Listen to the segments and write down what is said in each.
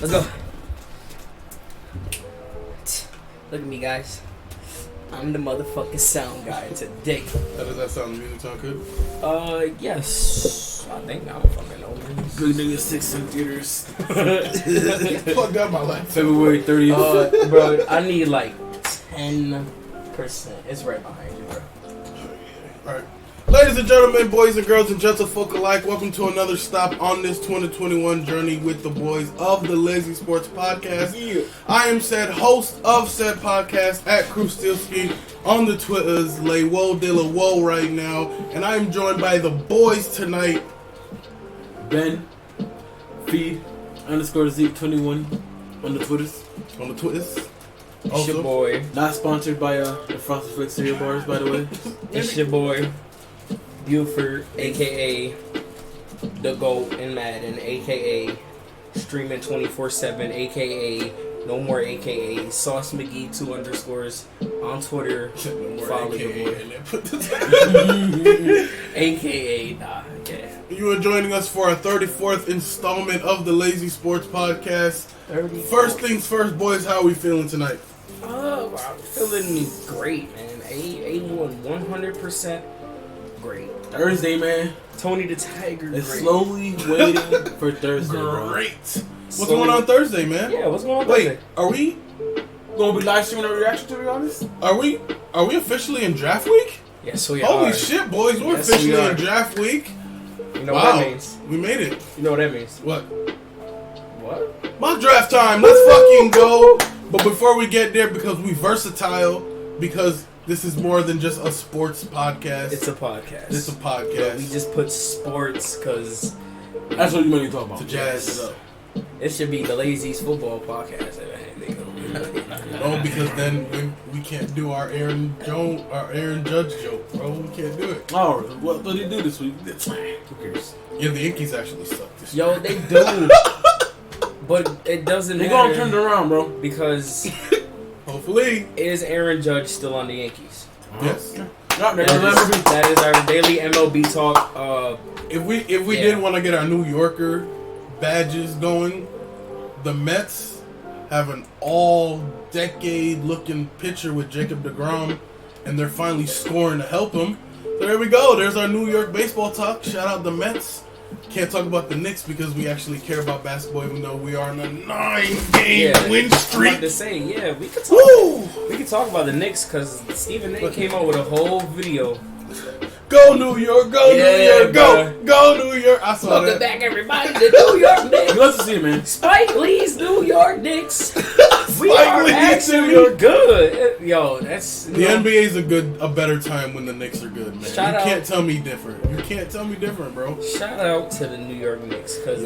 Let's go. Look at me, guys. I'm the motherfucking sound guy today. How does that sound? The music sound good? Yes. I think I don't fucking know. Good nigga 6 in theaters. Plug that my life. February 30th. Bro, I need like 10%. It's right behind you, bro. Alright. Ladies and gentlemen, boys and girls and gentlefolk alike, welcome to another stop on this 2021 journey with the boys of the Lazies Sports Podcast. Yeah. I am said host of said podcast at Krustilski on the Twitters, Lay Woe de la Woe right now, and I am joined by the boys tonight. Ben, feed, _Zeke21 on the Twitters. On the Twitters. It's your boy. Not sponsored by the Frosted Flakes cereal bars, by the way. It's your boy. Buford, a.k.a. The GOAT in Madden, a.k.a. Streaming 24/7, a.k.a. No More, a.k.a. Sauce McGee 2 underscores on Twitter. Follow your boy. A.k.a. Nah, yeah. You are joining us for our 34th installment of the Lazy Sports Podcast. 34. First things first, boys, how are we feeling tonight? I'm feeling great, man. 100% great. Thursday, man. Tony the Tiger, It's great. slowly waiting for Thursday, bro. Great. What's going on Thursday, man? Yeah, what's going on Wait, Thursday? are we Gonna be live streaming our reaction, to be honest? are we officially in draft week? Yes, we Holy are. shit, boys, we're Yes, officially we are. in draft week. You know Wow, what that means? we made it. You know what that means? What? What? Mock draft time. Let's fucking go. But before we get there, because we versatile, because this is more than just a sports podcast. It's a podcast. It's a But podcast. we just put sports because That's what you meant to talk about. To jazz it up. it should be the Lazies football podcast. No, because then we can't do our Aaron Judge joke, bro. We can't do it. Oh, what did he do this week? Who cares? Yeah, the Yankees actually suck this year. Yo, they do. But it doesn't They matter. gonna turn it around, bro. Because Hopefully. is Aaron Judge still on the Yankees? Yes. That is our daily MLB talk. If we did want to get our New Yorker badges going, the Mets have an all-decade looking pitcher with Jacob deGrom, and they're finally scoring to help him. So there we go. There's our New York baseball talk. Shout out the Mets. Can't talk about the Knicks because we actually care about basketball, even though we are on a 9-game win I'm about streak. to say, yeah, we could talk. Woo! We could talk about the Knicks because Stephen A. came out with a whole video. Go New York, go New Yeah, York, go New York. I saw Welcome that. back, everybody, to New York Knicks. You love to see it, man. Spike Lee's New York Knicks. We Spike are Lee's New actually York. good. Yo, that's The NBA is a better time when the Knicks are good, man. Shout You out. can't tell me different. You can't tell me different, bro. Shout out to the New York Knicks because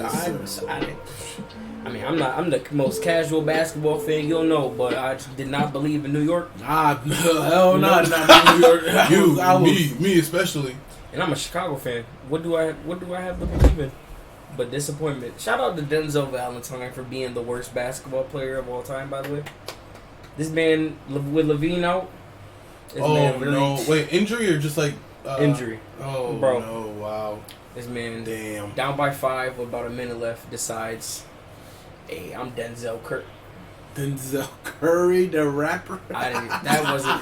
I'm the most casual basketball fan you'll know, but I did not believe in New York, Hell no, not New York. Me especially. and I'm a Chicago fan. What do I have to believe in? But disappointment. Shout out to Denzel Valentine for being the worst basketball player of all time. By the way, this man with Levine out. This man really No! Wait, injury or just like injury. Oh Bro. no! Wow! This man Damn! down by 5 with about a minute left decides, hey, I'm Denzel Curry. Denzel Curry, the rapper. That wasn't.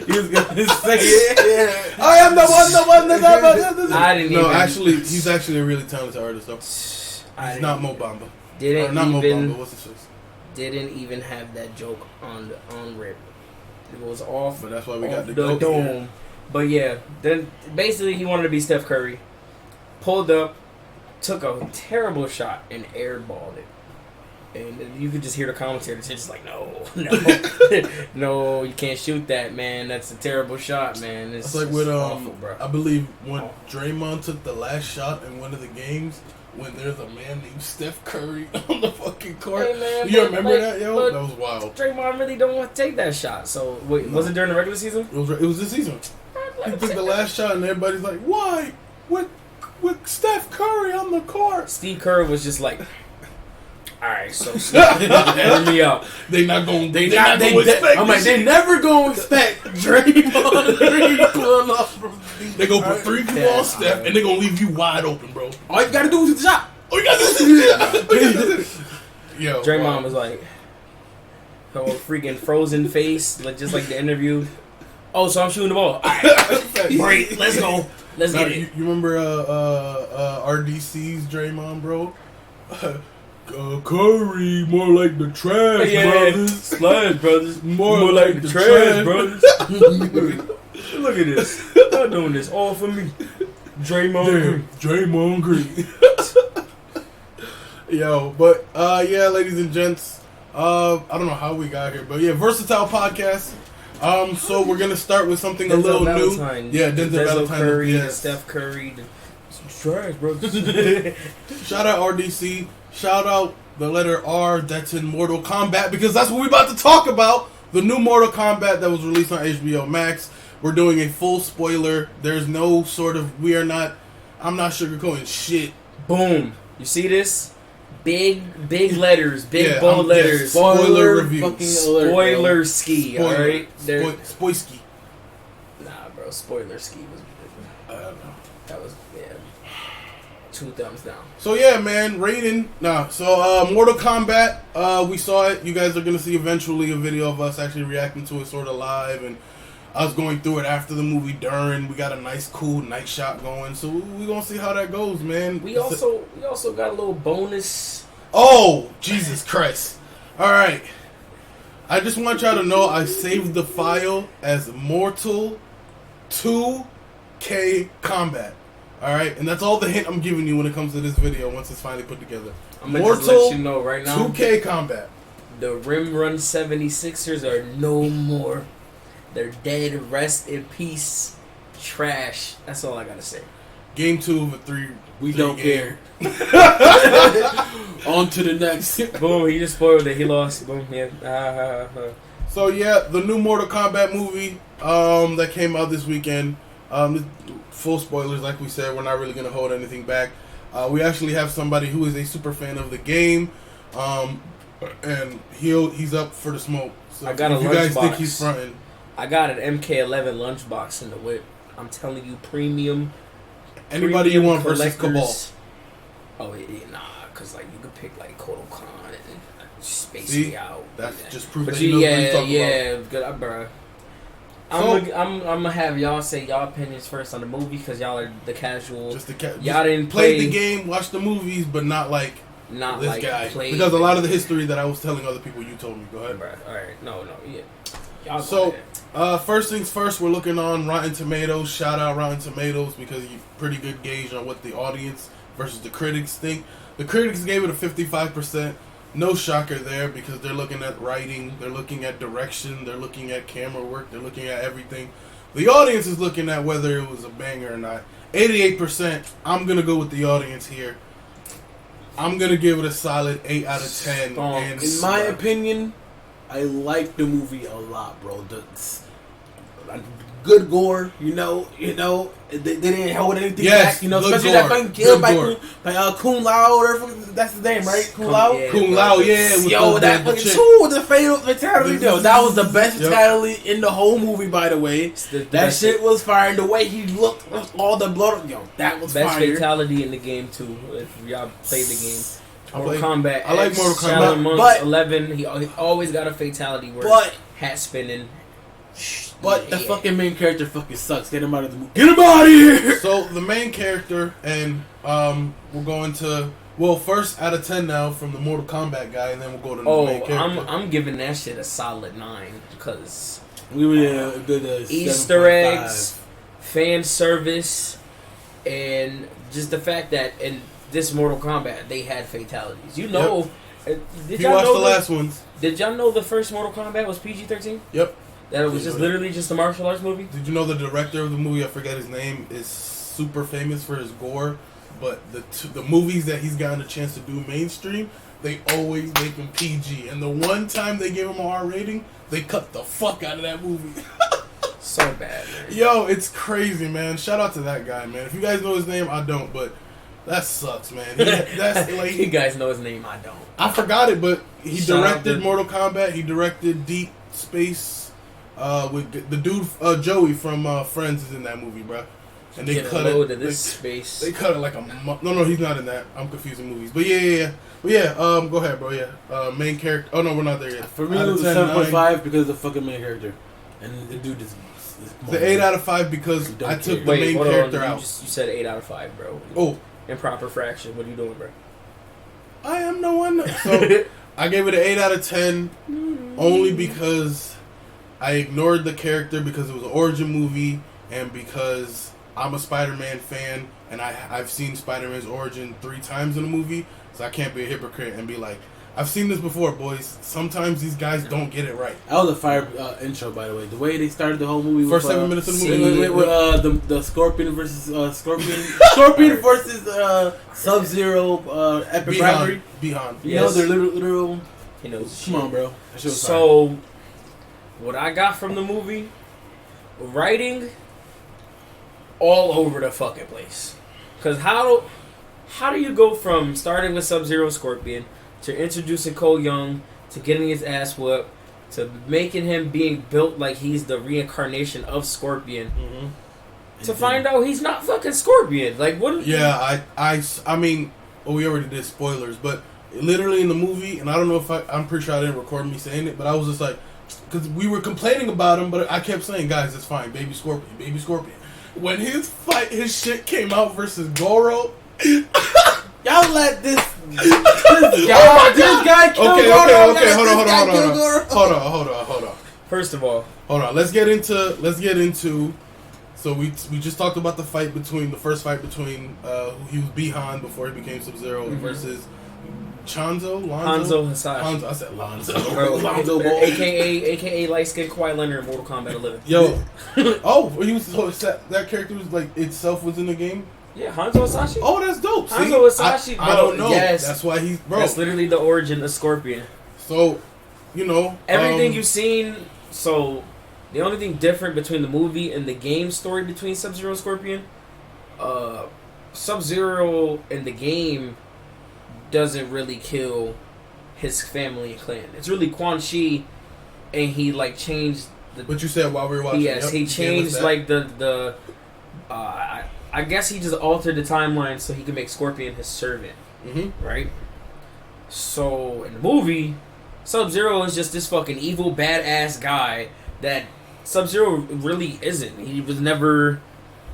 He was gonna say it. Yeah. I am the one. I didn't No, even. actually, he's actually a really talented artist, though. I He's not Mockombat. didn't Not even Mockombat. What's his face? didn't even have that joke on rip. It was off. But that's why we got off the the goat dome. here. But yeah, then basically he wanted to be Steph Curry. Pulled up, took a terrible shot and airballed it. And you could just hear the commentary. It's just like, no, no, you can't shoot that, man. That's a terrible shot, man. It's It's like with awful, bro. I believe when Draymond took the last shot in one of the games, when there's a man named Steph Curry on the fucking court. Hey, man, You but, remember like, that, yo? but- That was wild. Draymond really don't want to take that shot. So wait, was it during the regular season? It was this season. He took the last shot, and everybody's like, "Why? With Steph Curry on the court?" Steve Kerr was just like, all right, so hear me out. They not going. They I'm like, they never gonna expect Draymond Green pulling off from. They gonna put 3 people on Steph, and they gonna leave you wide open, bro. All you gotta do is hit the shot. Oh, you got this. Yo, Draymond was like, her freaking frozen face, like just like the interview. Oh, so I'm shooting the ball. All right, great, let's go. Let's get it. You remember RDC's Draymond, bro? Curry, more like the trash brothers. Splash brothers. More like the trash brothers. Look at this. Not doing this all for me. Draymond Green. Yo, but yeah, ladies and gents, I don't know how we got here, but yeah, Versatile Podcast. So we're gonna start with something a little Valentine. new. Yeah, Denzel Valentine. Curry, Yes. Steph Curry. Trash, bro. Shout out RDC. Shout out the letter R that's in Mortal Kombat, because that's what we're about to talk about. The new Mortal Kombat that was released on HBO Max. We're doing a full spoiler. There's no sort of, I'm not sugarcoating shit. Boom. You see this? Big letters, bold letters. Spoiler review. Spoiler ski, alright? Spoiski. Nah, bro, spoiler ski was I don't know. that was 2 thumbs down. So yeah, man, rating. Mortal Kombat, we saw it. You guys are gonna see eventually a video of us actually reacting to it sort of live, and I was going through it after the movie during. We got a nice, cool night shot going, so we gonna see how that goes, man. We also got a little bonus. Oh, Jesus Christ! All right, I just want y'all to know I saved the file as Mortal 2K Combat. All right, and that's all the hint I'm giving you when it comes to this video. Once it's finally put together, I'm gonna just let you know right now. 2K Combat. The Rim Run 76ers are no more. They're dead. Rest in peace. Trash. That's all I gotta say. Game 2 of a 3. We don't care. On to the next. Boom. He just spoiled it. He lost. Boom. Yeah. So yeah, the new Mortal Kombat movie that came out this weekend. Full spoilers, like we said, we're not really gonna hold anything back. We actually have somebody who is a super fan of the game, and he's up for the smoke. So I got a if you guys lunchbox. think he's fronting, I got an MK11 lunchbox in the whip. I'm telling you, premium. Anybody you want versus collectors. Cabal? Oh yeah, nah, cause like you could pick like Kotal Khan and space See? me out. That's just proof But that he knows what he's talking good, bro. I'm gonna have y'all say y'all opinions first on the movie, cause y'all are the casual. Just y'all didn't play the game, watch the movies, but not like this like guy. play, because a lot of the history that I was telling other people, you told me. Go ahead. Bro. All right, no, yeah. Y'all So, go ahead. first things first, we're looking on Rotten Tomatoes. Shout out Rotten Tomatoes, because you pretty good gauge on what the audience versus the critics think. The critics gave it a 55%. No shocker there, because they're looking at writing, they're looking at direction, they're looking at camera work, they're looking at everything. The audience is looking at whether it was a banger or not. 88%. I'm going to go with the audience here. I'm going to give it a solid 8 out of 10. And in my opinion, I like the movie a lot, bro. Good gore, you know, they didn't hold anything back, especially that fucking kill by Kung Lao, whatever, that's his name, right? Kung Lao? Kung Lao, yeah. Yo, that fucking the fatality, yo, that was the best fatality in the whole movie, by the way. That shit was fire, and the way he looked, all the blood, yo, that was best fire. fatality in the game, too, if y'all played the game. Mortal Kombat. I like Mortal Kombat. But 11, he always got a fatality where hat spinning. But the fucking main character fucking sucks. Get him out of the movie. Get him out of here! So, the main character, and we're going to, first out of 10 now from the Mortal Kombat guy, and then we'll go to the main character. I'm giving that shit a solid 9, because we were a good Easter eggs, fan service, and just the fact that in this Mortal Kombat, they had fatalities. You know, did you watch the last ones? Did y'all know the first Mortal Kombat was PG-13? Yep. That it was just literally just a martial arts movie? Did you know the director of the movie, I forget his name, is super famous for his gore, but the movies that he's gotten a chance to do mainstream, they always make them PG. And the one time they gave him an R rating, they cut the fuck out of that movie. So bad, man. Yo, it's crazy, man. Shout out to that guy, man. If you guys know his name, I don't, but that sucks, man. That's like, you guys know his name, I don't. I forgot it, but he directed Mortal Kombat. He directed Deep Space with the dude Joey from Friends is in that movie, bro. and they cut it. To this space. They cut it like a no, he's not in that. I'm confusing movies, but yeah. But yeah, go ahead, bro. Yeah, main character. Oh no, we're not there yet. For me, it was 7.5 because of the fucking main character, and the dude is. The 8 out of 5 because I took the main character out. You said 8 out of 5, bro. Oh, improper fraction. What are you doing, bro? I am no one. So I gave it an 8 out of 10 only because I ignored the character because it was an origin movie and because I'm a Spider-Man fan and I've seen Spider-Man's origin 3 times in a movie, so I can't be a hypocrite and be like, I've seen this before, boys. Sometimes these guys don't get it right. That was a fire intro, by the way. The way they started the whole movie. First 7 minutes of the movie. With the Scorpion versus Scorpion. Scorpion versus Sub-Zero epic rivalry. Behind. You know, they're literal. He knows. Come on, bro. So, what I got from the movie, writing all over the fucking place. Because how do you go from starting with Sub-Zero Scorpion to introducing Cole Young, to getting his ass whooped, to making him being built like he's the reincarnation of Scorpion, to find out he's not fucking Scorpion? Like, what? Yeah, I mean, we already did spoilers, but literally in the movie, and I don't know if I'm pretty sure I didn't record me saying it, but I was just like, because we were complaining about him, but I kept saying, guys, it's fine, baby Scorpion. When his shit came out versus Goro, y'all let this guy kill Goro. Okay, hold on. First of all, hold on. Let's get into. So we just talked about the first fight between he was Bihan before he became Sub-Zero versus Hanzo Hasashi. I said Lonzo. Lonzo Ball. AKA light skinned Kawhi Leonard in Mortal Kombat 11. Yo. He was that character was like itself was in the game. Yeah, Hanzo Hasashi. Oh, that's dope. Hanzo Hasashi. I don't know. Yes. That's why he's bro. That's literally the origin of Scorpion. So, you know, everything you've seen. So, the only thing different between the movie and the game story between Sub-Zero and Scorpion, Sub-Zero in the game doesn't really kill his family and clan. It's really Quan Chi, and he like changed the. But you said while we were watching. Yes, he changed like the. I guess he just altered the timeline so he could make Scorpion his servant. Right. So in the movie, Sub-Zero is just this fucking evil badass guy that Sub-Zero really isn't. He was never.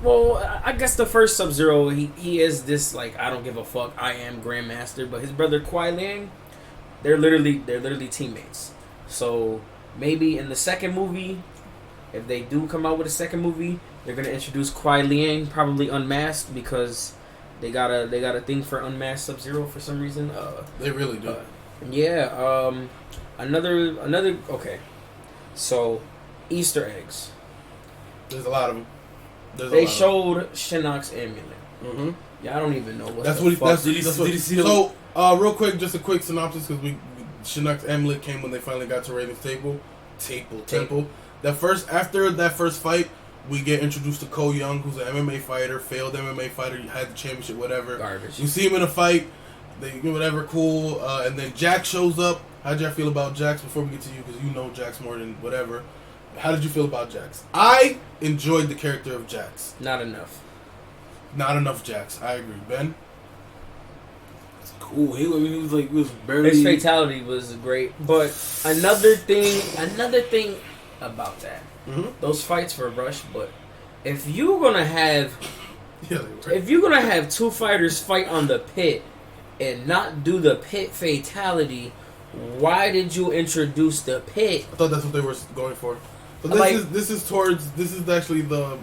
Well, I guess the first Sub-Zero, he is this, like, I don't give a fuck, I am Grandmaster, but his brother Kuai Liang, they're literally teammates. So, maybe in the second movie, if they do come out with a second movie, they're going to introduce Kuai Liang, probably unmasked, because they got a thing for unmasked Sub-Zero for some reason. They really do. Another, okay. So, Easter eggs. There's a lot of them. They showed Shinnok's amulet. Yeah, I don't even know what. Did you see? So, real quick, just a quick synopsis because Shinnok's amulet came when they finally got to Raiden's temple. After that first fight, we get introduced to Cole Young, who's an MMA fighter, failed MMA fighter, had the championship, whatever. Garbage. You see him in a fight, they whatever, cool, and then Jax shows up. How'd y'all feel about Jax before we get to you? Because you know Jax more than whatever. How did you feel about Jax? I enjoyed the character of Jax. Not enough Jax. I agree. Ben? It's cool. He was barely. His fatality was great. But another thing about that. Those fights were rushed, but if you're gonna have two fighters fight on the pit and not do the pit fatality, why did you introduce the pit? I thought that's what they were going for. So this is actually the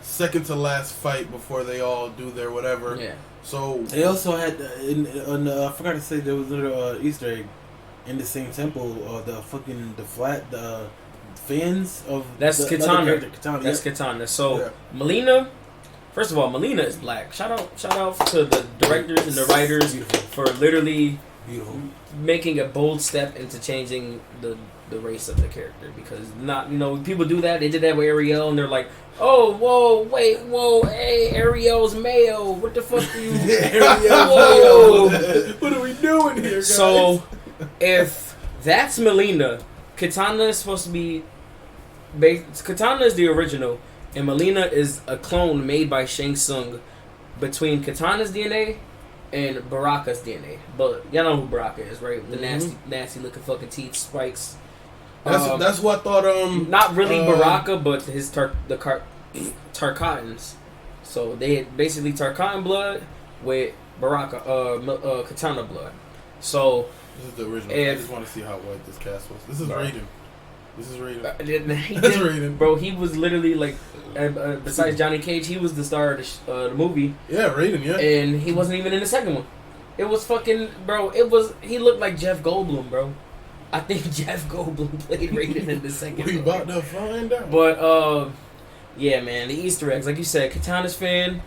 second to last fight before they all do their whatever. Yeah. So they also had I forgot to say there was another Easter egg in the same temple. The fans of that's Katana. That's Katana. So Melina. First of all, Melina is black. Shout out to the directors and the writers for literally making a bold step into changing the race of the character, because people do that. They did that with Ariel, and they're like, oh, whoa, hey, Ariel's male. What the fuck are you? Ariel's male. What are we doing here, guys? So, if that's Melina, Katana is supposed to be. Katana is the original, And Melina is a clone made by Shang Tsung between Katana's DNA and Baraka's DNA. But y'all know who Baraka is, right? The nasty looking fucking teeth, spikes. That's what I thought. Not really Baraka, but his Tarkatans. So they had basically Tarkatan blood with Baraka, Katana blood. So this is the original. I just want to see how white this cast was. This is Raiden. This is Raiden. That's Raiden. Bro, he was literally like, besides Johnny Cage, he was the star of the movie. Yeah, Raiden, yeah. And he wasn't even in the second one. It was fucking, bro, he looked like Jeff Goldblum, bro. I think Jeff Goldblum played Raiden in the second one. We about to find out. But, yeah, man, the Easter eggs. Like you said, Katana's fan.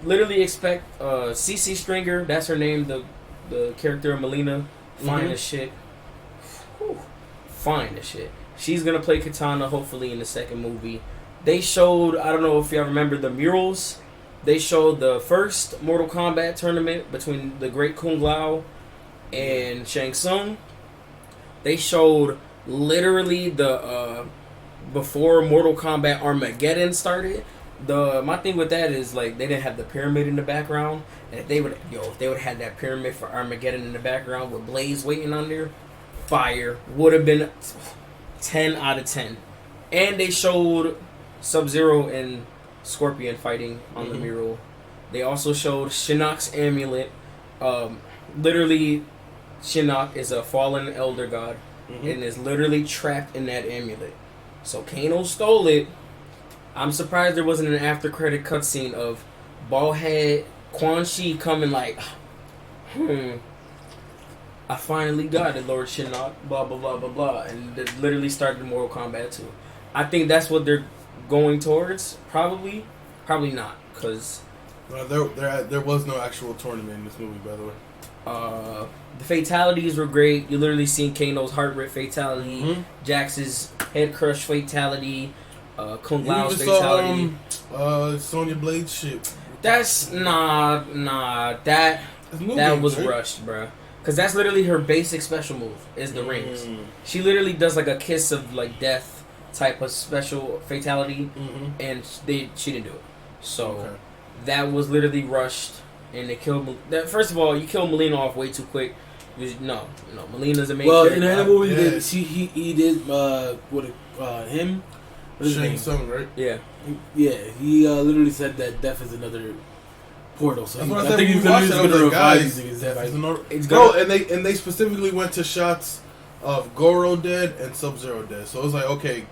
Literally expect CC Stringer, that's her name, the character of Melina. Fine as shit. Whew. Fine as shit. She's gonna play Katana hopefully in the second movie. They showed, I don't know if y'all remember the murals. They showed the first Mortal Kombat tournament between the Great Kung Lao and Shang Tsung. They showed literally the before Mortal Kombat Armageddon started. My thing with that is like they didn't have the pyramid in the background, and if they would have had that pyramid for Armageddon in the background with Blaze waiting on there, fire would have been 10 out of 10. And they showed Sub-Zero and Scorpion fighting on the mural. They also showed Shinnok's amulet. Literally, Shinnok is a fallen elder god and is literally trapped in that amulet. So Kano stole it. I'm surprised there wasn't an after credit cutscene of Ballhead Quan Chi coming like, I finally got it, Lord Shinnok, blah, blah, blah, blah, blah. And it literally started Mortal Kombat 2. I think that's what they're going towards. Probably not, because... there was no actual tournament in this movie, by the way. The fatalities were great. You literally seen Kano's heart rip fatality, Jax's head crush fatality, Kung Lao's fatality. Sonya Blade shit. That's that was rushed, bruh. Cause that's literally her basic special move is the rings. She literally does like a kiss of like death type of special fatality, and she didn't do it. So that was literally rushed, and they killed. First of all, you kill Melina off way too quick. No, Melina's a main character. In that movie, he did him. Shang Tsung, right? Yeah. Yeah, he literally said that death is another portal. So I think he's going to revive these things. Bro, and they specifically went to shots of Goro dead and Sub-Zero dead. So it was like, okay,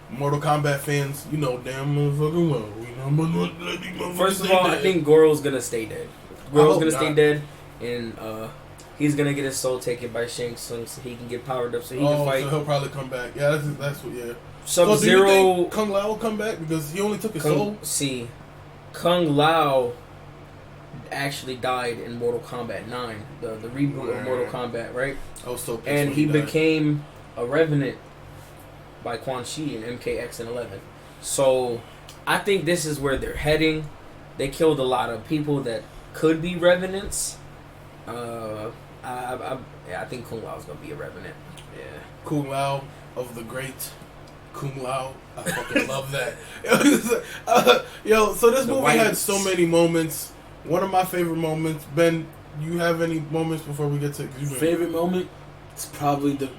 Mortal Kombat fans, you know damn motherfucking well. First of all, I think Goro's going to stay dead. Goro's going to stay dead, and he's going to get his soul taken by Shang Tsung so he can get powered up so he can fight. So he'll probably come back. Yeah, that's what, yeah. Sub-Zero... So do you think Kung Lao will come back because he only took his soul? See, Kung Lao actually died in Mortal Kombat 9, the reboot of Mortal Kombat, right? I was so pissed and when he died. became a Revenant by Quan Chi in MKX and 11. So I think this is where they're heading. They killed a lot of people that could be Revenants. I think Kung Lao is gonna be a Revenant. Yeah, Kung Lao of the great Kung Lao. I fucking love that. So this movie had so many moments. One of my favorite moments, Ben. You have any moments before we get to favorite moment? It's probably the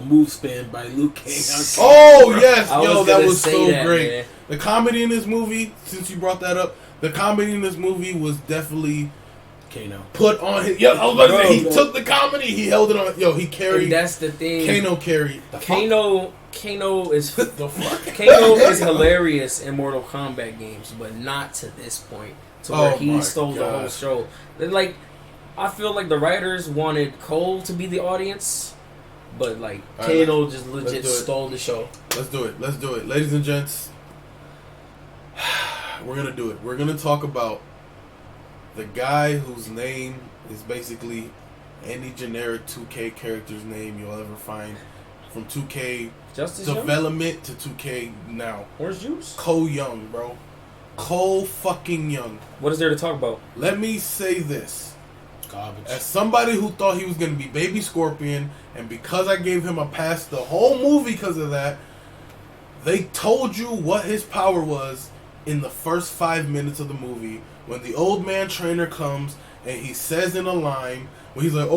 move span by Liu Kang. Oh yes, that was so great. Man. The comedy in this movie, since you brought that up, the comedy in this movie was definitely Kano put on his. I was about to say, he took the comedy, he held it on. He carried. And that's the thing. Kano carried. Kano is the fuck. Kano is hilarious in Mortal Kombat games, but not to this point. To where he stole the whole show. Like, I feel like the writers wanted Cole to be the audience, but like Kano just legit stole the show. Let's do it, ladies and gents. We're gonna do it. We're gonna talk about the guy whose name is basically any generic 2K character's name you'll ever find, from 2K Justice development to 2K now. Orange Juice? Cole Young, bro. Cole fucking Young. What is there to talk about? Let me say this. Garbage. As somebody who thought he was going to be Baby Scorpion, and because I gave him a pass the whole movie because of that, They told you what his power was in the first 5 minutes of the movie when the old man trainer comes and he says in a line when he's like,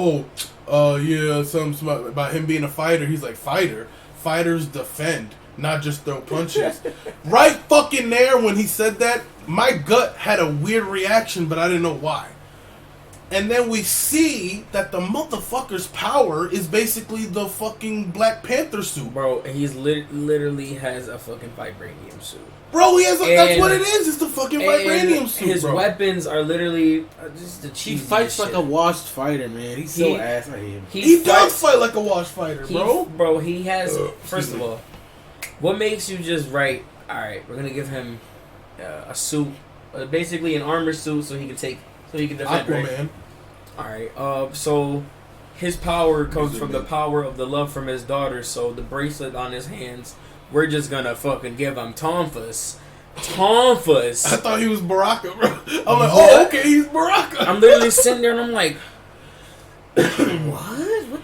yeah, something about him being a fighter. He's like, fighters defend, not just throw punches. Right fucking there when he said that, my gut had a weird reaction, but I didn't know why. And then we see that the motherfucker's power is basically the fucking Black Panther suit. Bro, he's literally has a fucking vibranium suit. Bro, he has that's what it is. It's the fucking vibranium suit, his weapons are literally just the cheap. He fights like a washed fighter, man. He's so ass. I hate him. He does fight like a washed fighter, bro. Bro, he has... First of all, what makes you just right, alright, we're going to give him a suit, basically an armor suit so he can defend, Aquaman. Right? Alright, so his power comes from the power of the love from his daughter, so the bracelet on his hands, we're just gonna fucking give him Tonfas. I thought he was Baraka, bro. I'm like, okay, he's Baraka. I'm literally sitting there and I'm like, what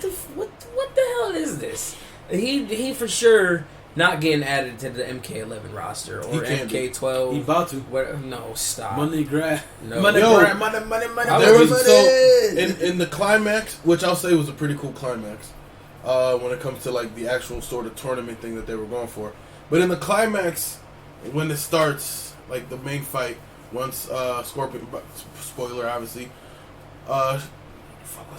the hell is this? He for sure not getting added to the MK11 roster or MK12. He about to. No, stop. Money grab. No. Money. There was in the climax, which I'll say was a pretty cool climax, when it comes to like the actual sort of tournament thing that they were going for. But in the climax, when it starts, like the main fight, once Scorpion, spoiler obviously, what's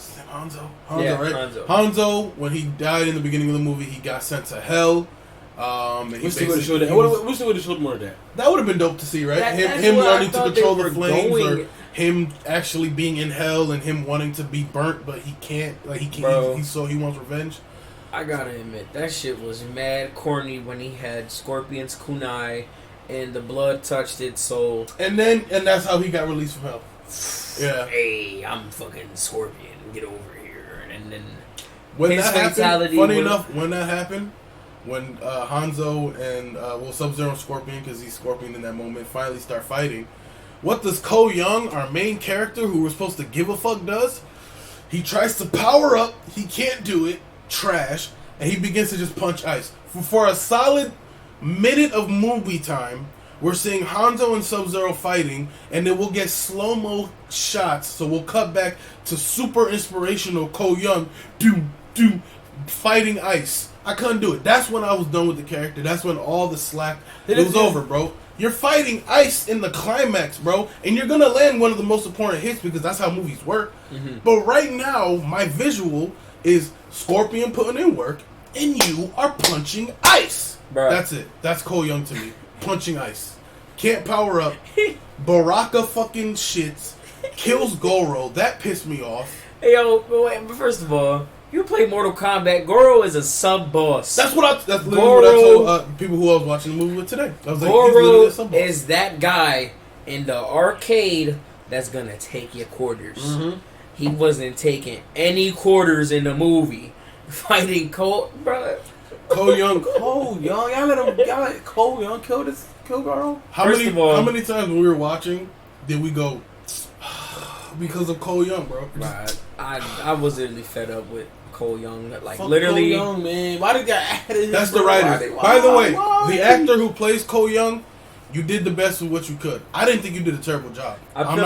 his name? Hanzo, right? Hanzo, when he died in the beginning of the movie, he got sent to hell. And he wish they would have showed that. Wish they would have showed more of that. That would have been dope to see, right? Him learning to control the flames, or him actually being in hell, and him wanting to be burnt, but he can't. Like he can't. He wants revenge. I gotta admit, that shit was mad corny when he had Scorpion's kunai and the blood touched its soul. And that's how he got released from hell. Yeah. Hey, I'm fucking Scorpion. Get over here. And then when that happened, funny enough, when that happened, when Hanzo and Sub-Zero and Scorpion, because he's Scorpion in that moment, finally start fighting, what does Ko Young, our main character, who we're supposed to give a fuck, does? He tries to power up. He can't do it. Trash. And he begins to just punch ice. For a solid minute of movie time, we're seeing Hanzo and Sub-Zero fighting, and then we'll get slow-mo shots, so we'll cut back to super inspirational Ko Young fighting ice. I couldn't do it. That's when I was done with the character. That's when all the slack, it was over, bro. You're fighting ice in the climax, bro, and you're gonna land one of the most important hits because that's how movies work. Mm-hmm. But right now, my visual is Scorpion putting in work, and you are punching ice. Bruh. That's it. That's Ko Young to me. Punching ice. Can't power up. Baraka fucking shits. Kills Goro. That pissed me off. Hey, yo, but first of all, you play Mortal Kombat. Goro is a sub-boss. That's literally what I told people who I was watching the movie with today. I was like, Goro is that guy in the arcade that's gonna take your quarters. Mm-hmm. He wasn't taking any quarters in the movie. Fighting Ko Young. Y'all let Ko Young kill Goro? How many times when we were watching did we go because of Ko Young, bro? Right. I was literally fed up with Ko Young. Like, fuck literally, Ko Young, man. Why did that add That's the writer. By the way, the actor who plays Ko Young, you did the best with what you could. I didn't think you did a terrible job. I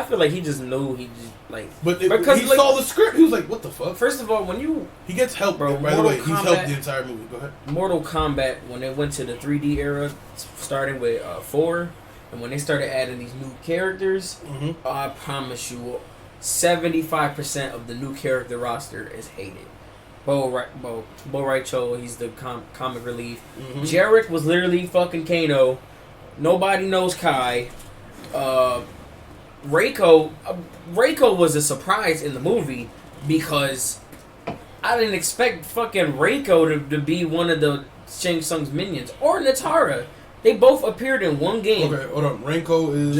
feel like he just knew he just like. Because he saw the script, he was like, "What the fuck?" First of all, when he gets help, bro. By the way, he's helped the entire movie. Go ahead. Mortal Kombat, when they went to the 3D era, starting with 4, and when they started adding these new characters, mm-hmm. I promise you, 75% of the new character roster is hated. Bo Raicho, he's the comic relief. Mm-hmm. Jarrett was literally fucking Kano. Nobody knows Kai. Reiko was a surprise in the movie because I didn't expect fucking Reiko to be one of the Shang Tsung's minions or Natara. They both appeared in one game. Okay, hold on. Reiko is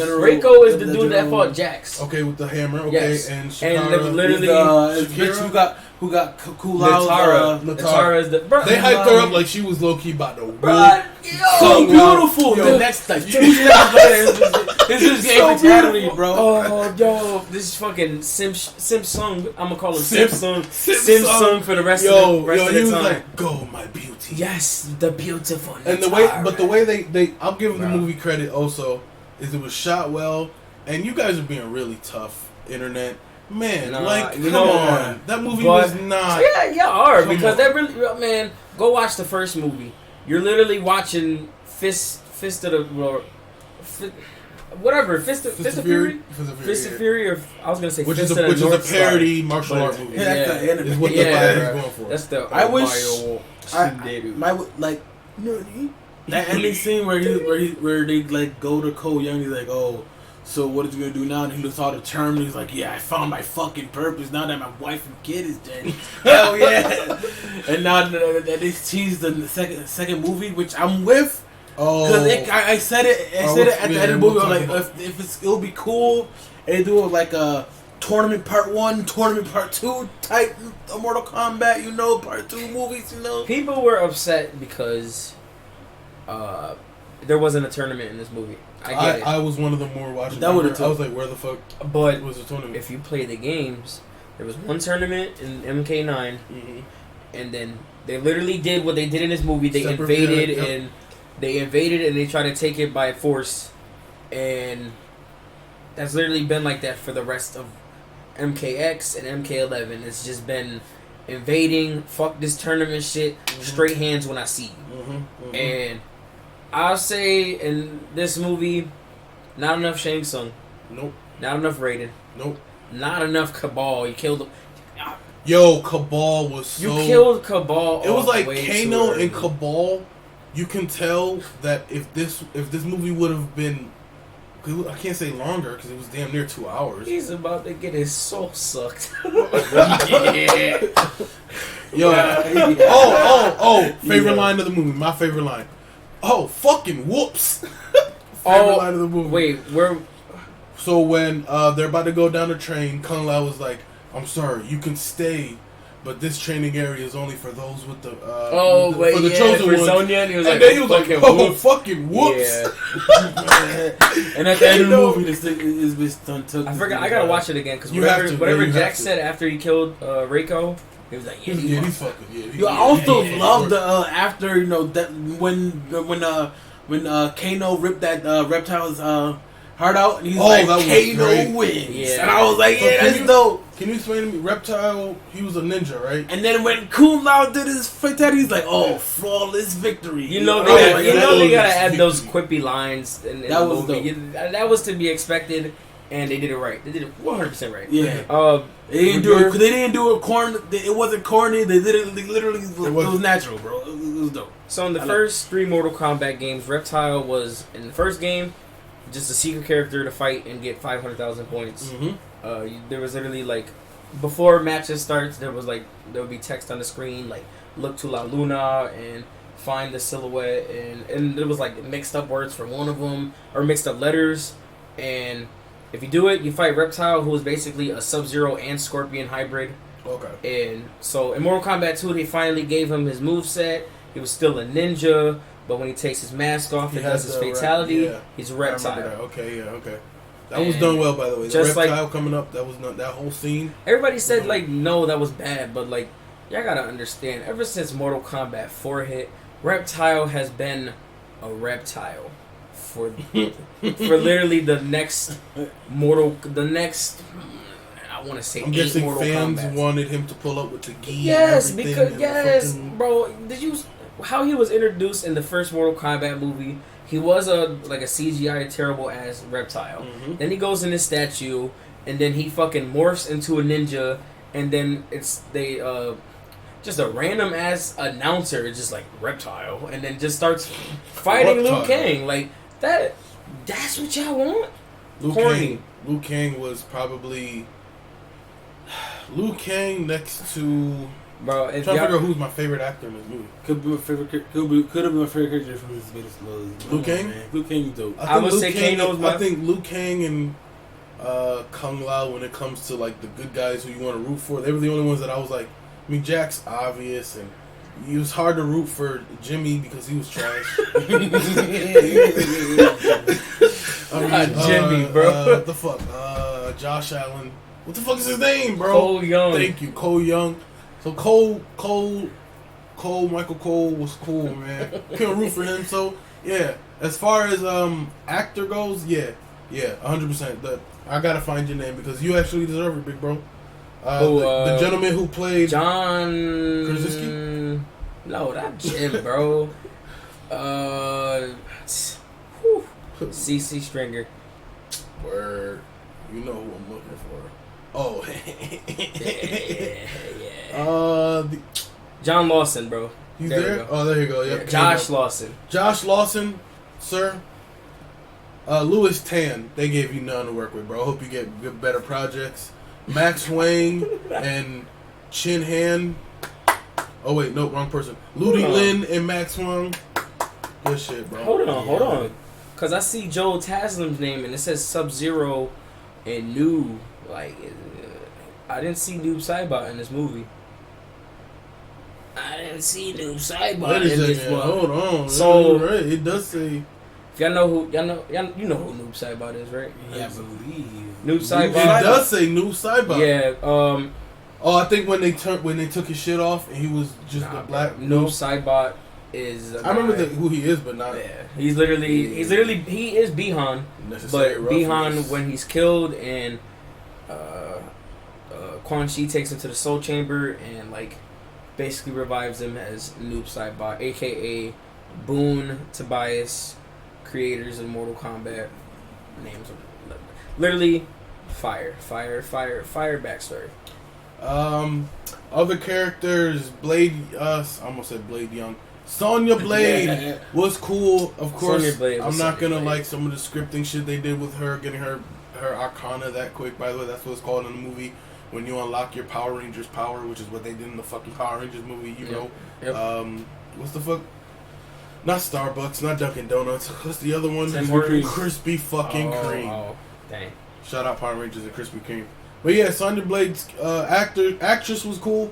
the dude that fought Jax. Okay, with the hammer. Okay, yes. and Shikara, literally, bitch who got who got Cool Out. Natara is the. Bro, they hyped her up like she was low key about to win. So beautiful. The next like 2 steps later, this is game fatality, bro. Oh, yo, this is fucking Simpsung. I'm gonna call him Simpsung for the rest of the time. He was like, "Go, my beauty." Yes, the beautiful. And the way they, I'll give the movie credit also, is it was shot well, and you guys are being really tough, internet. Man, come on. That movie was not. Yeah, y'all are because that really, man. Go watch the first movie. You're literally watching Fist of the Fist of Fury, or I was gonna say which Fist is of the a parody martial art movie. Is what the is going for. That's the. I wish that ending scene where they like go to Cole Young. He's like, oh. So what is he gonna do now? And he saw the term and he's like, yeah, I found my fucking purpose now that my wife and kid is dead. Hell yeah! And now that they teased the second movie, which I'm with. Oh, because I said it. I said it at the end of the movie. I'm like, if it'll be cool, and they do like a tournament part 1, tournament part 2 type of Mortal Kombat, part 2 movies, People were upset because there wasn't a tournament in this movie. I was one of the more watching. I was like, where the fuck was the tournament? If you play the games, there was one tournament in MK9, and then they literally did what they did in this movie. They invaded and they tried to take it by force, and that's literally been like that for the rest of MKX and MK11. It's just been invading, fuck this tournament shit, straight hands when I see you. And I'll say in this movie, not enough Shang Tsung. Nope. Not enough Raiden. Nope. Not enough Cabal. You killed him. Yo, Cabal was so... You killed Cabal. It was like Kano and Cabal. You can tell that if this movie would have been... I can't say longer because it was damn near 2 hours. He's about to get his soul sucked. Yeah. Yo. Oh. Favorite line of the movie. My favorite line. Oh, fucking whoops. Favorite line of the movie. Wait, where... So when they're about to go down the train, Kung Lao was like, I'm sorry, you can stay, but this training area is only for those with the... for the chosen ones. Sonya, and he was like, then he was like, oh, fucking whoops. Yeah. And at the end of the movie, this bitch done took... I forgot, I gotta watch it again, because whatever Jack said after he killed Reiko, he was like, he's fucking... Yeah, I also love the, after, that when Kano ripped that reptile's heart out, and he's like, Kano wins. Yeah. And I was like, that's dope. Can you explain to me, Reptile, he was a ninja, right? And then when Kung Lao did his fatality, he's like, oh, flawless victory. They gotta add those quippy lines in that the was movie. That was to be expected, and they did it right. They did it 100% right. Yeah. They didn't do it corny. It wasn't corny. They did it literally. It was natural, bro. It was dope. So in the first 3 Mortal Kombat games, Reptile was, in the first game, just a secret character to fight and get 500,000 points. There was literally like, before matches starts, there would be text on the screen like, look to La Luna and find the silhouette, and there was like mixed up words for one of them, or mixed up letters, and if you do it, you fight Reptile, who is basically a Sub-Zero and Scorpion hybrid. Okay. And so in Mortal Kombat 2, they finally gave him his moveset. He was still a ninja, but when he takes his mask off and does his fatality, he's a Reptile. Okay. That was done well, by the way. The Reptile coming up, that was not that whole scene. Everybody said no, that was bad, but like, y'all gotta understand. Ever since Mortal Kombat 4 hit, Reptile has been a reptile for literally the next. I want to say. I'm guessing fans wanted him to pull up with the gi. Yes, bro. Did you? How he was introduced in the first Mortal Kombat movie, he was a CGI terrible ass reptile. Then he goes in his statue, and then he fucking morphs into a ninja, and then just a random ass announcer, just like Reptile, and then just starts fighting Liu Kang like that. That's what y'all want. Liu Kang was probably Liu Kang next to. Bro, I'm trying to figure out who's my favorite actor in this movie. Could have been my favorite character from this video. Liu Kang? Liu Kang dope. I would say Kano's I think Liu Kang and Kung Lao, when it comes to like the good guys who you want to root for, they were the only ones that I was like, I mean, Jack's obvious, and it was hard to root for Jimmy because he was trash. Jimmy, bro. What the fuck? Josh Allen. What the fuck is his name, bro? Cole Young. Thank you, Cole Young. So Michael Cole was cool, man. Couldn't root for him. So yeah, as far as actor goes, yeah, 100%. I gotta find your name because you actually deserve it, big bro. The gentleman who played John Krasinski? No, not Jim, bro. CC Stringer. Word. You know who I'm looking for. Oh. yeah. John Lawson, bro. He's there? Oh, there you go. Yep. Josh Lawson. Josh Lawson, sir. Louis Tan. They gave you none to work with, bro. Hope you get good, better projects. Max Wang and Chin Han. Oh, wait. No, wrong person. Ludi Lin and Max Wang. Good shit, bro. Hold on. Because I see Joel Taslim's name and it says Sub-Zero and Noob. Like, I didn't see Noob Saibot in this movie. I didn't see Noob Saibot in this one. Hold on. So, right. It does say. You know who Noob Saibot is, right? Yeah, I believe. Noob Saibot. It does say Noob Saibot. Yeah. Oh, I think when they took his shit off and he was just a black. Noob Saibot is. I remember who he is, but not. Yeah, he is Bihan, but Bihan when he's killed and Quan Chi takes him to the Soul Chamber and like basically revives him as Noob Saibot, aka Boone Tobias, creators of Mortal Kombat. Names are literally fire backstory. Other characters, Blade. I almost said Blade Young. Sonya Blade was cool, of course. I'm not gonna like some of the scripting shit they did with her, getting her Arcana that quick. By the way, that's what it's called in the movie. When you unlock your Power Rangers power, which is what they did in the fucking Power Rangers movie, you know. Yep. What's the fuck? Not Starbucks, not Dunkin' Donuts. What's the other one? Krispy fucking Kreme. Oh, dang. Shout out Power Rangers and Krispy Kreme. But yeah, Sonya Blade's actress was cool.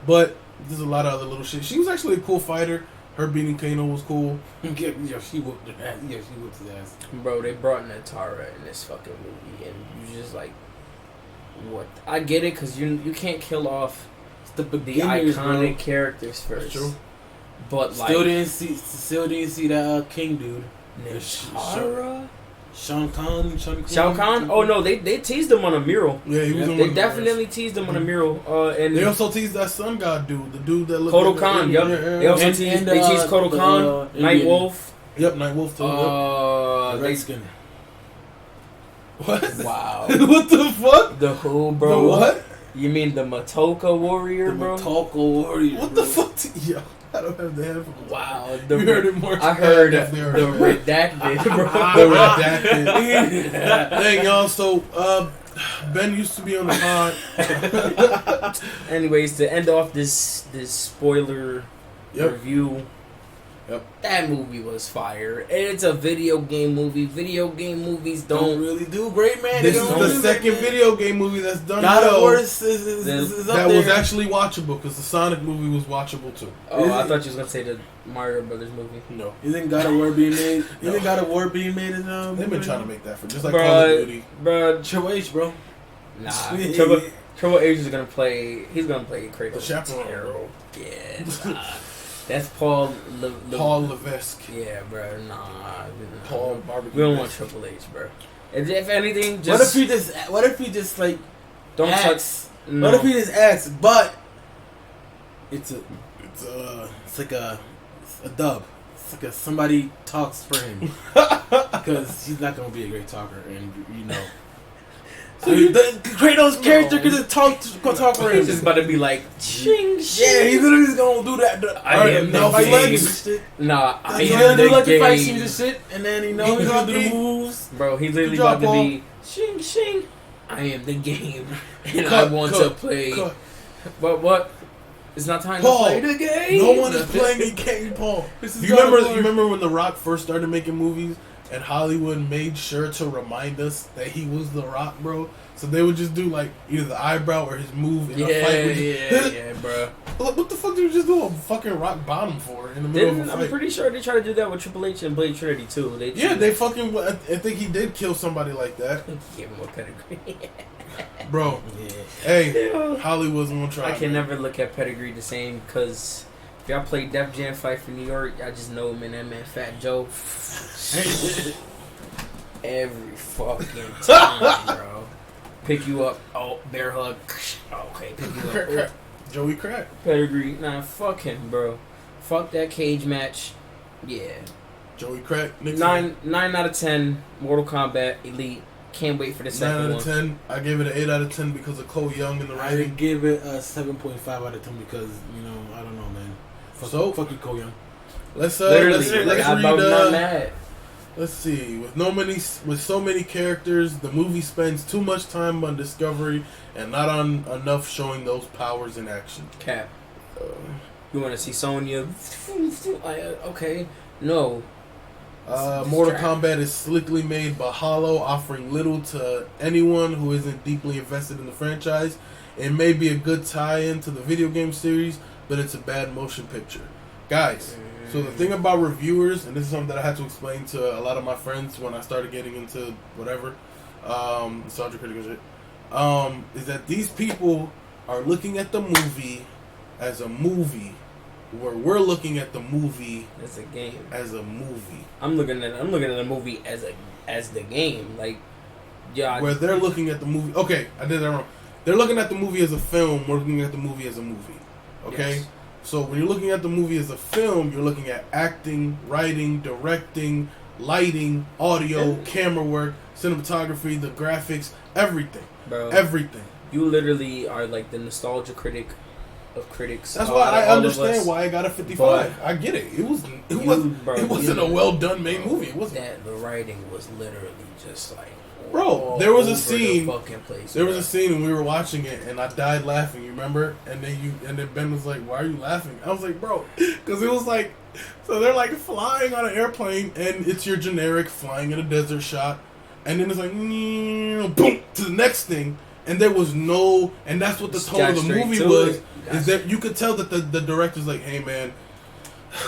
But there's a lot of other little shit. She was actually a cool fighter. Her beating Kano was cool. Yeah, she whooped her ass. Yeah, she whooped his ass. Bro, they brought Natara in this fucking movie, and you just like, what? I get it, because you can't kill off the iconic characters first. That's true. But still didn't see that King dude. Natara? Shao Kahn? Oh no, they teased him on a mural. Yeah, he was. They definitely teased him on a mural. And they also teased that Sun God dude, the dude that looked. Kodo Khan. Yep. They also teased Kodo Khan, Night Wolf. Yep, Night Wolf too. The Redskin. What? Wow. What the fuck? The who, bro? The what? You mean the Matoka warrior, bro? Matoka warrior. What the fuck? Yo, I don't have the headphones. Wow. You heard it more. I heard the redacted, bro. The redacted. Dang, y'all. So, Ben used to be on the pod. Anyways, to end off this spoiler review. Yep. That movie was fire. It's a video game movie. Video game movies don't really do great, man. This is the second video game movie that's done God well. of War is that was actually watchable because the Sonic movie was watchable too. Oh, I thought you was gonna say the Mario Brothers movie. No. Isn't God of War being made? Isn't God of War being made in They've been trying to make that for just like Call of Duty. Bro, Triple H, bro. Nah. Triple H is gonna play. He's gonna play Kratos. The chaperone. Terrible. Yeah. Nah. That's Paul Levesque. Yeah, bro. Nah. Paul Barbecue. We don't want Triple H, bro. If anything, just what if he just like don't acts? touch. No. What if he just acts? But it's like a dub. It's like somebody talks for him because he's not gonna be a great talker, and you know. So the Kratos character could just talk for him. He's just about to be like, ching, ching. Yeah, he's literally just gonna do that. I am the game. Nah, I am the game. Fight scenes and shit, and then he's gonna do the moves. Bro, he's literally about to be, ching, ching. I am the game, and I want to play. But what? It's not time to play the game. No one is playing the game, Paul. You remember when The Rock first started making movies? and Hollywood made sure to remind us that he was The Rock, bro. So they would just do like either the eyebrow or his move in a fight. Yeah, bro. What the fuck did you just do a fucking rock bottom for in the middle of a fight? I'm pretty sure they tried to do that with Triple H and Blade Trinity too. They fucking. I think he did kill somebody like that. Give him a pedigree. Bro, Yeah. hey, Hollywood's gonna try. I can never look at pedigree the same because if y'all play Def Jam Fight for New York, I just know, man, that man Fat Joe. Every fucking time, bro. Pick you up. Oh, bear hug. Okay, pick you up. Crack. Joey Crack. Pedigree. Nah, fuck him, bro. Fuck that cage match. Yeah. Joey Crack. 9 out of 10. Mortal Kombat Elite. Can't wait for the second 9 one. out of 10. I gave it an 8 out of 10 because of Cole Young and the I writing. give it a 7.5 out of 10 because, I don't know, man. Fuck you, Cole Young. Let's Literally, let's I'm read. not mad. Let's see. With so many characters, the movie spends too much time on discovery and not on enough showing those powers in action. Cap. You want to see Sonya? Okay. No. Mortal Kombat is slickly made by Hollow, offering little to anyone who isn't deeply invested in the franchise. It may be a good tie-in to the video game series, but it's a bad motion picture. Guys, so the thing about reviewers, and this is something that I had to explain to a lot of my friends when I started getting into whatever, nostalgia critical shit, is that these people are looking at the movie as a movie, where we're looking at the movie as a game. As a movie. I'm looking at the movie as the game. Like, yeah. Where they're looking at the movie. Okay, I did that wrong. They're looking at the movie as a film. We're looking at the movie as a movie. Okay. Yes. So when you're looking at the movie as a film, you're looking at acting, writing, directing, lighting, audio, camera work, cinematography, the graphics, everything. Bro, everything. You literally are like the nostalgia critic of critics. That's why I understand why I got a 55. I get it. It wasn't a well done made movie. It wasn't. That the writing was literally just like. Bro, there was a scene. There was a scene, and we were watching it, and I died laughing. You remember? And then Ben was like, "Why are you laughing?" I was like, "Bro," because it was like, so they're like flying on an airplane, and it's your generic flying in a desert shot, and then it's like, boom, to the next thing, and there was no, and that's what the tone of the movie was. Is that you could tell that the director's like, "Hey man,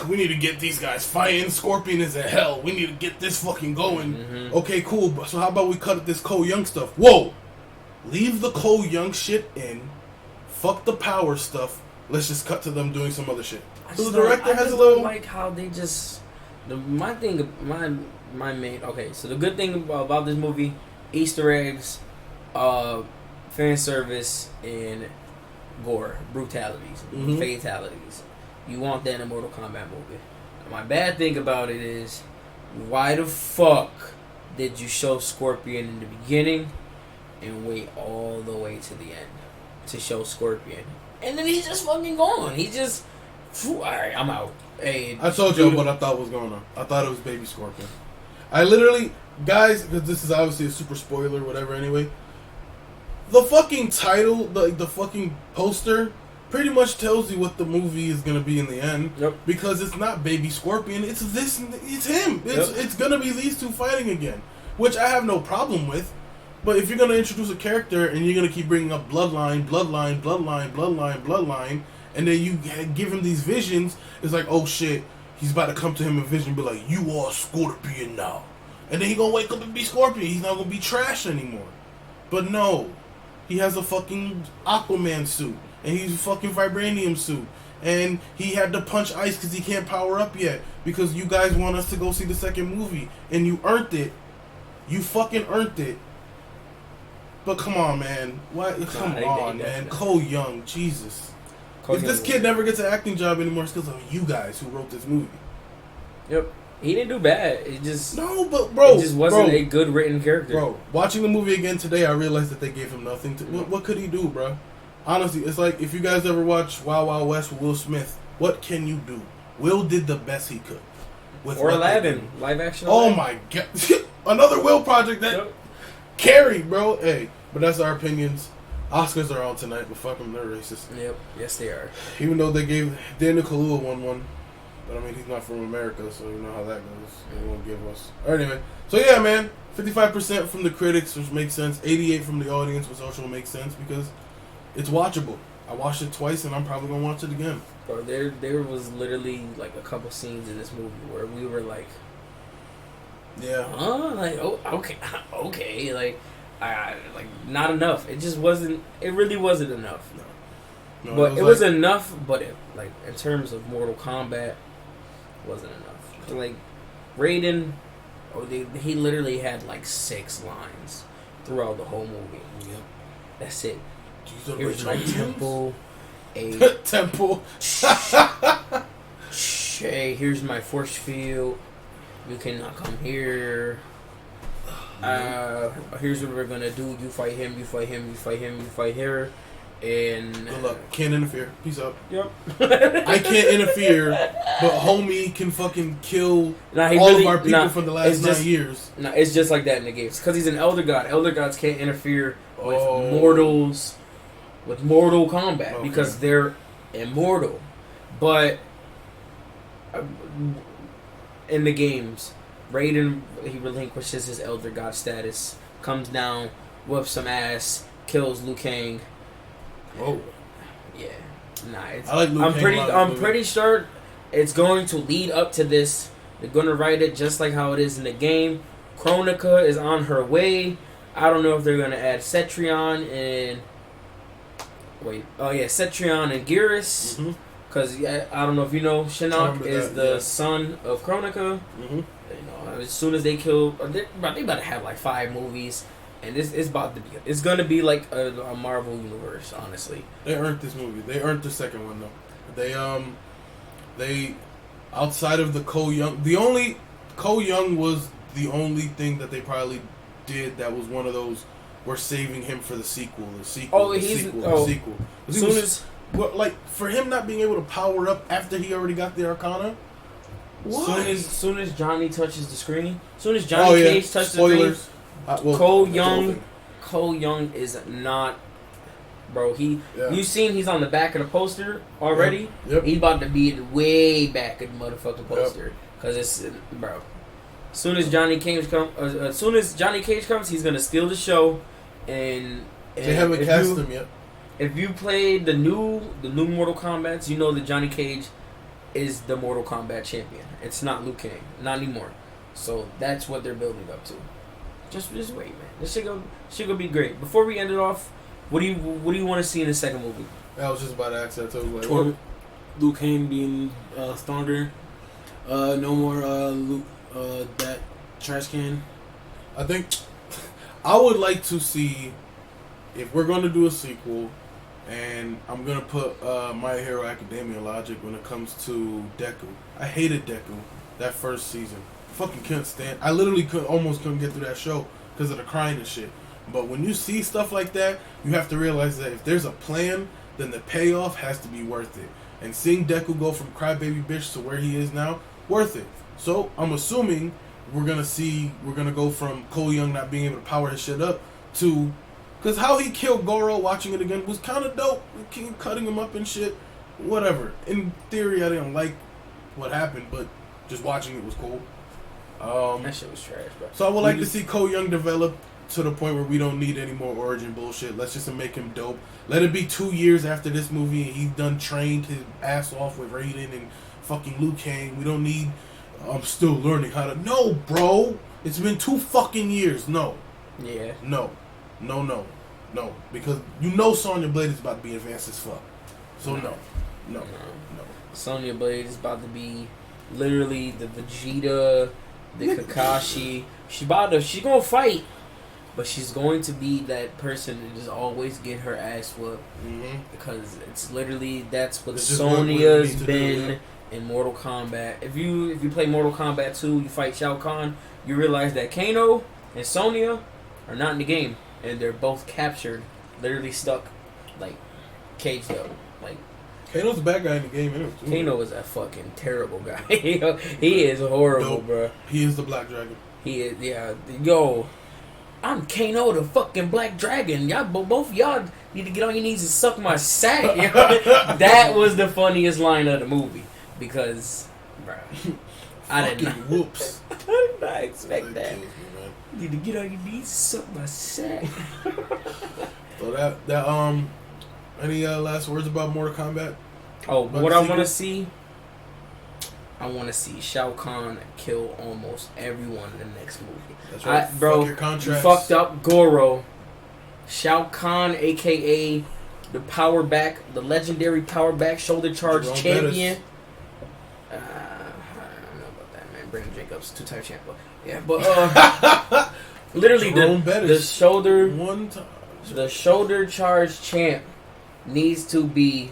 we need to get these guys fighting. Scorpion is in hell. We need to get this fucking going." Mm-hmm. Okay, cool. So how about we cut this Cole Young stuff? Whoa! Leave the Cole Young shit in. Fuck the power stuff. Let's just cut to them doing some other shit. So the director has a little like how they just my main okay. So the good thing about this movie, Easter eggs, fan service, and gore, brutalities, fatalities. You want that in a Mortal Kombat movie. My bad thing about it is, why the fuck did you show Scorpion in the beginning and wait all the way to the end to show Scorpion? And then he's just fucking gone. He just, alright, I'm out. Hey, I told you what I thought was going on. I thought it was Baby Scorpion. I literally, guys, because this is obviously a super spoiler, whatever, anyway. The fucking title, the fucking poster, pretty much tells you what the movie is gonna be in the end. Yep. Because it's not Baby Scorpion, it's this, it's him. It's gonna be these two fighting again, which I have no problem with. But if you're gonna introduce a character and you're gonna keep bringing up bloodline, and then you give him these visions, it's like, oh shit, he's about to come to him in vision and be like, you are Scorpion now, and then he gonna wake up and be Scorpion. He's not gonna be trash anymore. But no, he has a fucking Aquaman suit. And he's a fucking vibranium suit. And he had to punch ice because he can't power up yet. Because you guys want us to go see the second movie. And you earned it. You fucking earned it. But come on, man. Come on, man. Cole Young. Jesus. If this kid never gets an acting job anymore, it's because of you guys who wrote this movie. Yep. He didn't do bad. It just... No, but bro... It just wasn't a good written character. Bro, watching the movie again today, I realized that they gave him nothing to... What could he do, bro? Honestly, it's like if you guys ever watch Wild Wild West with Will Smith, what can you do? Will did the best he could. Or Aladdin. Live action Aladdin. Oh my god. Another Will project that carried, bro. Hey, but that's our opinions. Oscars are on tonight, but fuck them, they're racist. Yep. Yes, they are. Even though they gave Daniel Kaluuya won one. But I mean, he's not from America, so you know how that goes. They won't give us. Anyway, so yeah, man, 55% from the critics, which makes sense. 88% from the audience, which also makes sense because it's watchable. I watched it twice, and I'm probably gonna watch it again. Bro, there was literally like a couple scenes in this movie where we were like, yeah, like okay, like, like not enough. It just wasn't. It really wasn't enough. No, but it was enough. But it, like in terms of Mortal Kombat, wasn't enough. Like Raiden, he literally had like 6 lines throughout the whole movie. Yep. That's it. Here's my temple. Temple. Hey, here's my force field. You cannot come here. Here's what we're gonna do. You fight him. You fight him. You fight him. You fight her. And good luck. Can't interfere. Peace out. Yep. I can't interfere, but homie can fucking kill all of our people for the last 9 years. No, it's just like that in the games because he's an elder god. Elder gods can't interfere with mortals, with Mortal Kombat because they're immortal. But in the games, Raiden, he relinquishes his elder god status, comes down, whoops some ass, kills Liu Kang. Whoa. Yeah. Nah, I like Liu Kang I'm pretty sure it's going to lead up to this. They're going to write it just like how it is in the game. Kronika is on her way. I don't know if they're going to add Cetrion and... Wait. Oh, yeah. Cetrion and Geras. Because, I don't know if you know, Shinnok is the son of Kronika. You know, as soon as they kill... They about to have like 5 movies. And it's about to be... It's going to be like a Marvel universe, honestly. They earned this movie. They earned the second one, though. They outside of the Cole Young... Cole Young was the only thing that they probably did that was one of those... We're saving him for the sequel. The sequel. As soon as... Well, like, for him not being able to power up after he already got the Arcana... Soon as Johnny touches the screen... Soon as Johnny Cage touches the screen... Cole Young is not, bro. You seen he's on the back of the poster already. Yep. He about to be way back of the motherfucking poster because it's bro. As soon as Johnny Cage comes, he's gonna steal the show. And they haven't cast him yet. If you played the new Mortal Kombats, you know that Johnny Cage is the Mortal Kombat champion. It's not Liu Kang, not anymore. So that's what they're building up to. Just wait, man. This shit gonna be great. Before we end it off, what do you want to see in the second movie? I was just about to ask that too. Liu Kang being stronger. No more that trash can. I think I would like to see if we're gonna do a sequel, and I'm gonna put My Hero Academia logic when it comes to Deku. I hated Deku that first season. Fucking couldn't stand. I literally almost couldn't get through that show because of the crying and shit. But when you see stuff like that, you have to realize that if there's a plan, then the payoff has to be worth it. And seeing Deku go from crybaby bitch to where he is now, worth it. So I'm assuming we're gonna go from Cole Young not being able to power his shit up to, because how he killed Goro, watching it again was kind of dope. Cutting him up and shit, whatever. In theory, I didn't like what happened, but just watching it was cool. That shit was trash, bro. So I would like to see Cole Young develop to the point where we don't need any more origin bullshit. Let's just make him dope. Let it be 2 years after this movie and he's done trained his ass off with Raiden and fucking Liu Kang. We don't need... I'm still learning how to... No, bro! It's been 2 fucking years. No. Yeah. No. Because you know Sonya Blade is about to be advanced as fuck. So no. Sonya Blade is about to be literally the Vegeta... The Kakashi, she's gonna fight, but she's going to be that person that just always get her ass whooped because it's literally that's what Sonya's been in Mortal Kombat. If you play Mortal Kombat 2, you fight Shao Kahn, you realize that Kano and Sonya are not in the game, and they're both captured, literally stuck, like caged up, like. Kano's a bad guy in the game, anyway. Kano is a fucking terrible guy. He is horrible, bro. He is the Black Dragon. He is, yeah. Yo, I'm Kano the fucking Black Dragon. Y'all, both of y'all need to get on your knees and suck my sack. That was the funniest line of the movie because bro. I did not. Whoops. I did not expect that. Kills me, man. You need to get on your knees and suck my sack. So that any last words about Mortal Kombat? Oh, About what the I want sequel? to see. I want to see Shao Kahn kill almost everyone in the next movie. That's right. Bro, Fuck your you contracts. fucked up Goro. Shao Kahn, a.k.a. the legendary power back shoulder charge Jerome champion. I don't know about that, man. Brandon Jacobs, 2-time champ. But, yeah, but literally Jerome the Bettis. shoulder One time. the shoulder charge champ needs to be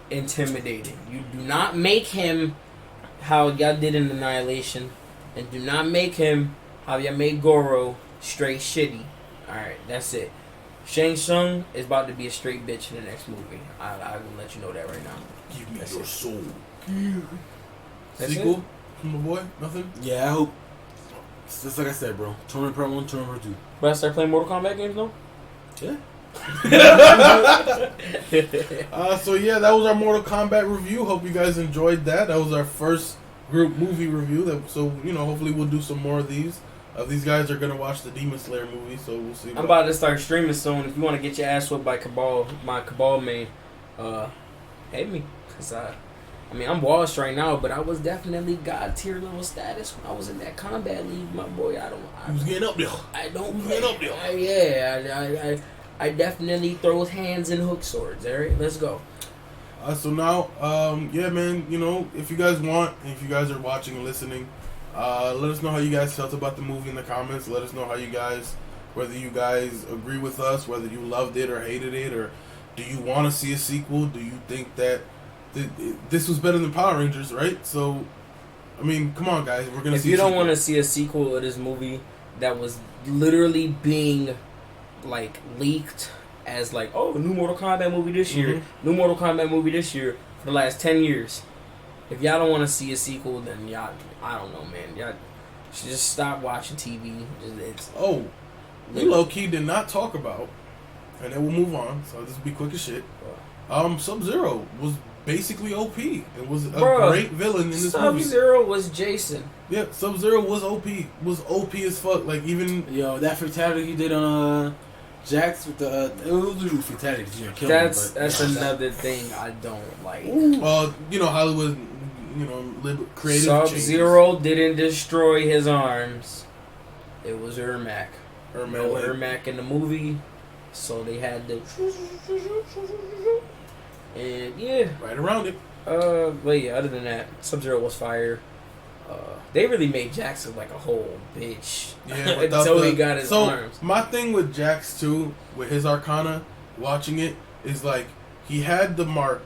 intimidating. You do not make him how y'all did in Annihilation, and do not make him how y'all made Goro straight shitty. Alright, that's it. Shang Tsung is about to be a straight bitch in the next movie. I will let you know that right now. Give me That's your it. soul. That's Sequel from the boy? Nothing? Yeah, I hope. Just like I said, bro. Tournament Part 1, Tournament Part 2. But I start playing Mortal Kombat games though? Yeah. So yeah, that was our Mortal Kombat review. Hope you guys enjoyed that. That was our first group movie review. So hopefully we'll do some more of these. These guys are gonna watch the Demon Slayer movie, so we'll see. I'm about to start streaming soon. If you want to get your ass whipped by Cabal, my Cabal main, hit me. Cause I'm washed right now, but I was definitely God tier level status when I was in that combat league, my boy. He was getting up there. I don't Get up there. Yeah, I definitely throw hands and hook swords. All right, let's go. So now, yeah, man. If you guys want, if you guys are watching and listening, let us know how you guys felt about the movie in the comments. Let us know how you guys, whether you guys agree with us, whether you loved it or hated it, or do you want to see a sequel? Do you think that this was better than Power Rangers, right? So, come on, guys. We're gonna. If see you a don't sequel. want to see a sequel of this movie that was literally being leaked as new Mortal Kombat movie this year, new Mortal Kombat movie this year for the last 10 years. If y'all don't want to see a sequel, then y'all, I don't know, man. Y'all should just stop watching TV. We low key did not talk about, and then we'll move on. So this will be quick as shit. Sub-Zero was basically OP. It was a great villain in this movie. Sub-Zero was Jason. Yeah, Sub-Zero was OP. Was OP as fuck. Yo, that fatality he did on Jax with the it was literally fatality because you kill him. That's another thing I don't like. Hollywood, creative Sub-Zero didn't destroy his arms. It was Ermac. Ermac in the movie, so they had to. And yeah, right around it. But yeah, other than that, Sub-Zero was fire. They really made Jackson like a whole bitch. Yeah, until he got his arms. My thing with Jax too, with his Arcana, watching it, is he had the mark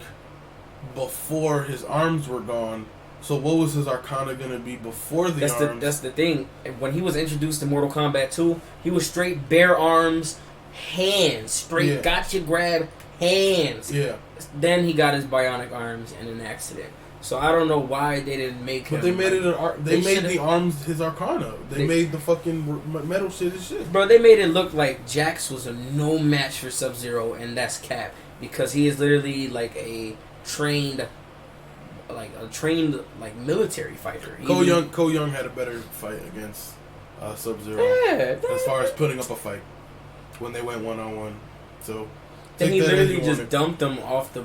before his arms were gone. So what was his Arcana gonna be before the arms? That's the thing. When he was introduced to Mortal Kombat 2, he was straight bare arms, hands, straight gotcha grab, hands. Yeah. Then he got his bionic arms in an accident. So I don't know why they didn't make him. But they made it. They made the arms his Arcana. They made the fucking metal shit his shit. Bro, they made it look like Jax was a no match for Sub-Zero, and that's cap because he is literally a trained military fighter. Ko Young had a better fight against Sub-Zero. Yeah. As far as putting up a fight when they went 1-on-1. So then he literally just dumped them off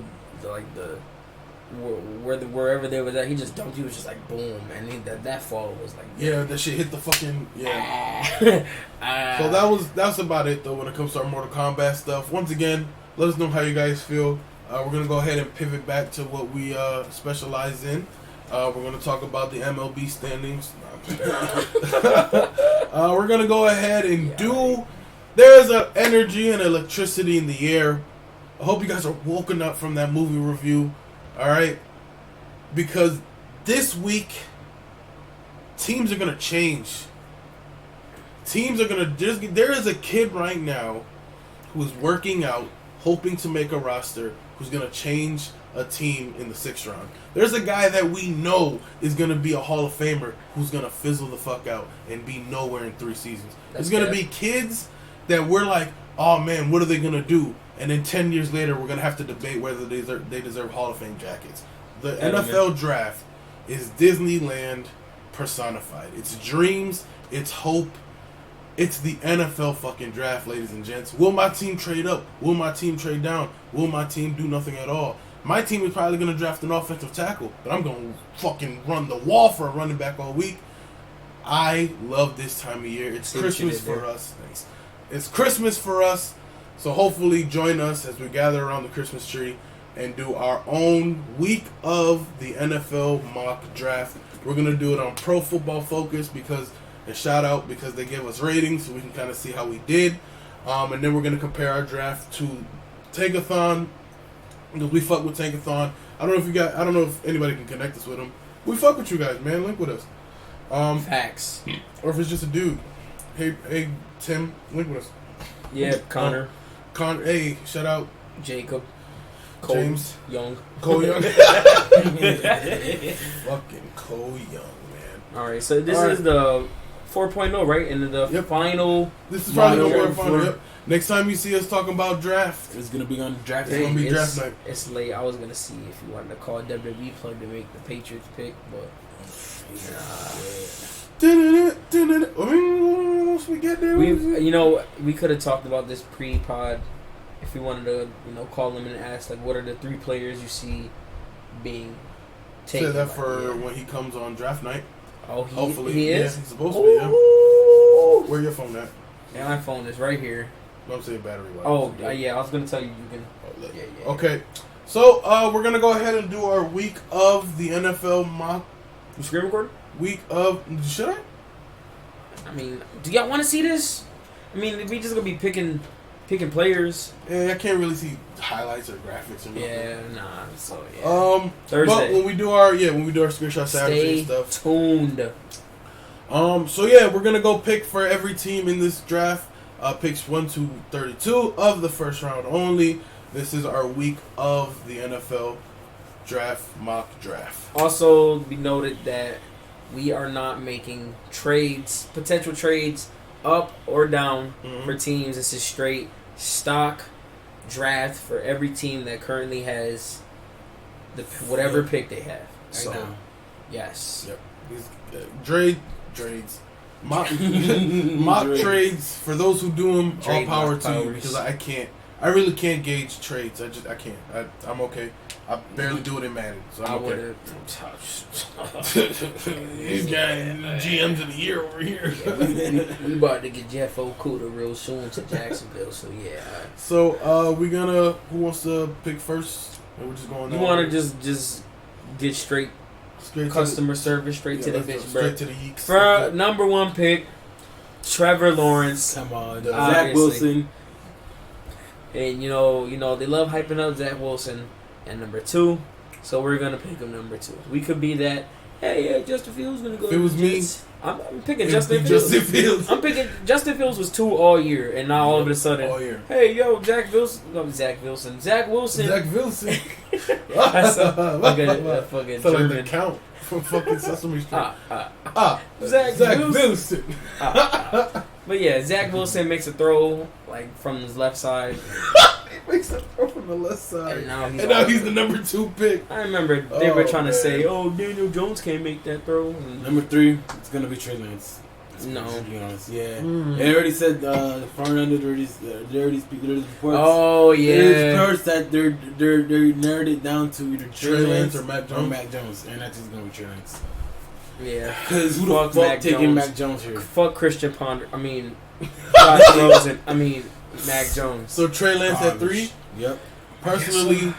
wherever they was at. He just dumped. He was just boom, and that fall was that shit hit the fucking So that's about it though when it comes to our Mortal Kombat stuff. Once again, let us know how you guys feel. We're gonna go ahead and pivot back to what we specialize in. We're gonna talk about the MLB standings. We're gonna go ahead and do. There's an energy and electricity in the air. I hope you guys are woken up from that movie review. All right, because this week teams are gonna change. There is a kid right now who is working out, hoping to make a roster, who's gonna change a team in the 6th round. There's a guy that we know is gonna be a Hall of Famer who's gonna fizzle the fuck out and be nowhere in 3 seasons. There's gonna be kids that we're like, oh man, what are they gonna do? And then 10 years later, we're gonna have to debate whether they deserve Hall of Fame jackets. The NFL draft is Disneyland personified. It's dreams, it's hope, it's the NFL fucking draft, ladies and gents. Will my team trade up? Will my team trade down? Will my team do nothing at all? My team is probably going to draft an offensive tackle, but I'm going to fucking run the wall for a running back all week. I love this time of year. It's Christmas for us. Thanks. It's Christmas for us, so hopefully join us as we gather around the Christmas tree and do our own week of the NFL mock draft. We're going to do it on Pro Football Focus because they gave us ratings so we can kind of see how we did. And then we're going to compare our draft to Tankathon because we fuck with Tankathon. I don't know if anybody can connect us with them. We fuck with you guys, man. Link with us. Facts. Or if it's just a dude. Hey, Tim, link with us. Yeah, Connor. Hey, shout out Jacob. James Young. Cole Young. Fucking Cole Young, man. Alright, so this is the 4.0, right? And the final. This is probably the final. Yep. Next time you see us talking about draft, it's gonna be on draft. It's gonna be draft night. It's late. I was gonna see if you wanted to call WWE plug to make the Patriots pick, but once we get there, we could have talked about this pre-pod. If we wanted to, call them and ask like, what are the 3 players you see being taken? Say that for when he comes on draft night. Oh, hopefully he is. Yeah, he's supposed to be. Yeah. Where your phone at? Yeah, my phone is right here. I'm saying battery life. Oh, yeah. I was gonna tell you can. Yeah. Okay, so we're gonna go ahead and do our week of the NFL mock. You screen recording? Week of should I? I mean, do y'all want to see this? I mean, we just gonna be picking players. Yeah, I can't really see highlights or graphics or nothing. Yeah, nah. So yeah. Thursday. But when we do our screenshot Saturday stuff. Stay tuned. So yeah, we're gonna go pick for every team in this draft. Picks 1 to 32 of the first round only. This is our week of the NFL mock draft. Also, be noted that we are not making potential trades up or down for teams. This is straight stock draft for every team that currently has whatever pick they have. So, now. Yes. Yep. These trades. Mock trades for those who do them. All power to you because I really can't gauge trades. I can't. I'm okay. I barely do it in Madden, so I'm okay. These guys, GMs of the year over here. We about to get Jeff Okuda real soon to Jacksonville, so yeah. So who wants to pick first? Or we're just going. You want to just get straight customer service, straight to the bitch, bro. Straight to the yeeks. For number 1 pick, Trevor Lawrence. Come on, Zach Wilson. And they love hyping up Zach Wilson at number 2, so we're gonna pick him number 2. We could be that. Hey, yeah, Justin Fields gonna go. If it was me, I'm picking Justin Fields. I'm picking Justin Fields was 2 all year, and now all of a sudden, all year. Hey, yo, Zach Wilson. Zach Wilson. That's fucking so German. like the count from fucking Sesame Street. Zach Wilson. But yeah, Zach Wilson makes a throw like from his left side. He makes a throw from the left side. And now he's the number 2 pick. I remember they were trying to say, Daniel Jones can't make that throw. Number 3, it's gonna be Trey Lance. No. To be honest, yeah. They already said Fernando they already speak there's reports. Oh yeah. There's reports that they're narrowed it down to either Trey Lance or Mac Jones. And that's just gonna be Trey Lance. Yeah. Because who the fuck taking Mac Jones here? Fuck Christian Ponder. Josh Rosen. Mac Jones. So Trey Lance at 3. Yep. Personally,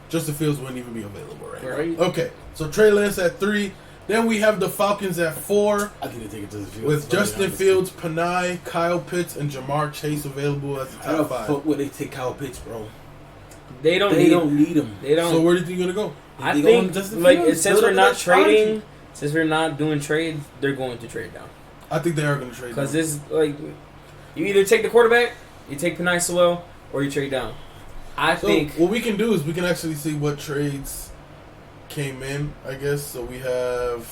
Justin Fields wouldn't even be available right now. Okay. So Trey Lance at 3. Then we have the Falcons at 4. I think they take it to the Fields. With Justin Fields, Panay, Kyle Pitts, and Jamar Chase available as the top 5. How the fuck would they take Kyle Pitts, bro? They don't need him. They don't. So where do you think you're gonna go? I think since we're not trading, since we're not doing trades, they're going to trade down. I think they are going to trade down. Because this you either take the quarterback, you take Panay Sewell, or you trade down. I think what we can do is we can actually see what trades came in, I guess. So we have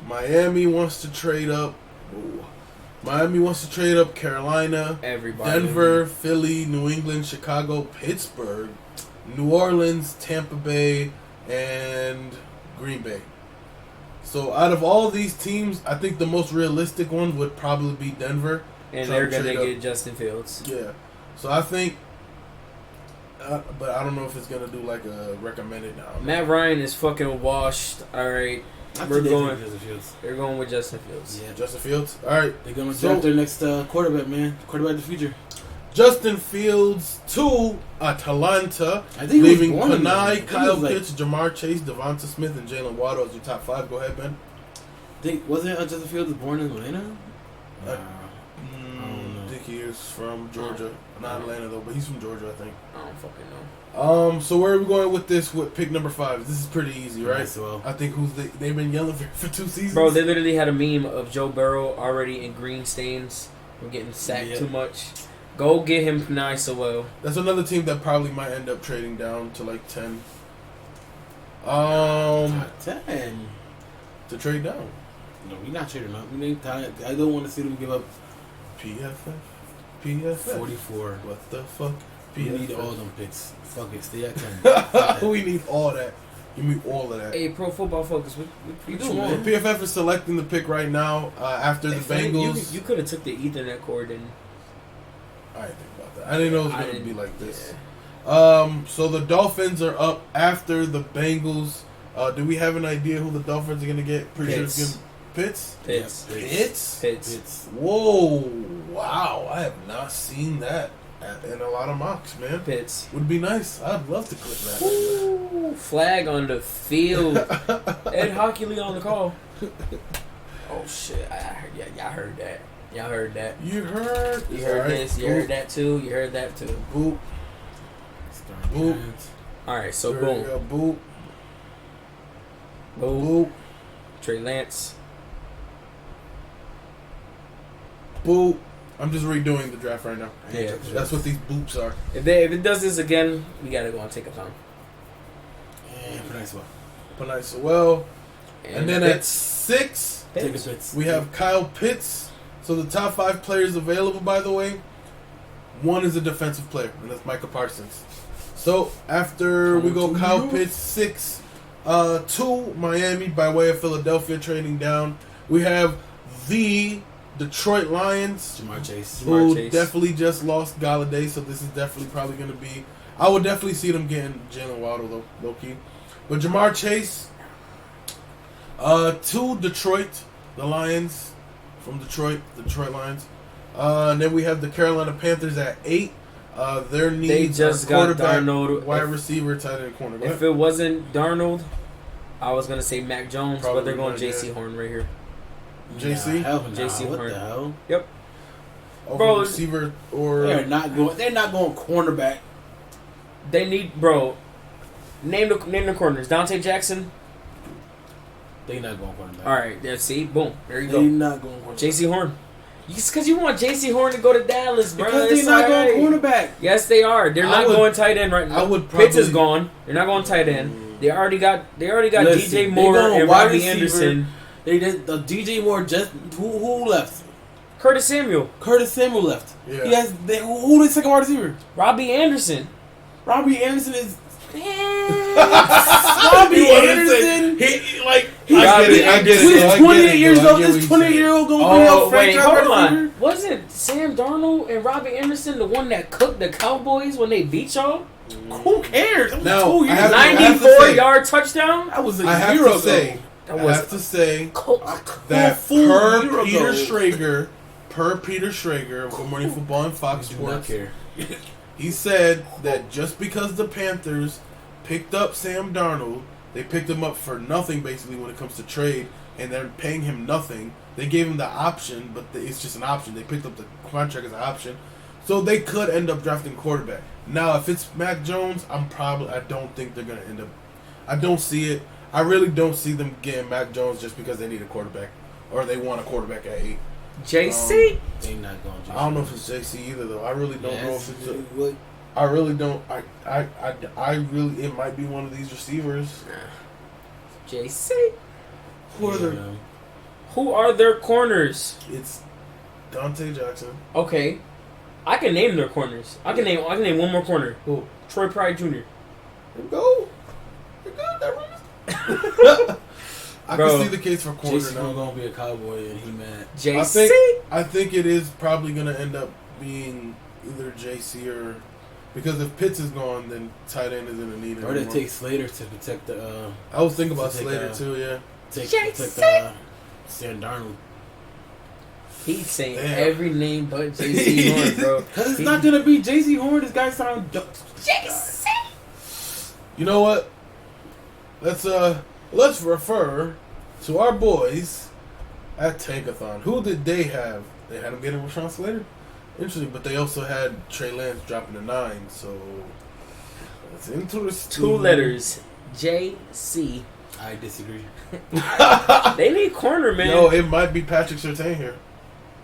Miami wants to trade up. Miami wants to trade up Carolina, everybody. Denver, Philly, New England, Chicago, Pittsburgh, New Orleans, Tampa Bay, and Green Bay. So out of all these teams, I think the most realistic one would probably be Denver. And they're going to get Justin Fields. Yeah. So I think, but I don't know if it's going to do like a recommended now. Matt Ryan is fucking washed. All right. They're going with Justin Fields. Yeah. Justin Fields? All right. They're going to draft their next quarterback, man. Quarterback of the future. Justin Fields to Atlanta, I think leaving Panay, Kyle Pitts, Jamar Chase, Devonta Smith, and Jalen Waddle as your top 5. Go ahead, Ben. Wasn't Justin Fields born in Atlanta? I think he is from Georgia. Not Atlanta, though, but he's from Georgia, I think. I don't fucking know. So where are we going with this? With pick number 5? This is pretty easy, right? Nice, well. I think they've been yelling for 2 seasons. Bro, they literally had a meme of Joe Burrow already in green stains from getting sacked too much. Go get him Panay Sewell. That's another team that probably might end up trading down to like 10. 10 to trade down. No, we're not trading up. I don't want to see them give up PFF 44. What the fuck? We need all them picks. Fuck it, stay at 10. We need all that. Give me all of that. Hey, Pro Football Focus, what you doing, man? PFF is selecting the pick right now after the Bengals. You could have took the Ethernet cord and. I didn't think about that. I didn't know it was going to be like this. Yeah. So the Dolphins are up after the Bengals. Do we have an idea who the Dolphins are going to get? Pretty sure it's going to Pitts? Pitts. Whoa. Wow. I have not seen that in a lot of mocks, man. Pitts. Would be nice. I'd love to click that. Ooh, flag on the field. Ed Hockley on the call. Oh, shit. Y'all heard that. Y'all heard that. You heard this. You heard that too. You heard that too. Boop. Boop. Alright, so boom. Boop. Boop. Trey Lance. Boop. I'm just redoing the draft right now. Yeah. That's what these boops are. If it does this again, we gotta go and take a time. And Panay Sewell. And then at 6, we have Kyle Pitts. So the top 5 players available, by the way, 1 is a defensive player, and that's Micah Parsons. So after we go Kyle Pitts, 6, 2 Miami by way of Philadelphia trading down. We have the Detroit Lions, Jamar Chase, who definitely just lost Galladay, so this is definitely probably going to be. I would definitely see them getting Jalen Waddle, low key. But Jamar Chase, 2 Detroit, the Lions. From Detroit Lions. And then we have the Carolina Panthers at 8. Their needs are quarterback, wide receiver, tight end, corner. If it wasn't Darnold, I was going to say Mac Jones, but they're going JC Horn right here. JC? JC Horn. What the hell? Yep. Bro, receiver or... They're not going cornerback. They need... Bro, name the corners. Dante Jackson... They not going cornerback. All right, there. See, boom, there you go. They not going cornerback. JC Horn. It's because you want JC Horn to go to Dallas, bro. Because they're not going cornerback. Yes, they are. They're not going tight end right now. Pitts is gone. They're not going tight end. They already got DJ Moore and Robbie Anderson. They did the DJ Moore. Just who left? Curtis Samuel. Left. Yeah. He has. Who the second wide receiver? Robbie Anderson. Robbie Anderson is. Robbie Anderson. I get it. He's 28 years old. This 28-year-old going to be wait, hold on. Wasn't Sam Darnold and Robbie Anderson the one that cooked the Cowboys when they beat y'all? Who cares? Now, 2 years. 94-yard touchdown. That was I have to say that per Peter Schrager of Good Morning Football and Fox Sports, he said that just because the Panthers picked up Sam Darnold, they picked him up for nothing basically when it comes to trade, and they're paying him nothing. They gave him the option, but it's just an option. They picked up the contract as an option. So they could end up drafting quarterback. Now, if it's Mac Jones, I don't think they're going to end up. I don't see it. I really don't see them getting Mac Jones just because they need a quarterback or they want a quarterback at 8. JC? They not going JC. I don't know if it's JC either, though. I really don't know if it's I really don't. I really. It might be one of these receivers. JC. Who are their corners? It's Dante Jackson. Okay, I can name their corners. I can name one more corner. Who? Troy Pride Jr. Go. I Bro, can see the case for corner Jason's now. gonna be a Cowboy and he mad. JC. I think it is probably gonna end up being either JC or because if Pitts is gone, then tight end isn't a need anymore. Or they take Slater to protect the. I was thinking about to take, Slater too. Yeah. Protect Sam Darnold. He's saying Damn. every name but JC Horn, bro. Cause it's not gonna be JC Horn. This guy sound JC. You know what? Let's refer to our boys at Tankathon. Who did they have? They had him getting Rashawn Slater. Interesting, but they also had Trey Lance dropping to 9, so that's interesting. 2 letters, JC. I disagree. They need corner, man. No, it might be Patrick Surtain here.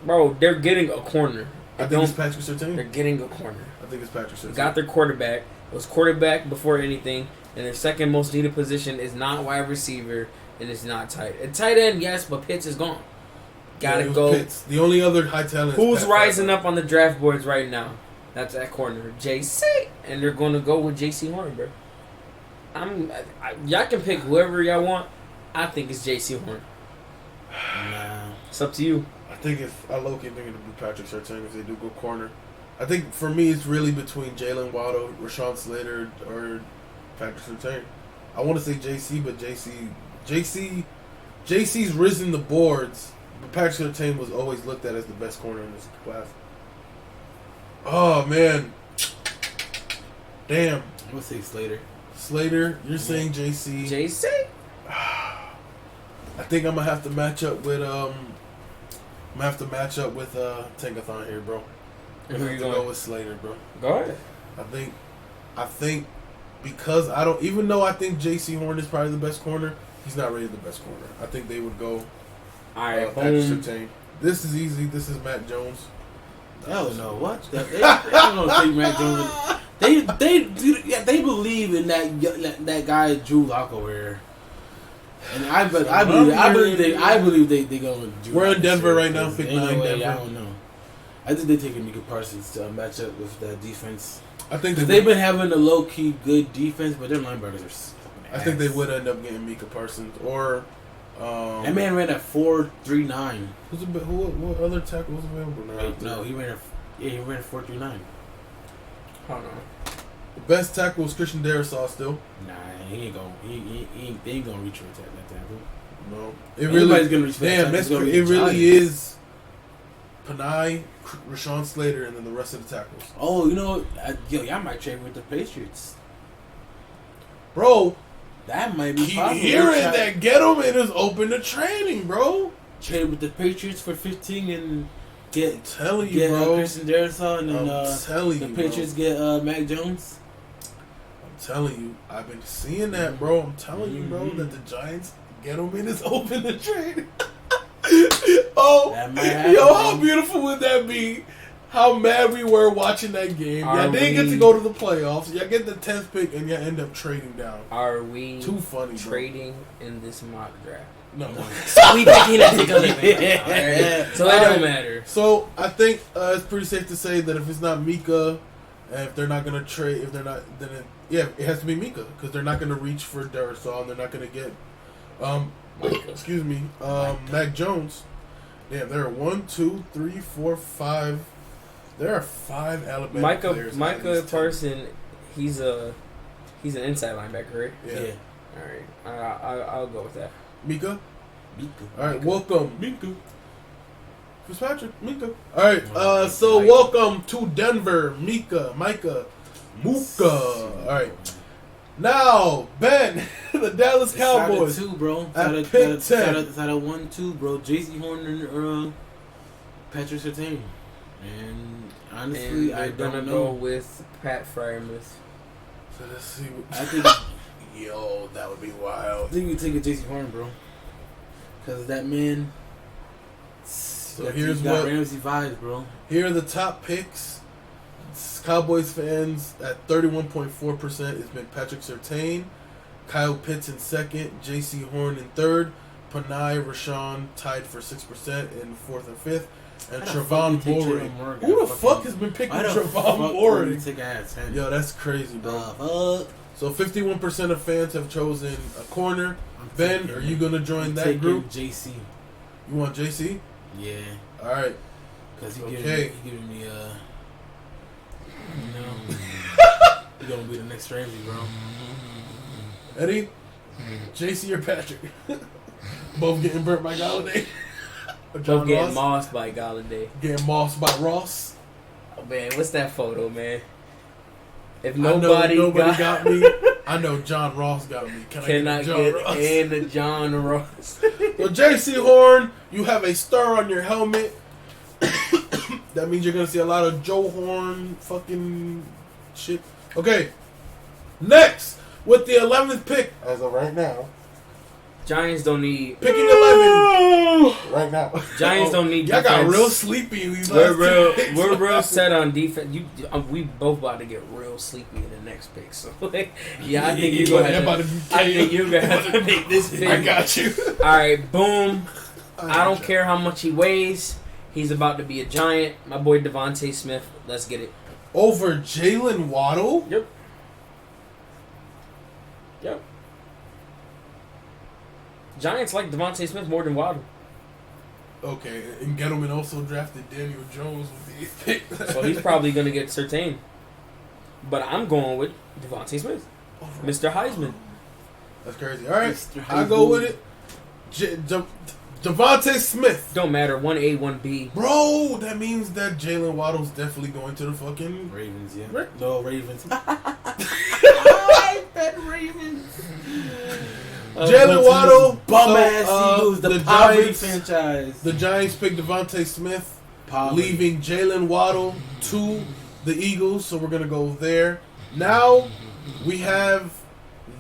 Bro, they're getting a corner. I think it's Patrick They're Surtain. getting a corner. I think it's Patrick Surtain. Got their quarterback. It was quarterback before anything, and their second most needed position is not wide receiver, and it's not tight. At tight end, yes, but Pitts is gone. Gotta go. Pitts. The only other high talent. Who's rising up on the draft boards right now? That's that corner, JC, and they're going to go with JC Horn, bro. Y'all can pick whoever y'all want. I think it's JC Horn. Nah. It's up to you. I low-key think it'll be Patrick Surtain if they do go corner. I think for me it's really between Jalen Waddle, Rashawn Slater, or Patrick Surtain. I want to say JC, but JC's risen the boards, but Patrick Surtain was always looked at as the best corner in this class. Oh man, damn. I'm gonna say Slater. Slater, you're saying JC. JC? I think I'm gonna have to match up with Tankathon here, bro. I'm Who gonna you have to going? go with Slater, bro. Go ahead. I think because I don't even though I think JC Horn is probably the best corner, he's not really the best corner. I think they would go Alright, Patrick boom. Surtain. This is easy. This is Matt Jones. Hell no, what? They don't think Mac Jones. They believe in that guy Drew Lock over here. And I believe they going. We're in Denver right now. Pick Ain't no 9 way, Denver. I don't know. I think they're taking Micah Parsons to match up with that defense. I think They've been having a low key good defense, but their linebackers are. I think they would end up getting Micah Parsons or. That man ran at 4.39. What other tackle was available now? Wait, no, he ran at 4.39. Hold on. The best tackle was Christian Darrisaw still. Nah, he ain't gonna. They ain't gonna reach for that tackle. No, Anybody's gonna reach for that damn. tackle. It's gonna be It really Giants. is. Panay, Rashawn Slater, and then the rest of the tackles. Oh, you know, y'all might trade with the Patriots. Bro, That might be keep possible. hearing that Gettleman is open to training, bro. Trade with the Patriots for 15 and get Telling you, bro. Christian Darrisaw and then I'm telling the you, Patriots get Mac Jones. I'm telling you, I've been seeing that, bro. I'm telling you, bro, that the Giants Gettleman is open to training. Oh, That might happen, yo, how bro. beautiful would that be? How mad we were watching that game. Y'all didn't get to go to the playoffs. Y'all get the 10th pick and y'all end up trading down. Are we Too funny, bro. trading in this mock draft? No. So we picking at the Alright. So it don't matter. So I think it's pretty safe to say that if it's not Mika, and if they're not gonna trade, if they're not, then it has to be Mika because they're not gonna reach for Darrisaw and they're not gonna get, excuse me, Mac Jones. Damn, there are 1, 2, 3, 4, 5. There are 5 Alabama players. Micah Parsons, he's an inside linebacker, right? Yeah. All right, I'll go with that. Mika. All right, welcome. Mika. Fitzpatrick, Mika. All right, so welcome to Denver, Micah. All right, now Ben, the Dallas Cowboys. Two, bro. At pick 10. Side of 1-2, bro. JC Horn and Patrick Surtain. And honestly, And I they're gonna don't go know. with Pat Fryermuth. So let's see. I think Yo, that would be wild. I think you take a JC Horn, bro. Because that man. So here's got what. Ramsey vibes, bro. Here are the top picks. Cowboys fans at 31.4%. It's been Patrick Surtain, Kyle Pitts in second, J.C. Horn in third, Panay Rashawn tied for 6% in fourth and fifth, and Trevon Boring. Who the fuck has been picking Trevon Boring? Take a hat, Yo, that's crazy, bro. So 51% of fans have chosen a corner. Ben, are you gonna join that group? JC. You want JC? Yeah. All right. Because he Okay. giving me he gonna be the next Ramsey, bro. Eddie, JC or Patrick? Both getting burnt by Galladay. Both getting mossed by Galladay. Getting mossed by Ross. Oh, man, what's that photo, man? If I know nobody got me, I know John Ross got me. cannot get in the John Ross. So JC Horn, you have a star on your helmet. That means you're gonna see a lot of Joe Horn fucking shit. Okay, next with the 11th pick as of right now. Giants don't need Picking 11 right now. Giants don't need Y'all defense. got real sleepy in these We're last real. two picks. We're real set on defense. We both about to get real sleepy in the next pick. So yeah, I think you're gonna have to. I think you're gonna have to make this pick. I got you. All right, boom. I don't care how much he weighs. He's about to be a giant. My boy Javonte Smith. Let's get it. Over Jalen Waddle. Yep. Giants like Javonte Smith more than Waddle. Okay, and Gettleman also drafted Daniel Jones with the 8th pick. So he's probably going to get Surtain. But I'm going with Javonte Smith. Mr. Heisman. That's crazy. All right, I go with it. Javonte Smith. Don't matter. 1A, 1B. Bro, that means that Jalen Waddle's definitely going to the fucking Ravens, yeah. No, Ravens. I bet Ravens. Jalen Waddle, bum ass Eagles, the poverty Giants franchise. The Giants picked Javonte Smith, Poverty. leaving Jalen Waddle to the Eagles. So we're gonna go there. Now we have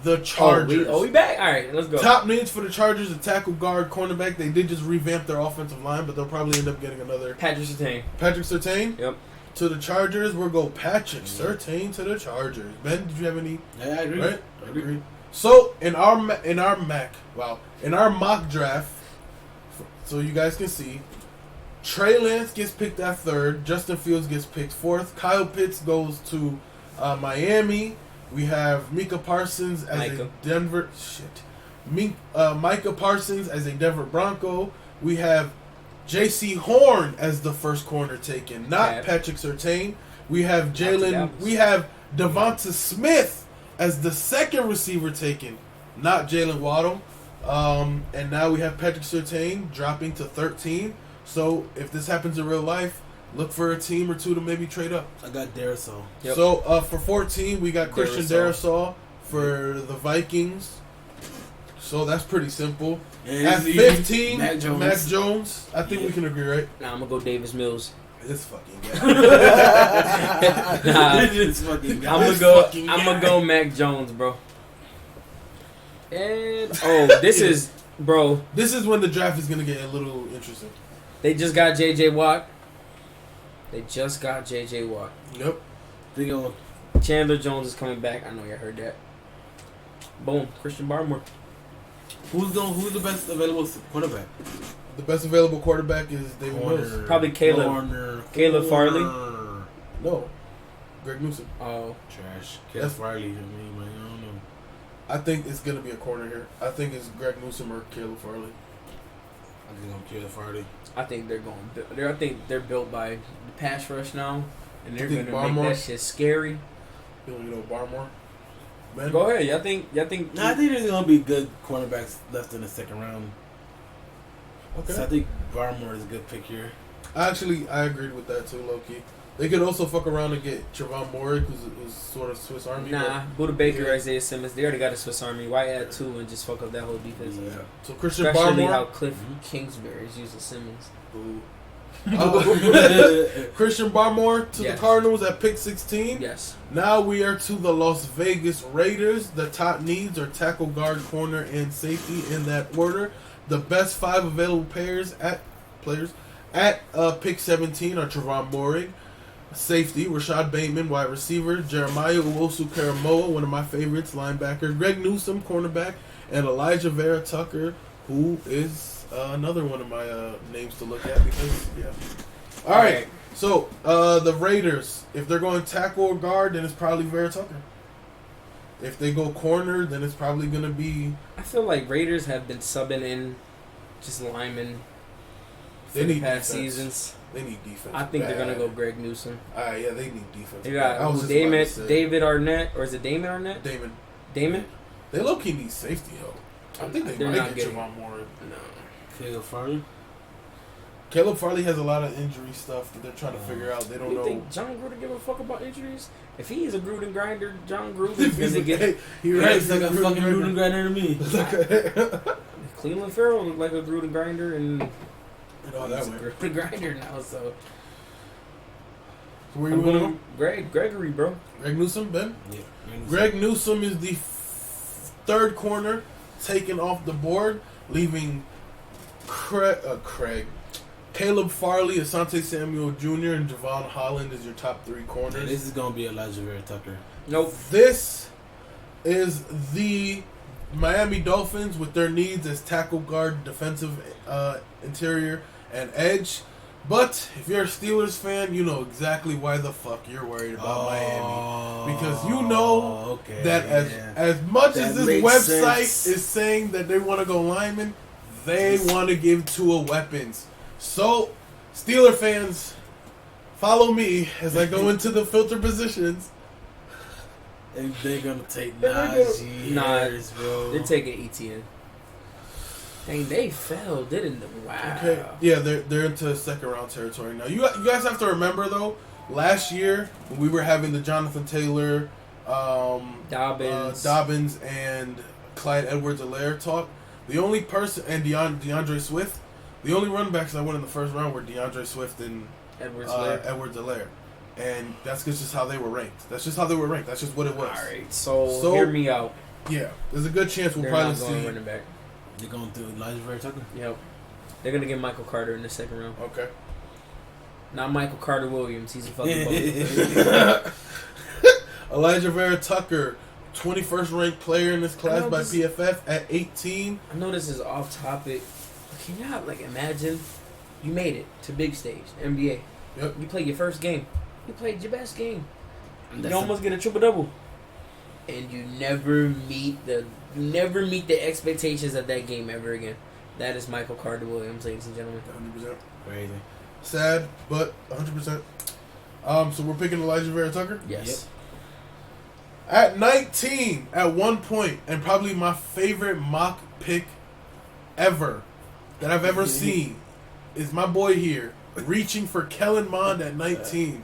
the Chargers. We back? All right, let's go. Top needs for the Chargers: a tackle, guard, cornerback. They did just revamp their offensive line, but they'll probably end up getting another Patrick Surtain. Patrick Surtain. Yep. To the Chargers, we'll go Patrick Surtain to the Chargers. Ben, did you have any? Yeah, I agree. Right? I agree. So in our mock draft, so you guys can see, Trey Lance gets picked at 3rd. Justin Fields gets picked 4th. Kyle Pitts goes to Miami. We have Micah Parsons as a Denver. Micah Parsons as a Denver Bronco. We have J.C. Horn as the first corner taken, not Patrick Surtain. We have Jalen. We have Devonta Smith as the second receiver taken, not Jalen Waddle. And now we have Patrick Surtain dropping to 13. So if this happens in real life, look for a team or two to maybe trade up. I got Darisaw. Yep. So for 14, we got Christian Darisaw for the Vikings. So that's pretty simple. And at 15, Mac Jones. I think we can agree, right? Nah, I'm going to go Davis Mills. This fucking guy. This fucking guy. I'm gonna go Mac Jones, bro. And this is when the draft is gonna get a little interesting. They just got J.J. Watt. Yep. Chandler Jones is coming back. I know you heard that. Boom. Christian Barmore. Who's the best available quarterback? The best available quarterback is David Mills. Probably Caleb Farley. No. Greg Newsom. Oh. Trash. Caleb Farley. I don't know. I think it's going to be a corner here. I think it's Greg Newsom or Caleb Farley. I think I'm Caleb Farley. I think I think they're built by the pass rush now. And they're going to make that shit scary. You know Barmore? Man. Go ahead. I think I think there's going to be good cornerbacks left in the second round. Okay. So I think Barmore is a good pick here. I agreed with that too, low-key. They could also fuck around and get Trevon Moehrig, who's sort of Swiss Army. Nah, Buda Baker, Isaiah Simmons. They already got a Swiss Army. Why add 2 and just fuck up that whole defense? Yeah. So Christian Especially Barmore. how Cliff Kingsbury is using Simmons. Christian Barmore to the Cardinals at pick 16. Yes. Now we are to the Las Vegas Raiders. The top needs are tackle, guard, corner, and safety in that order. The best 5 available players at pick 17 are Trevon Moehrig, safety, Rashad Bateman, wide receiver, Jeremiah Owusu-Koramoah, one of my favorites, linebacker, Greg Newsom, cornerback, and Elijah Vera Tucker, who is another one of my names to look at because, yeah. All right, so the Raiders, if they're going tackle or guard, then it's probably Vera Tucker. If they go corner, then it's probably gonna be. I feel like Raiders have been subbing in just linemen for They the need past defense. seasons. They need defense. I think they're gonna bad. go Greg Newsom. Yeah, they need defense. They bad. I got was just about to say. David Arnett, or is it Damon Arnett? Damon? They low key need safety help. I think They're might not get getting- Javon Moore. No. Caleb Farley. Caleb Farley has a lot of injury stuff that they're trying to figure out. They don't You know. think John Gruden give a fuck about injuries? If he is a Gruden grinder, John Gruden's gonna get. he He's like a fucking Gruden grinder to me. Cleveland Farrell looked like a Gruden grinder, and all that he's a way. Gruden grinder now. So Where you I'm want to going Gregory, bro. Greg Newsom, Ben? Yeah. Greg Newsom is the third corner taken off the board, leaving Caleb Farley, Asante Samuel Jr., and Javon Holland as your top three corners. This is gonna be Elijah Vera Tucker. Nope. This is the Miami Dolphins with their needs as tackle, guard, defensive interior, and edge. But if you're a Steelers fan, you know exactly why the fuck you're worried about Miami. Because you know that as much That as this makes website sense. is saying that they want to go linemen, they want to give Tua weapons. So, Steeler fans, follow me as I go into the filter positions. And they're gonna take They're gonna- Najee Nah, Harris, bro. They're taking ETN. Dang, they fell, didn't they? Wow. Okay. Yeah, they're into second round territory now. You guys have to remember though, last year when we were having the Jonathan Taylor, Dobbins and Clyde Edwards-Helaire talk, the only person and DeAndre Swift, the only running backs that went in the first round were DeAndre Swift and Edwards-Helaire. And that's just how they were ranked. That's just how they were ranked. That's just what it was. All right, so hear me out. Yeah, there's a good chance we'll They're probably not going see. running back. They're going through Elijah Vera Tucker. Yep. They're gonna get Michael Carter in the second round. Okay. Not Michael Carter Williams. He's a fucking bum. Elijah Vera Tucker, 21st ranked player in this class by PFF at 18. I know this is off topic, but can y'all imagine you made it to big stage, NBA. Yep. You played your first game. You played your best game. That's You almost get a triple double, and you never meet the expectations of that game ever again. That is Michael Carter Williams, ladies and gentlemen. 100%. Crazy. Sad, but 100%. So we're picking Elijah Vera Tucker? Yes. At 19, at one point, and probably my favorite mock pick ever that I've ever seen, is my boy here reaching for Kellen Mond at 19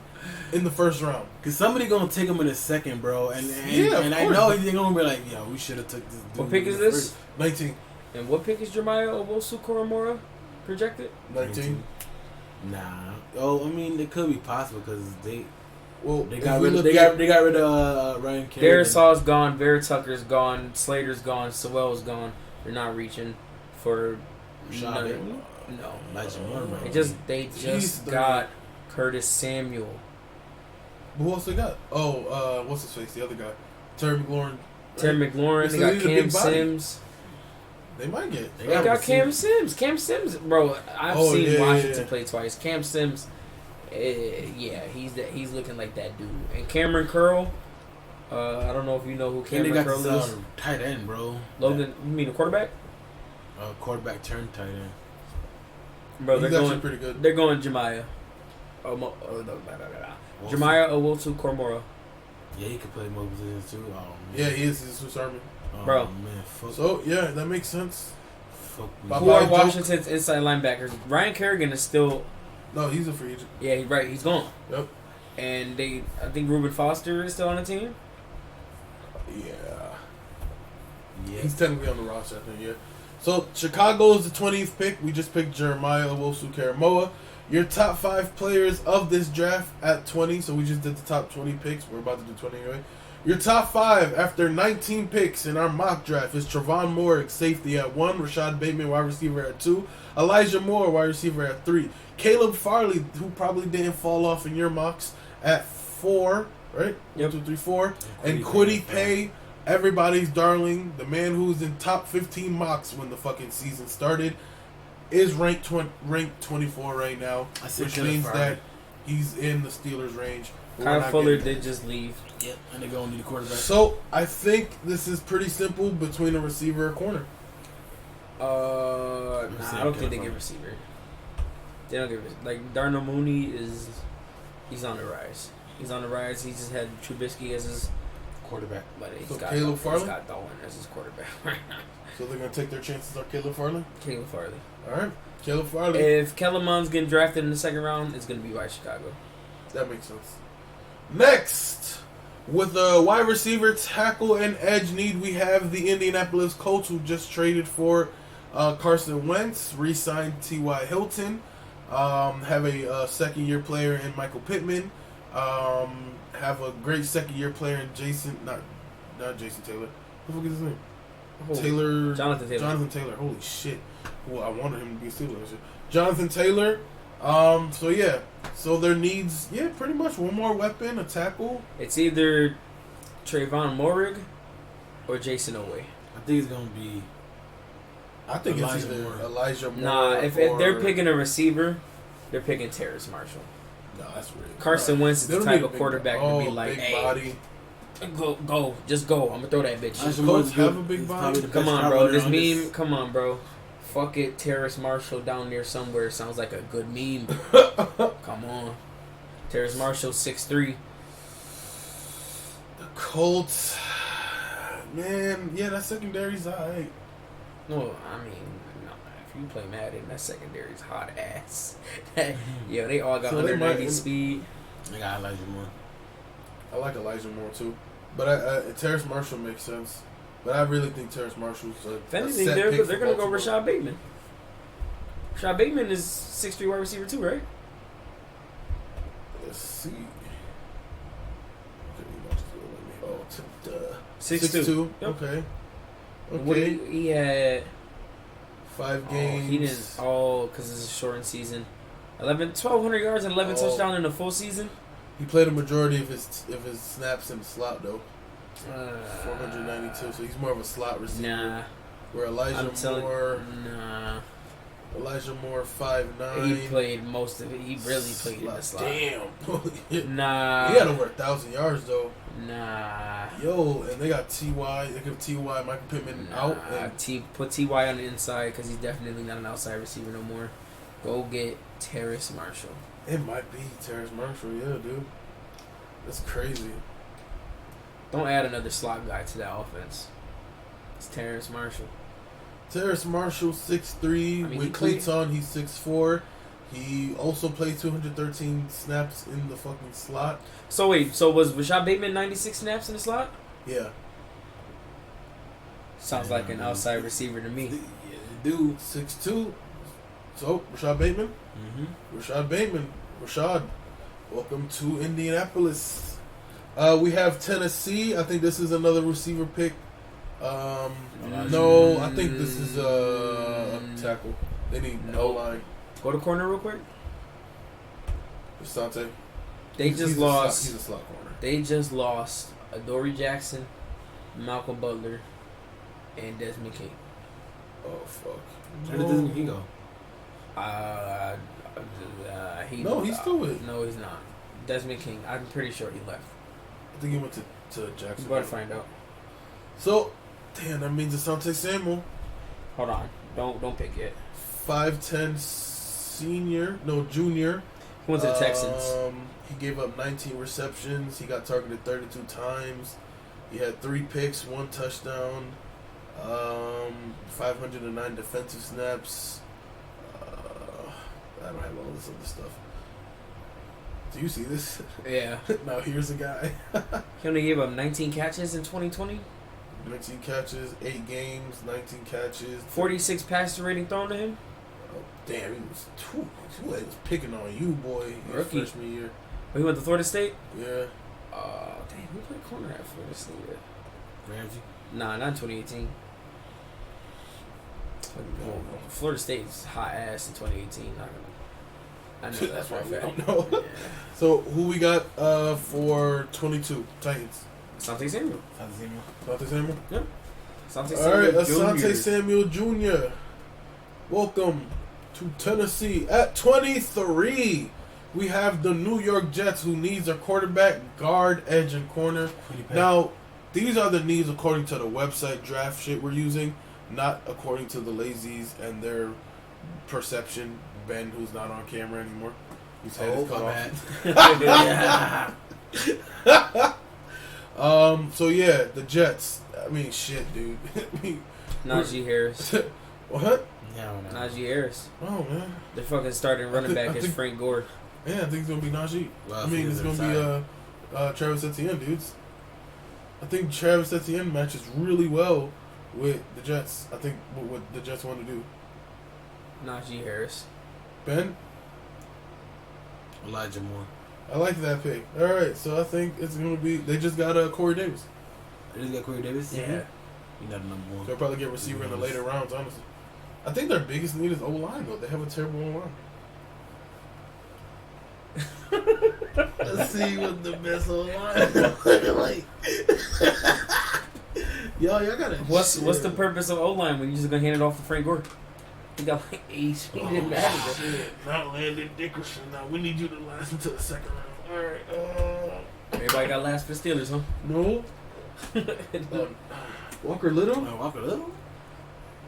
in the first round. Cause somebody gonna take him in a second, bro, and I course. know he's gonna be like, yo, we should have took this. What dude pick in is the this? first. 19. And what pick is Jeremiah Owusu-Koramoah projected? 19. Nah. Oh, I mean, it could be possible because they Well, got rid of Ryan Kerrigan. Darisaw's gone, Vera Tucker's gone, Slater's gone, Sewell's gone. They're not reaching for Rashad no. Elijah Moore, bro. They just got Curtis Samuel. Who else they got? Oh, what's his face? The other guy. Terry McLaurin. Terry McLaurin, So they got he's a Cam big body. Sims. They might get. They got Cam Sims. Cam Sims, bro. I've seen Washington play twice. Cam Sims, he's looking like that dude. And Cameron Curl, I don't know if you know who Cameron Curl is. Tight end, bro. Logan, you mean the quarterback? Quarterback turned tight end. Bro, He's actually pretty good. They're going Jemiah. Jemiah Owusu-Koramoah. Yeah, he could play more positions too. Oh, man. Yeah, he is. He's Swiss Army. Oh, Bro. Man, fuck. So, yeah, that makes sense. Fuck me. Bye-bye. Who are joke. Washington's inside linebackers? Ryan Kerrigan is still. No, he's a free agent. Yeah, he's gone. Yep. And I think Reuben Foster is still on the team. Yeah. Yeah. He's technically on the roster, I think, yeah. So, Chicago is the 20th pick. We just picked Jeremiah Owusu-Koramoah. Your top 5 players of this draft at 20. So, we just did the top 20 picks. We're about to do 20 anyway. Your top 5 after 19 picks in our mock draft is Trevon Moore, safety at 1. Rashad Bateman, wide receiver at 2. Elijah Moore, wide receiver at 3. Caleb Farley, who probably didn't fall off in your mocks, at 4. Right? Yep. 1, 2, 3, 4. And Kwity Paye, everybody's darling, the man who's in top 15 mocks when the fucking season started, is ranked 24 right now, which means that he's in the Steelers' range. Kyle Fuller did just leave. Yep, and they're going to need a quarterback. So I think this is pretty simple between a receiver and a corner. Nah, I don't think they get receiver. They don't get like Darnell Mooney he's on the rise. He's on the rise. He just had Trubisky as his quarterback, but Caleb Farley? He's got Dalton as his quarterback. So they're gonna take their chances on Caleb Farley. Caleb Farley. All right, Caleb Farley. If Kellen Mond's getting drafted in the second round, it's gonna be by Chicago. That makes sense. Next, with a wide receiver, tackle, and edge need, we have the Indianapolis Colts, who just traded for Carson Wentz, re-signed T.Y. Hilton, have a second-year player in Michael Pittman, have a great second-year player in not Jason Taylor. Who the fuck is his name? Jonathan Taylor. Holy shit. Well, I wanted him to be a Steeler. Jonathan Taylor. So their needs, pretty much one more weapon, a tackle. It's either Trayvon Moehrig or Jason Owe. I think it's going to be... I think it's either Elijah Moore. Nah, if they're picking a receiver, they're picking Terrace Marshall. No, that's weird. Carson Wentz is the type of quarterback to be like, big body. Go, just go. I'm gonna throw that bitch. Colts have a big body. Come on, bro. This meme. Come on, bro. Fuck it, Terrace Marshall down there somewhere sounds like a good meme. Come on, Terrace Marshall 6'3". The Colts, man, that secondary's alright. No, I mean, no. If you play Madden, that secondary's hot ass. Yeah, they all got 190 speed. They got Elijah Moore. I like Elijah Moore too, but Terrace Marshall makes sense. But I really think Terrace Marshall's if anything, they're going to go Rashad Bateman. Rashad Bateman is 6'3" wide receiver too, right? Let's see. 6'2". Yep. Okay. What he had 5 games. He didn't because it's a shortened season. 1,200 yards and 11 touchdowns in a full season. He played a majority of his snaps in the slot though. 492, so he's more of a slot receiver. Nah. Where Elijah Moore 5'9". He played most of it. He really played in the slot. Damn. Nah. He had over 1,000 yards though. Nah. Yo, and they got T.Y. They give T.Y. Michael Pittman out. Put T.Y. on the inside because he's definitely not an outside receiver no more. Go get Terrace Marshall. It might be Terrace Marshall, dude. That's crazy. Don't add another slot guy to that offense. It's Terrace Marshall. Terrace Marshall, 6'3". With cleats on, he's 6'4". He also played 213 snaps in the fucking slot. So wait, was Rashad Bateman 96 snaps in the slot? Yeah. Sounds like an outside receiver to me. Yeah, dude. 6'2". So, Rashad Bateman? Mm-hmm. Rashad Bateman. Rashad, welcome to Indianapolis. We have Tennessee. I think this is another receiver pick. No, I think this is a tackle. They need no line. Go to corner real quick. Asante. He's a slot corner. They just lost Adoree Jackson, Malcolm Butler, and Desmond King. Oh fuck. Where did Desmond King go? He's still with. No, he's not. Desmond King. I'm pretty sure he left. I think he went to Jackson. We're about to find out. So, damn, that means Asante Samuel. Hold on. Don't pick yet. 5'10" junior. He went to the Texans. He gave up 19 receptions. He got targeted 32 times. He had 3 picks, 1 touchdown, 509 defensive snaps. I don't have all this other stuff. Do you see this? Yeah. Now here's a guy. He only gave up 19 catches in 2020. 19 catches, 8 games, 19 catches. 46 passer rating thrown to him. Oh, damn, he was picking on you, boy. Rookie. Freshman year. Oh, he went to Florida State? Yeah. Damn, who played corner at Florida State? Ramsey? Nah, not 2018. Florida State's hot ass in 2018. I know that's why for a we fact. don't know. Yeah. So, who we got for 22? Titans. Asante Samuel. Asante Samuel? Yep. Asante All right, Samuel Asante Samuel Jr. Welcome to Tennessee at 23. we have the New York Jets, who needs a quarterback, guard, edge, and corner. Now, these are the needs according to the website draft shit we're using, not according to the Lazies and their perception. Ben, who's not on camera anymore. His head is cut off. So yeah, the Jets. I mean, shit, dude. Najee Harris. What? No. Najee Harris. Oh man. The fucking starting running back is Frank Gore. Yeah, I think it's gonna be Najee. Well, I mean, it's gonna be Travis Etienne, dudes. I think Travis Etienne matches really well with the Jets. I think what the Jets want to do. Najee Harris. Ben? Elijah Moore. I like that pick. All right, so I think it's gonna be. They just got Corey Davis. They just got Corey Davis. Yeah. He got number one. They'll probably get receiver in the later rounds. Honestly, I think their biggest need is O line though. They have a terrible O line. Let's see what the best O line like. Yo, y'all gotta. What's the purpose of O line when you're just gonna hand it off to Frank Gore? He got like 8. He didn't matter. Not Landon Dickerson. Now we need you to last until the second round. All right. Everybody got last for the Steelers, huh? No. Walker Little? Walker Little?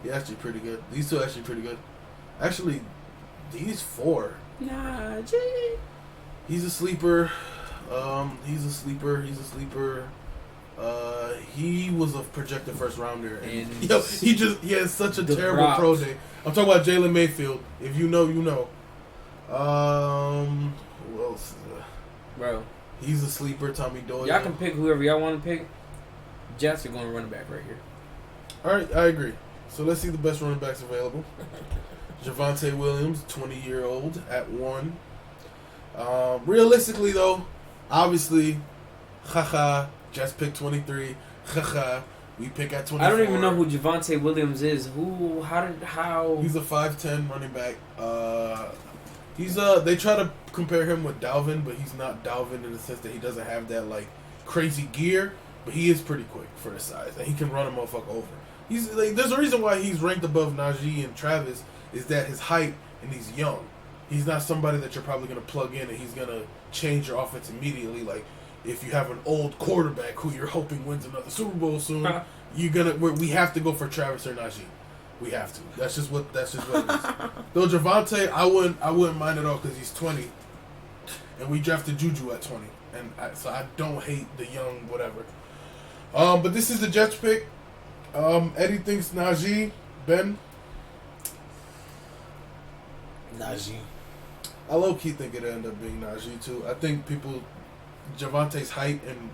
He's actually pretty good. These two are actually pretty good. Actually, these 4. Najee. He's a sleeper. He's a sleeper. He was a projected first rounder. And he has such a terrible pro day. I'm talking about Jalen Mayfield. If you know, you know. Who else? Bro. He's a sleeper. Tommy Doyle. Y'all can pick whoever y'all want to pick. Jets are going to run it back right here. All right, I agree. So let's see the best running backs available. Javonte Williams, 20-year-old, at 1. Realistically, though, obviously, Jets pick 23. We pick at 24. I don't even know who Javonte Williams is. How? He's a 5'10" running back. They try to compare him with Dalvin, but he's not Dalvin in the sense that he doesn't have that like crazy gear, but he is pretty quick for his size, and he can run a motherfucker over. He's like, there's a reason why he's ranked above Najee and Travis is that his height and he's young. He's not somebody that you're probably gonna plug in and he's gonna change your offense immediately. Like if you have an old quarterback who you're hoping wins another Super Bowl soon, we have to go for Travis or Najee. We have to. That's just what it is. Though Javonte, I wouldn't mind at all because he's 20, and we drafted Juju at 20, and so I don't hate the young whatever. But this is the Jets pick. Eddie thinks Najee. Ben? Najee. I low-key think it'll end up being Najee, too. I think Javonte's height and,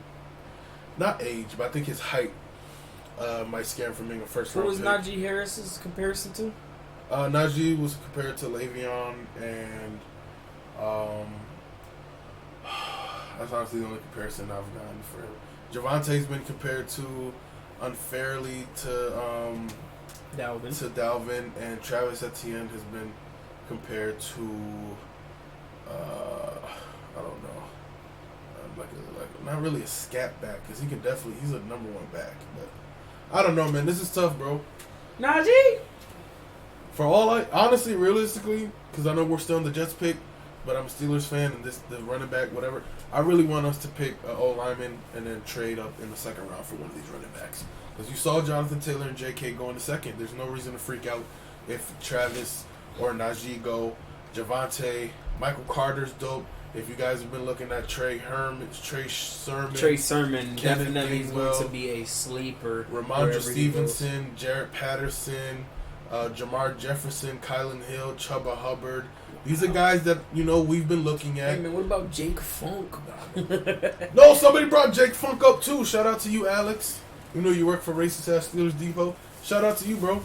not age, but I think his height might scare him from being a first-round pick. Who was Najee Harris's comparison to? Najee was compared to Le'Veon, and that's honestly the only comparison I've gotten for him. Javonte's been compared to unfairly to Dalvin, and Travis Etienne has been compared to I don't know, like not really a scat back because he's a number 1 back, but I don't know, man. This is tough, bro. Najee. For honestly, realistically, because I know we're still in the Jets pick, but I'm a Steelers fan and the running back, whatever. I really want us to pick an O-lineman and then trade up in the second round for one of these running backs. Because you saw Jonathan Taylor and J.K. go in the second. There's no reason to freak out if Travis or Najee go. Javonte, Michael Carter's dope. If you guys have been looking at Trey Sermon definitely is going to be a sleeper. Ramondre Stevenson, Jarrett Patterson, Jamar Jefferson, Kylan Hill, Chuba Hubbard. These are guys that, we've been looking at. Hey, man, what about Jake Funk? No, somebody brought Jake Funk up, too. Shout out to you, Alex. You work for Racist Ass Steelers Depot. Shout out to you, bro.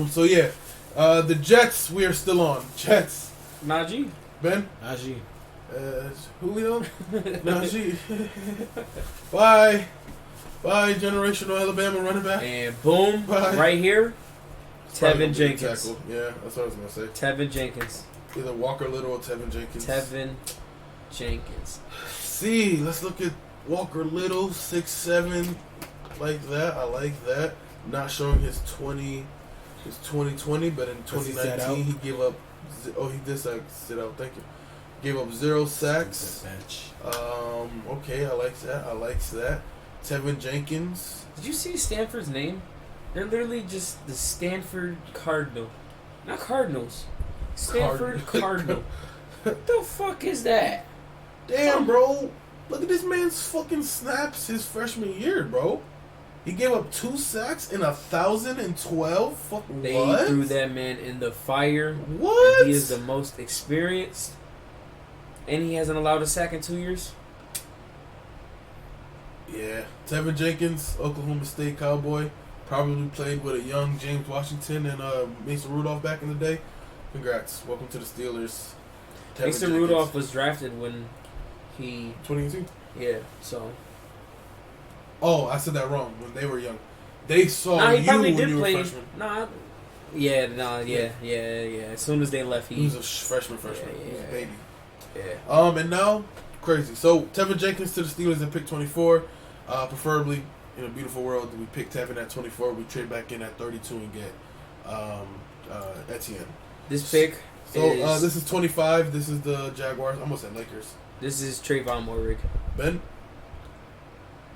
So, yeah. The Jets, we are still on. Jets. Najee. Ben? Najee. Julio? Najee. Bye. Bye, generational Alabama running back. And boom, bye. Right here, Tevin Jenkins. Yeah, that's what I was going to say. Tevin Jenkins. Either Walker Little or Tevin Jenkins. Tevin Jenkins. See, let's look at Walker Little, 6'7", like that. I like that. Not showing his 2020, but in 2019 he gave up. Oh, he did sit out. Thank you. Gave up 0 sacks. Okay, I like that. Tevin Jenkins. Did you see Stanford's name? They're literally just the Stanford Cardinal. Not Cardinals. Stanford Cardinal. What the fuck is that? Damn, bro. Look at this man's fucking snaps his freshman year, bro. He gave up 2 sacks in 1,012. Fuck, They what? threw that man in the fire. What? He is the most experienced. And he hasn't allowed a sack in 2 years. Yeah. Tevin Jenkins, Oklahoma State Cowboy. Probably played with a young James Washington and Mason Rudolph back in the day. Congrats. Welcome to the Steelers. Tevin Mason Jenkins. Rudolph was drafted when he... 2018? Yeah, so... Oh, I said that wrong. When they were young. They saw Nah, he you probably when did you were play... freshman. Nah, yeah. As soon as they left, He was a freshman. Yeah, He was a yeah. baby. Yeah. And now, crazy. So, Tevin Jenkins to the Steelers at pick 24. Preferably, in a beautiful world, we pick Tevin at 24. We trade back in at 32 and get Etienne. This pick is... this is 25. This is the Jaguars. Almost at Lakers. This is Trayvon Moehrig. Ben?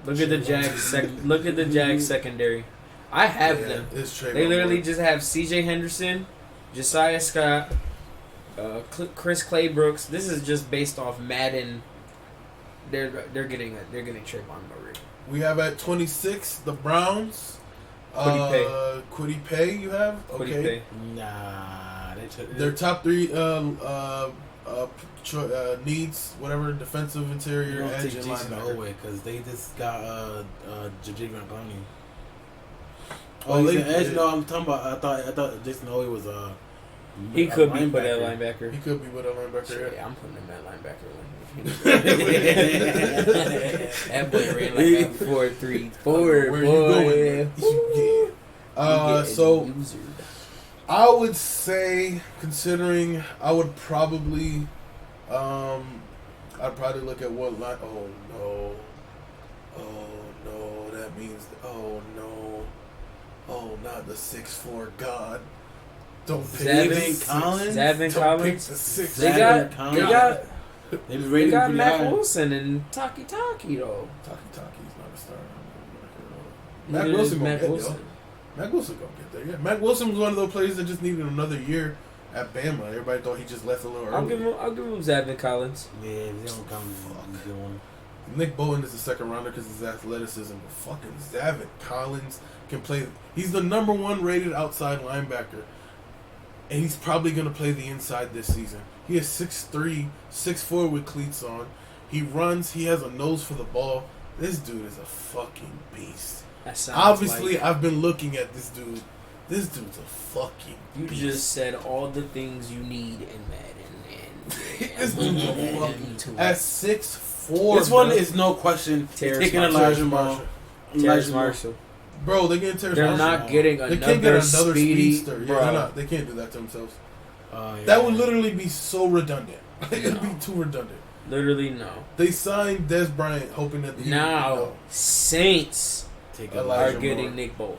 Look at the Jags. Look at the Jags secondary. I have them. It's Trayvon They literally Moehrig. just have C.J. Henderson, Josiah Scott, Chris Claybrooks. This is just based off Madden. They're getting Trayvon Moehrig. We have at 26 the Browns. Kwity Paye. You have okay. Nah, Their top 3 needs, whatever, defensive interior, don't edge, take and Jason linebacker. Oweh because they just got Javonte Williams. Oh, He's they an edge. did. No, I'm talking about. I thought Jason Oweh was He a could be put at linebacker. linebacker. He could be with a linebacker. Shit, Yeah. I'm putting him at linebacker. That boy ran like a 4.34. Where boy. you going? Yeah. So User. I would say, considering, I would probably, I'd probably look at what line. Oh no, that means not the 6'4" God. Don't pick Zavin the six- Collins? Zavin Don't Collins. pick the 6. They Zavin got Collins. They they got pretty Matt high. Wilson and Taki though. Taki's not a star. Neither Matt is Wilson gonna Matt get Wilson. there. Matt Wilson gonna get there. Yeah, Matt Wilson was one of those players that just needed another year at Bama. Everybody thought he just left a little early. I'll give him Zavin Collins. Yeah, if they don't come. He's going. Nick Bowen is the second rounder because of his athleticism, but fucking Zavin Collins can play. He's the number 1 rated outside linebacker, and he's probably going to play the inside this season. He is 6'3", 6'4" with cleats on. He runs. He has a nose for the ball. This dude is a fucking beast. That sounds Obviously, like I've been looking at this dude. This dude's a fucking you beast. just said all the things you need in Madden, and This dude's a fucking at 6'4". This one bro. is no question. Terrace Taking Marshall. Elijah Marshall. Terrace Marshall. Bro, they're getting Terrace They're Marshall. not getting They can't get another another speedy. speedster. Yeah, Bro. they're not. They can't do that to themselves. Yeah. That would literally be so redundant. It'd be too redundant. Literally no. They signed Des Bryant hoping that Now Saints take Elijah are getting Moore. Nick Bowen.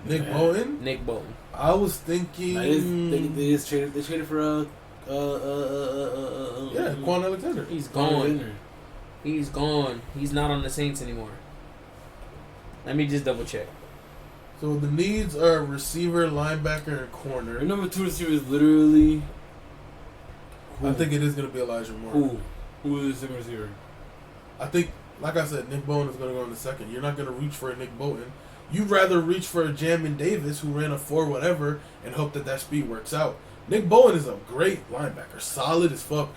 Nick Bowen. Nick Bowen. I was thinking. They just traded. They traded for Yeah, Quan Alexander. He's gone. He's gone. He's not on the Saints anymore. Let me just double check. So the needs are receiver, linebacker, and corner. Their number 2 receiver is literally. I think it is going to be Elijah Moore. Who is the second receiver? I think, like I said, Nick Bowen is going to go in the second. You're not going to reach for a Nick Bowen. You'd rather reach for a Jamin Davis who ran a 4 whatever and hope that speed works out. Nick Bowen is a great linebacker, solid as fuck,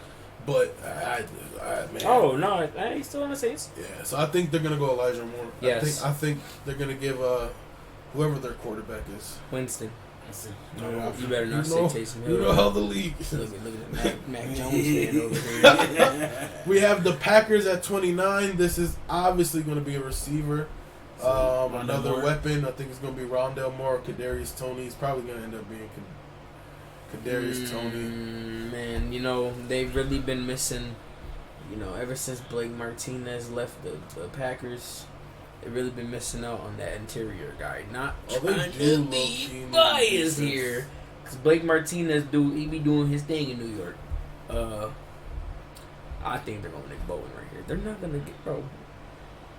but man. Oh no, he's still on the Saints. Yeah, so I think they're gonna go Elijah Moore. Yes. I think they're gonna give whoever their quarterback is. Winston. No, You better not say Taysom Hill. You know how the league. Look at Mac Jones fan over here. We have the Packers at 29. This is obviously going to be a receiver. Another Moore. weapon. I think it's going to be Rondell Moore or Kadarius Toney. He's probably going to end up being Kadarius Toney. Man, they've really been missing, ever since Blake Martinez left the Packers, they've really been missing out on that interior guy. Not trying to be biased here. Because Blake Martinez, he be doing his thing in New York. I think they're going to Nick Bowen right here. They're not going to get, bro.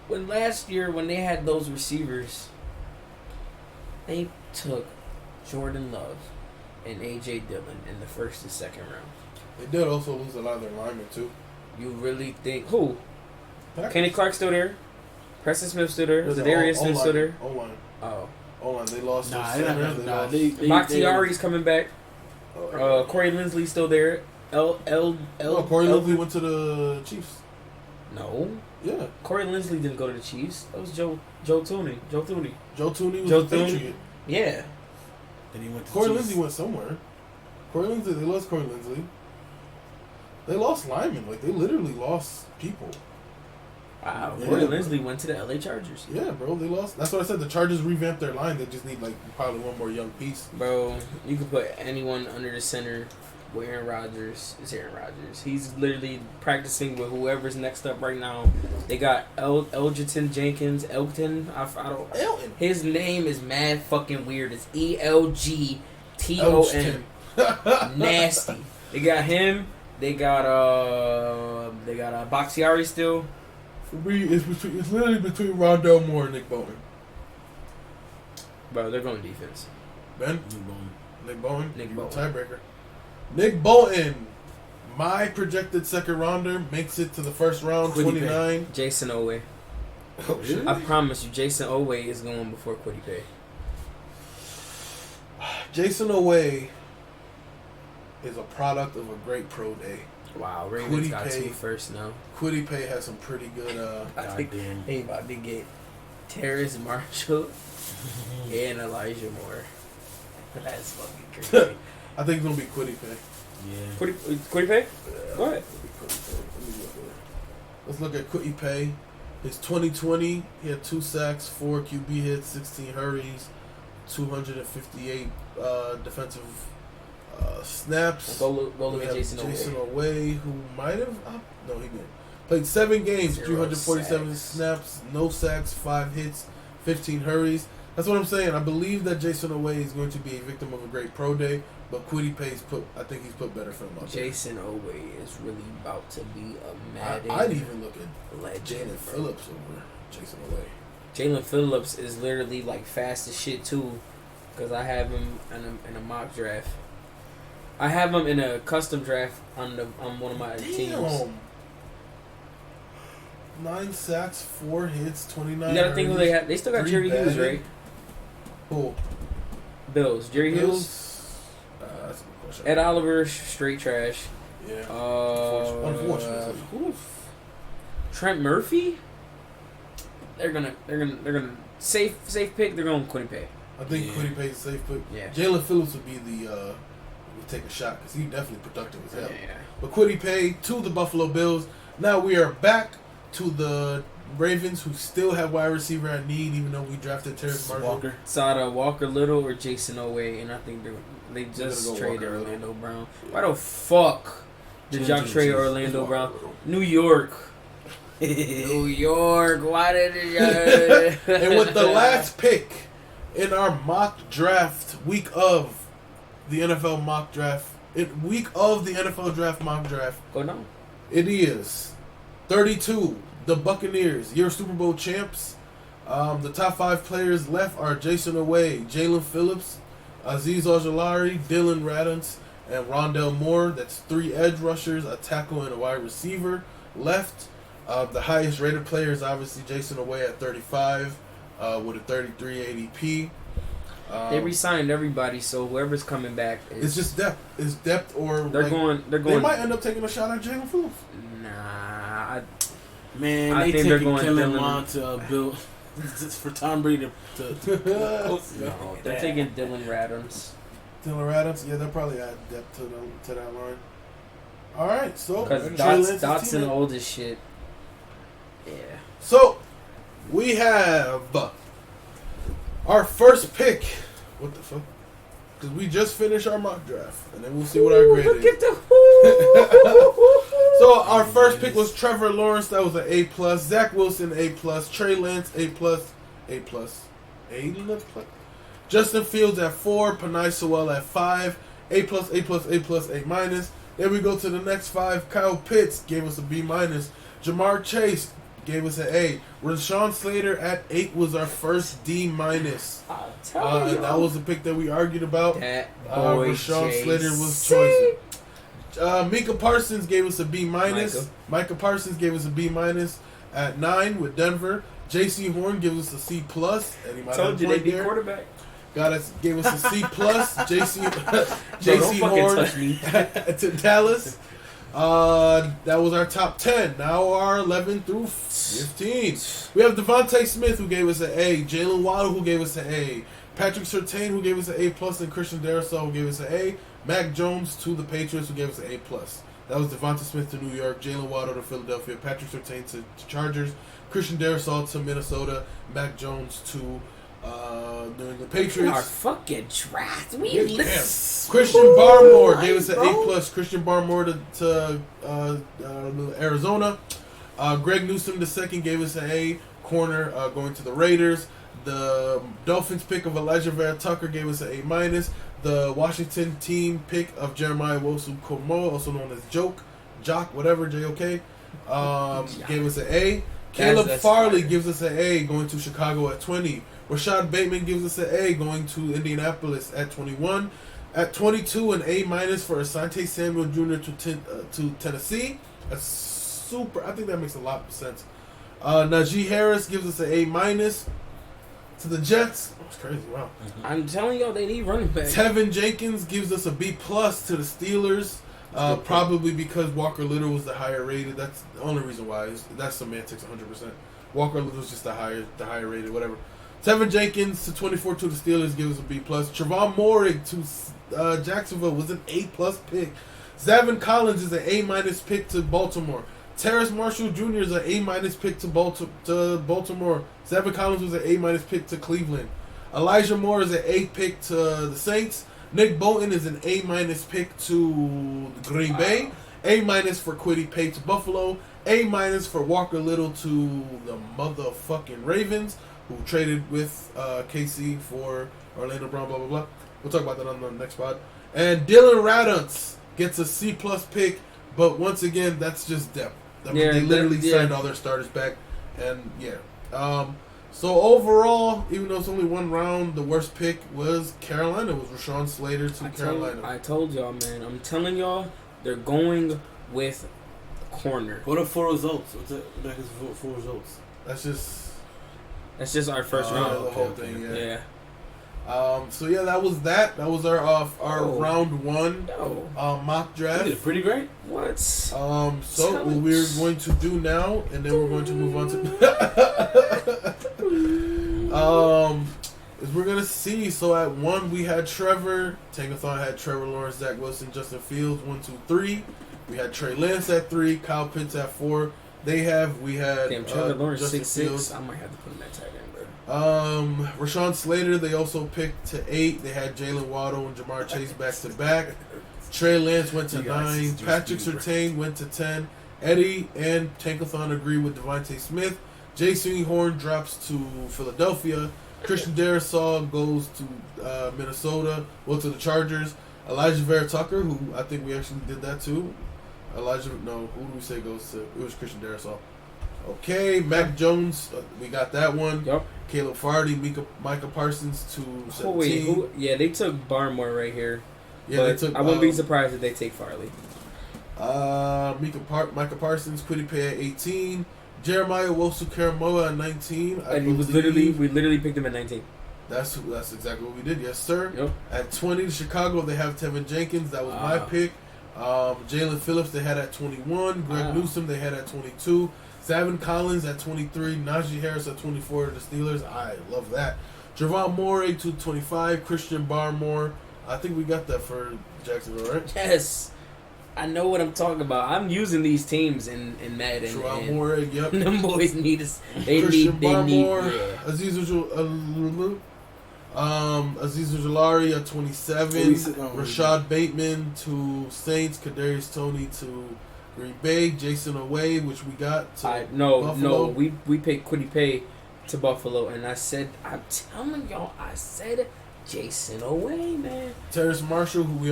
When last year, when they had those receivers, they took Jordan Love and A.J. Dillon in the first and second round. They did also lose a lot of their linemen, too. You really think... Who? Packers. Kenny Clark still there? Preston Smith still there? Zadarius Smith still there? O-line. Oh. O-line. They lost. Bakhtiari's coming back. Corey Linsley's still there. Corey Linsley went to the Chiefs. No. Yeah. Corey Linsley didn't go to the Chiefs. That was Joe Tooney. Joe Tooney was a Patriot. Yeah. Then he went to Corey Chiefs. Linsley went somewhere. They lost Corey Linsley. They lost linemen. Like, they literally lost people. Wow. Yeah, Corey Linsley went to the LA Chargers. Yeah, bro. They lost. That's what I said. The Chargers revamped their line. They just need, like, probably one more young piece. Bro, you could put anyone under the center where Aaron Rodgers is Aaron Rodgers. He's literally practicing with whoever's next up right now. They got Elgton Jenkins. Elton. I don't. Elton. His name is mad fucking weird. It's Elgton. Nasty. They got him. They got Bakhtiari still. For me, it's literally between Rondell Moore and Nick Bowen. Bro, they're going defense. Ben? Nick Bowen. Bowen. Tiebreaker. Nick Bolton, my projected second rounder, makes it to the first round, Kwity 29. Paye. Jason Oweh. Oh, shit. I promise you, Jason Oweh is going before Kwity Paye. Jason Oweh is a product of a great pro day. Wow, Ravens Kwity got Paye. 2 first now. Kwity Paye has some pretty good. I think they about to get Terrace Marshall and Elijah Moore. That's fucking crazy. I think it's gonna be Kwity Paye. Yeah. Kwity Paye? Go ahead. Let's look at Kwity Paye. His 2020, he had 2 sacks, 4 QB hits, 16 hurries, 258 defensive snaps. Go look at Jason Jason Oweh, who might have no, he didn't. Played 7 games, 347 snaps, no sacks, 5 hits, 15 hurries. That's what I'm saying. I believe that Jason Oweh is going to be a victim of a great pro day, but Kwity Paye's I think he's put better film out there. Jason Oweh is really about to be a Madden I'd even look at legend. Jalen Phillips over Jason Oweh. Jalen Phillips is literally like fast as shit too, because I have him in a mock draft. I have him in a custom draft on one of my teams. 9 sacks, 4 hits, 29. You gotta think who they have. They still got Jerry Hughes, right? Who? Bills. Jerry Hughes. That's a good question. Ed Oliver, straight trash. Yeah. Unfortunately. Trent Murphy. They're gonna safe pick. They're going Kwity Paye. I think Kwity Paye's a safe pick. Yeah. Jalen Phillips would be would take a shot because he's definitely productive as hell. Yeah. But Kwity Paye to the Buffalo Bills. Now we are back to the Ravens, who still have wide receiver at need, even though we drafted Terrence Marshall. Sada Walker Little or Jason Oweh, and I think they just traded Orlando Brown. Why the fuck did y'all trade Orlando Brown? New York. New York. Why did y'all? And with the last pick in our mock draft, week of the NFL draft mock draft, Go down. it is 32. The Buccaneers, your Super Bowl champs. The top 5 players left are Jason Oweh, Jalen Phillips, Azeez Ojulari, Dylan Radunz, and Rondell Moore. That's 3 edge rushers, a tackle, and a wide receiver left. The highest rated player is obviously Jason Oweh at 35 with a 33 ADP. They re-signed everybody, so whoever's coming back it's just depth. It's depth, or they're going. They might end up taking a shot at Jalen Phillips. Nah, Man, I they think they're taking going Kellen Dylan. Mond to Bill for Tom Brady to no, they're taking Dylan Radunz. Dylan Radunz, yeah, they'll probably add depth to that line. All right, so Because Dotson old as shit. Yeah. So we have our first pick. What the fuck? Because we just finished our mock draft, and then we'll see what our grade is. So our first pick was Trevor Lawrence. That was an A+. Zach Wilson, A+. Trey Lance, A+. A+. Justin Fields at 4. Panay Sewell at 5. A+, A+, A+, A-. Then we go to the next 5. Kyle Pitts gave us a B-. Jamar Chase gave us an A. Rashawn Slater at 8 was our first D-. That was the pick that we argued about. That boy Rashawn Slater was chosen. Micah Parsons gave us a B-. Micah Parsons gave us a B- at 9 with Denver. J.C. Horn gives us a C+. And he might Told have you they be there. quarterback. Gave us a C+. J.C. Horn Horn to Dallas. That was our top 10. Now our 11 through 15. We have Javonte Smith, who gave us an A. Jalen Waddle, who gave us an A. Patrick Surtain, who gave us an A+, and Christian Darrisaw, who gave us an A. Mac Jones to the Patriots, who gave us an A+. That was Devonta Smith to New York, Jalen Waddle to Philadelphia, Patrick Surtain to Chargers, Christian Darrisaw to Minnesota, Mac Jones to New England Patriots. Our fucking draft. Christian Barmore gave us an A+. Christian Barmore to Arizona. Greg Newsome II gave us an A. Corner going to the Raiders. The Dolphins pick of Elijah Vera Tucker gave us an A-. The Washington team pick of Jeremiah Wosu-Koramoah, also known as Jock, whatever, J-O-K, gave us an A. Caleb Farley gives us an A, going to Chicago at 20. Rashad Bateman gives us an A, going to Indianapolis at 21. At 22, an A- for Asante Samuel Jr. to Tennessee. That's super. I think that makes a lot of sense. Najee Harris gives us an A- to the Jets. That's crazy. Wow. I'm telling y'all, they need running back. Tevin Jenkins gives us a B+ to the Steelers. Probably because Walker Little was the higher rated. That's the only reason why. That's semantics, 100%. Walker Little was just the higher rated, whatever. Tevin Jenkins to 24 to the Steelers gives us a B+. Trevon Moehrig to Jacksonville was an A+ pick. Zavin Collins is an A- pick to Baltimore. Terrace Marshall Jr. is an A- pick to Baltimore. Zavin Collins was an A- pick to Cleveland. Elijah Moore is an A pick to the Saints. Nick Bolton is an A- pick to Green Bay. A- for Kwity Paye to Buffalo. A- for Walker Little to the motherfucking Ravens, who traded with KC for Orlando Brown, blah, blah, blah. We'll talk about that on the next pod. And Dylan Radunz gets a C+ pick, but once again, that's just depth. I mean, they literally signed all their starters back, and so overall, even though it's only one round, the worst pick was Carolina. It was Rashawn Slater to Carolina. I told y'all, man. I'm telling y'all, they're going with corner. What are 4 results? What's that? What is 4 results? That's just our first round. The whole thing, yeah. So yeah, that was that. That was our round 1 mock draft. You did pretty great. What? So what we're going to do now, and then we're going to move on to is we're gonna see. So at 1 we had Trevor. Tankathon had Trevor Lawrence, Zach Wilson, Justin Fields. 1, 2, 3. We had Trey Lance at 3. Kyle Pitts at 4. We had Trevor Lawrence Justin 6'6". Fields. I might have to put him at tight end, bro. Rashawn Slater, they also picked to 8. They had Jalen Waddle and Jamar Chase back to back. Trey Lance went to 9. Patrick Surtain went to 10. Eddie and Tankathon agree with Devontae Smith. J.C. Horn drops to Philadelphia. Christian Darrisaw goes to Minnesota. To the Chargers. Elijah Vera Tucker, who I think we actually did that too. Who do we say goes to? It was Christian Darrisaw. Okay, Mac Jones, we got that one. Yep. Caleb Farley, Micah Parsons to 17. They took Barmore right here. Yeah, but they took. I wouldn't be surprised if they take Farley. Micah Parsons, Kwity Paye at 18. Jeremiah Wosu-Koramoah at 19. And we literally picked him at 19. That's exactly what we did. Yes, sir. Yep. At 20, Chicago, they have Tevin Jenkins. That was my pick. Jalen Phillips, they had at 21. Greg Newsome, they had at 22. Zavin Collins at 23. Najee Harris at 24. The Steelers. I love that. Javon Moehrig to 25. Christian Barmore. I think we got that for Jacksonville, right? Yes. I know what I'm talking about. I'm using these teams in Madden. Javon Moehrig, yep. Them boys need us. Christian Barmore. Aziz Ujulari at 27. Rashad Bateman to Saints. Kadarius Toney to Green Bay. Jason Away, which we got to Buffalo. No, we picked Kwity Paye to Buffalo, and I'm telling y'all, Jason away, man. Terrace Marshall, who we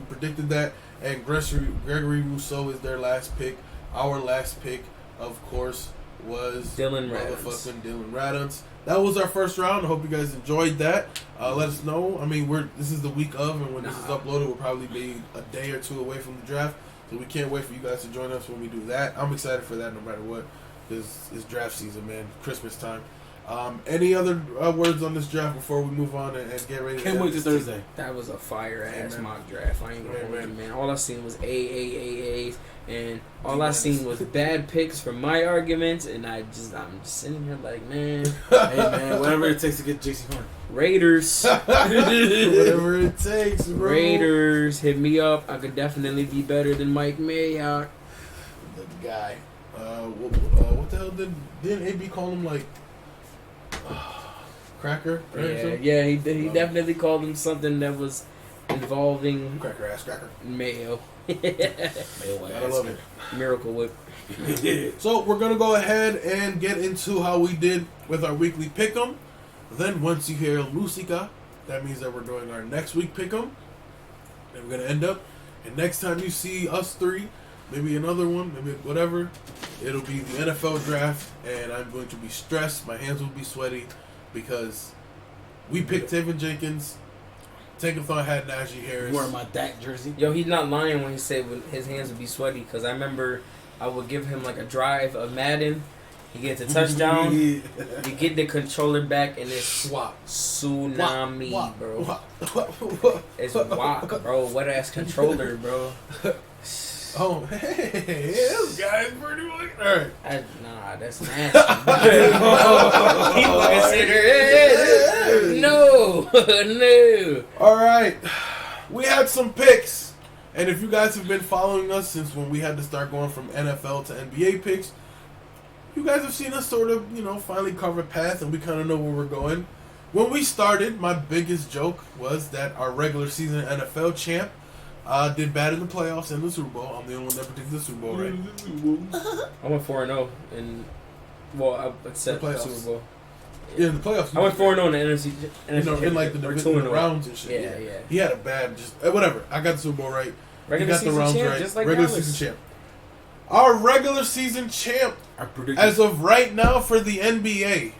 predicted that, and Gregory Rousseau is their last pick. Our last pick, of course, was Dylan motherfucking Dylan Radunz. That was our first round. I hope you guys enjoyed that. Let us know. I mean, this is the week of, and when this is uploaded, we'll probably be a day or two away from the draft. So we can't wait for you guys to join us when we do that. I'm excited for that no matter what, because it's draft season, man. Christmas time. Any other words on this draft before we move on and get ready? Can't wait till Thursday. That was a fire ass mock draft. I ain't gonna hold you, man. All I seen was AAAAs, and all I seen was bad picks from my arguments, and I'm just sitting here like, man, hey man, whatever it takes to get JC Horn. Raiders, whatever it takes, bro. Raiders, hit me up. I could definitely be better than Mike Mayock. The guy. What the hell didn't AB call him like? Cracker? Yeah, he definitely called him something that was involving cracker ass cracker mayo. I love it. Miracle Whip. So we're gonna go ahead and get into how we did with our weekly pick'em. Then once you hear Musica, that means that we're doing our next week pick'em. And we're gonna end up. And next time you see us three, maybe another one, maybe whatever, it'll be the NFL draft, and I'm going to be stressed. My hands will be sweaty because we picked Tavon Jenkins. Tankathon had Najee Harris. Wearing my Dak jersey. Yo, he's not lying when he said his hands would be sweaty, because I remember I would give him like a drive of Madden. He gets a touchdown. You get the controller back, and it's tsunami, bro. It's whack, bro. Wet ass controller, bro. Oh, hey, this guy's pretty much. Alright. Nah, that's nasty. No. Alright. We had some picks. And if you guys have been following us since when we had to start going from NFL to NBA picks, you guys have seen us sort of, finally cover a path, and we kind of know where we're going. When we started, my biggest joke was that our regular season NFL champ did bad in the playoffs and the Super Bowl. I'm the only one that predicted the Super Bowl, right? I went 4-0 in, except the Super Bowl. Yeah, in the playoffs. I went 4-0 in the NFC. In like the division rounds and shit. Yeah. He had a bad, whatever. I got the Super Bowl right. Regular got the rounds champ, right. Just like regular Dallas. season champ. Our regular season champ, as of right now for the NBA,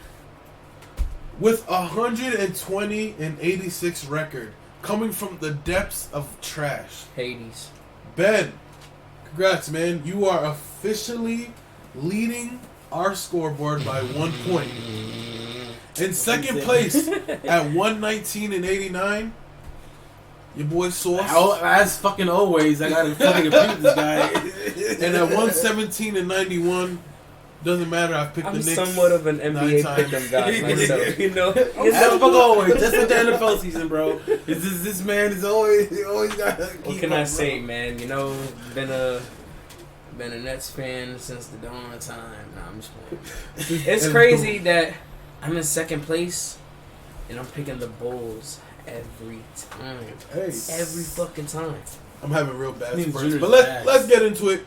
with 120-86 record, coming from the depths of trash. Hades. Ben, congrats, man. You are officially leading our scoreboard by 1 point. In second place at 119-89, your boy Sauce. As fucking always, I gotta fucking compete this guy. And at 117-91, doesn't matter. I've picked the Knicks. I'm somewhat of an NBA pick'em guy myself. As fuck always. Just with the NFL season, bro. This man is always got. What can I say, man? Been a Nets fan since the dawn of time. Nah, I'm just playing. It's crazy that I'm in second place, and I'm picking the Bulls every time. Hey. Every fucking time. I'm having real bad spurts. But let's get into it.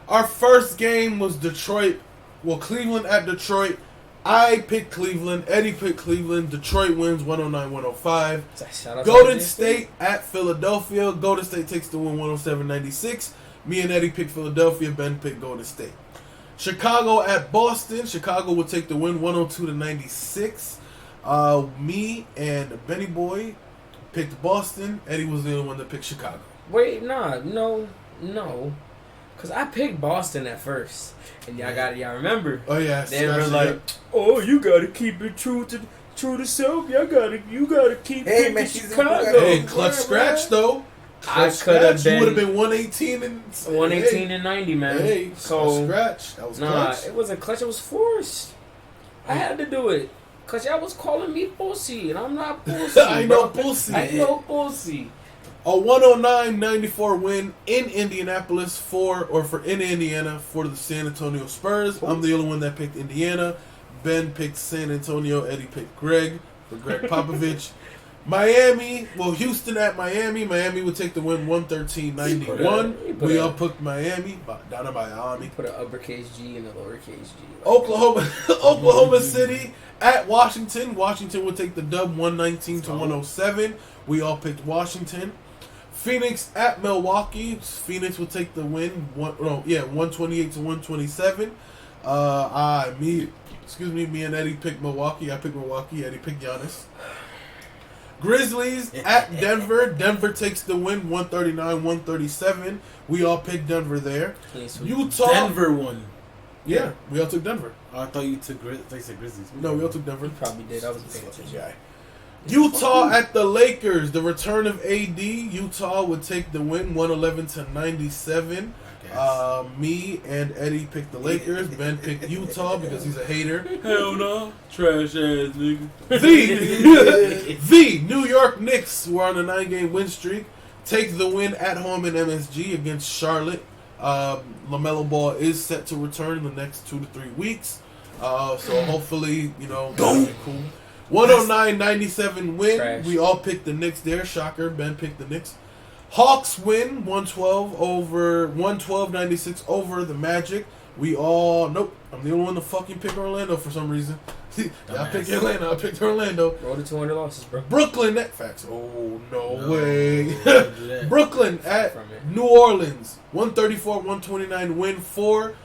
Our first game was Detroit. Well, Cleveland at Detroit. I picked Cleveland. Eddie picked Cleveland. Detroit wins 109-105. Golden State at Philadelphia. Golden State takes the win 107-96. Me and Eddie picked Philadelphia. Ben picked Golden State. Chicago at Boston. Chicago will take the win 102-96. Me and Benny Boy picked Boston. Eddie was the only one that picked Chicago. Wait, no. Because I picked Boston at first. And y'all remember. Oh, yeah. They were like, oh, you got to keep it true to self. You gotta keep picking Chicago. Hey, clutch scratch, though. I could have been. You would have been 118 and 90, man. Hey, so scratch. That was clutch. It wasn't clutch. It was forced. I had to do it. Because y'all was calling me pussy, and I'm not pussy. I know pussy. I know pussy. A 109-94 win in Indianapolis for Indiana for the San Antonio Spurs. I'm the only one that picked Indiana. Ben picked San Antonio. Eddie picked Greg for Greg Popovich. Houston at Miami. Miami would take the win 113-91. We all picked Miami. Down in Miami. Put an uppercase G and a lowercase G. Oklahoma City at Washington. Washington would take the dub 119-107. We all picked Washington. Phoenix at Milwaukee. Phoenix would take the win 128-127. Me and Eddie picked Milwaukee. I picked Milwaukee. Eddie picked Giannis. Grizzlies at Denver. Denver takes the win 139-137. We all picked Denver there. Utah. Denver won. Yeah, we all took Denver. Oh, I thought you took Grizzlies. No, we all took Denver. You probably did. I was paying attention. Guy. Utah at the Lakers. The return of AD. Utah would take the win 111-97. Me and Eddie picked the Lakers. Ben picked Utah because he's a hater. Hell no. Trash ass nigga. The New York Knicks, who are on a 9-game win streak, take the win at home in MSG against Charlotte. LaMelo Ball is set to return in the next 2 to 3 weeks. So hopefully, that'll be cool. 109-97 win. Trash. We all picked the Knicks there. Shocker. Ben picked the Knicks. Hawks win 112-96 over the Magic. Nope. I'm the only one to fucking pick Orlando for some reason. I picked Atlanta. I picked Orlando. Roll to 200 losses, bro. Brooklyn at facts. Oh no way. Brooklyn at New Orleans. 134-129 win for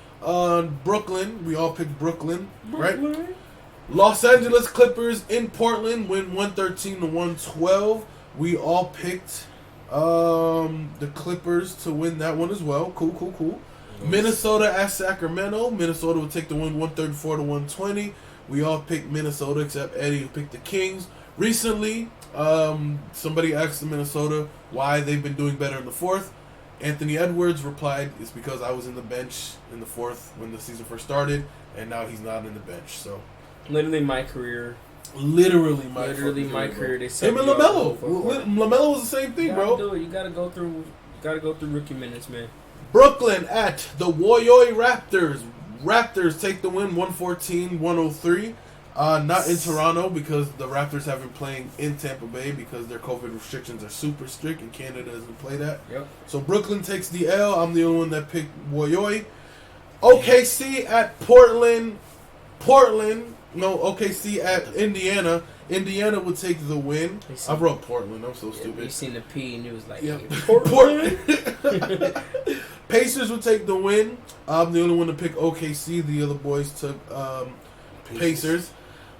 Brooklyn. We all picked Brooklyn, right? Los Angeles Clippers in Portland win 113-112. We all picked the Clippers to win that one as well. Cool. Nice. Minnesota at Sacramento. Minnesota will take the win 134-120. We all picked Minnesota except Eddie, who picked the Kings. Recently, somebody asked the Minnesota why they've been doing better in the fourth. Anthony Edwards replied, "It's because I was in the bench in the fourth when the season first started, and now he's not in the bench." So, literally my career. Literally my career. They him and LaMelo. LaMelo was the same thing, bro. You gotta go through rookie minutes, man. Brooklyn at the Woyoy Raptors. Raptors take the win 114-103. Not in Toronto because the Raptors have been playing in Tampa Bay because their COVID restrictions are super strict and Canada doesn't play that. Yep. So Brooklyn takes the L. I'm the only one that picked Woyoy. OKC at Portland. OKC at Indiana. Indiana would take the win. I wrote Portland. I'm so stupid. You seen the P and it was like, Portland. Pacers would take the win. I'm the only one to pick OKC. The other boys took Pacers.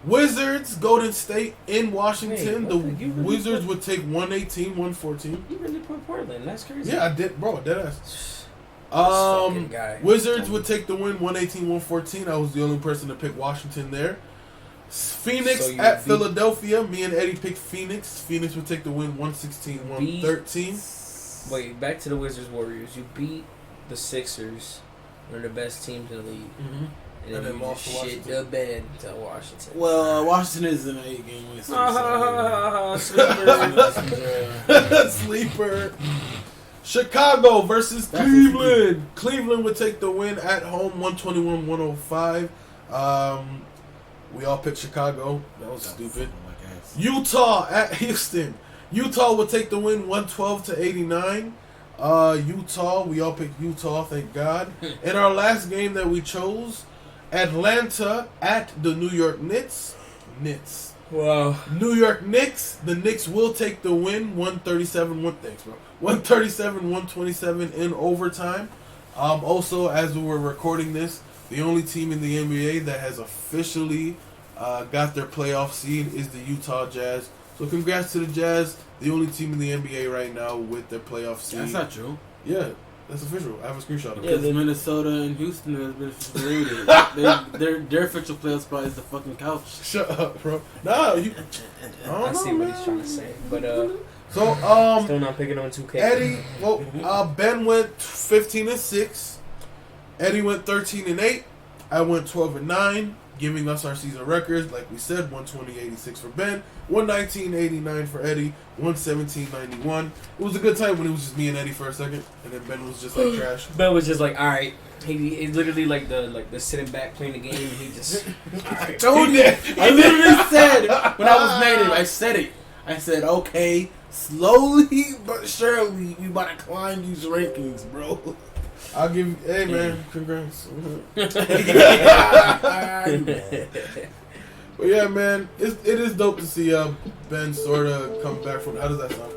Wizards, Golden State in Washington. The Wizards would take 118-114. You really put Portland. That's crazy. Yeah, I did, bro. Deadass. Wizards would take the win 118-114. I was the only person to pick Washington there. Phoenix at Philadelphia. Me and Eddie picked Phoenix. Phoenix would take the win 116-113. Wait, back to the Wizards Warriors. You beat the Sixers. One of the best teams in the league. Mm-hmm. And then you shit the bed to Washington. Well, Washington is an 8-game win. Sleeper. Chicago versus Cleveland. Cleveland would take the win at home 121-105. We all picked Chicago. That was stupid. Utah at Houston. Utah would take the win 112-89. Utah, we all picked Utah, thank God. In our last game that we chose, Atlanta at the New York Knicks. Wow. New York Knicks. The Knicks will take the win 137-127 in overtime. Also, as we were recording this, the only team in the NBA that has officially got their playoff seed is the Utah Jazz. So congrats to the Jazz, the only team in the NBA right now with their playoff seed. That's not true. Yeah, that's official. I have a screenshot of it. Because Minnesota and Houston has been rated. Their official playoff spot is the fucking couch. Shut up, bro. Nah, I see what he's trying to say, but so still not picking on 2K. Eddie, Ben went 15-6. Eddie went 13-8. I went 12-9, giving us our season records. Like we said, 120-86 for Ben, 119-89 for Eddie, 117-91. It was a good time when it was just me and Eddie for a second, and then Ben was just like trash. Ben was just like, all right. He literally like the sitting back playing the game. And he just. All right. Told you. I literally said when I was native. I said it. I said, okay, slowly but surely, we about to climb these rankings, bro. I'll give you, hey man, congrats. But yeah, man, it is dope to see Ben sort of come back from. How does that sound?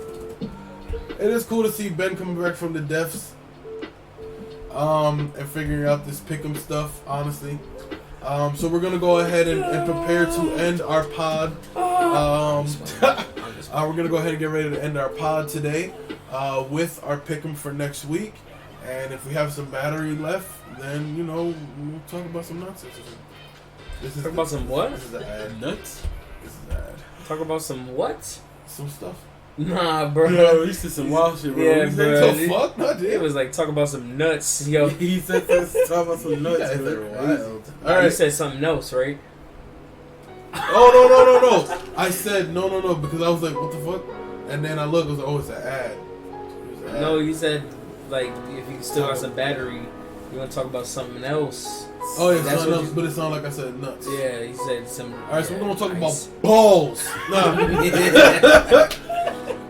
It is cool to see Ben coming back from the depths, and figuring out this pick'em stuff. Honestly, so we're gonna go ahead and prepare to end our pod. We're gonna go ahead and get ready to end our pod today with our pick'em for next week. And if we have some battery left, then we'll talk about some nonsense. Talk about some what? This is an ad. Nuts? This is an ad. Talk about some what? Some stuff. Nah, bro. Bro, he said some wild shit, bro. Yeah, He bro. said The fuck? Not It was like talk about some nuts, yo. He said talk about some nuts, Yeah, bro. they're wild. You Alright. said something else, right? Oh, no. I said no, because I was like, what the fuck? And then I looked, I was like, oh, it's an ad. It was an ad. No, you said, like, if you still got some battery, you want to talk about something else. Oh, yeah, That's something what else, but it sounded like I said nuts. Yeah, you said some. Alright, so we're going to talk nice. about balls. Nah.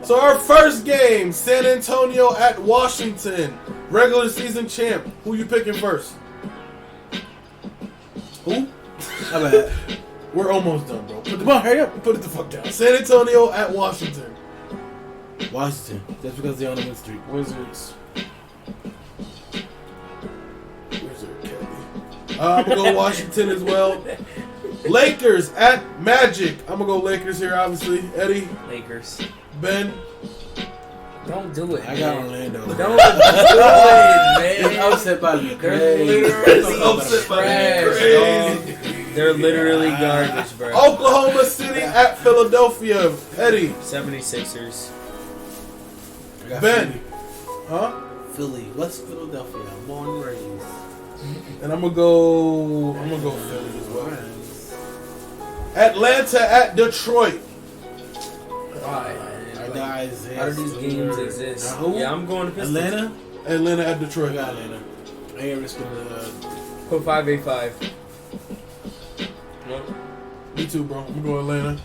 So our first game, San Antonio at Washington. Regular season champ. Who you picking first? Who? How bad? We're almost done, bro. Come on, hurry up. Put it the fuck down. San Antonio at Washington. Washington. That's because they're on the win streak. Wizards. Wizard Kelly. I'm going to go Washington as well. Lakers at Magic. I'm going to go Lakers here, obviously. Eddie, Lakers. Ben. Don't do it. I got man. Orlando. Don't do it, It's man. upset by me. They're literally Upset by me. trash, Crazy. dog. They're literally garbage, bro. Oklahoma City at Philadelphia. Eddie. 76ers. I got Ben. Huh? Philly. What's Philadelphia? Born and raised. And I'm gonna go Philly as well. Atlanta at Detroit. Why? Guys, How do these games exist? Who? Yeah, I'm going to Pistons. Atlanta at I Detroit. got Atlanta. I ain't risking the. Put 5-8-5. Nope. Me too, bro. I'm gonna go Atlanta.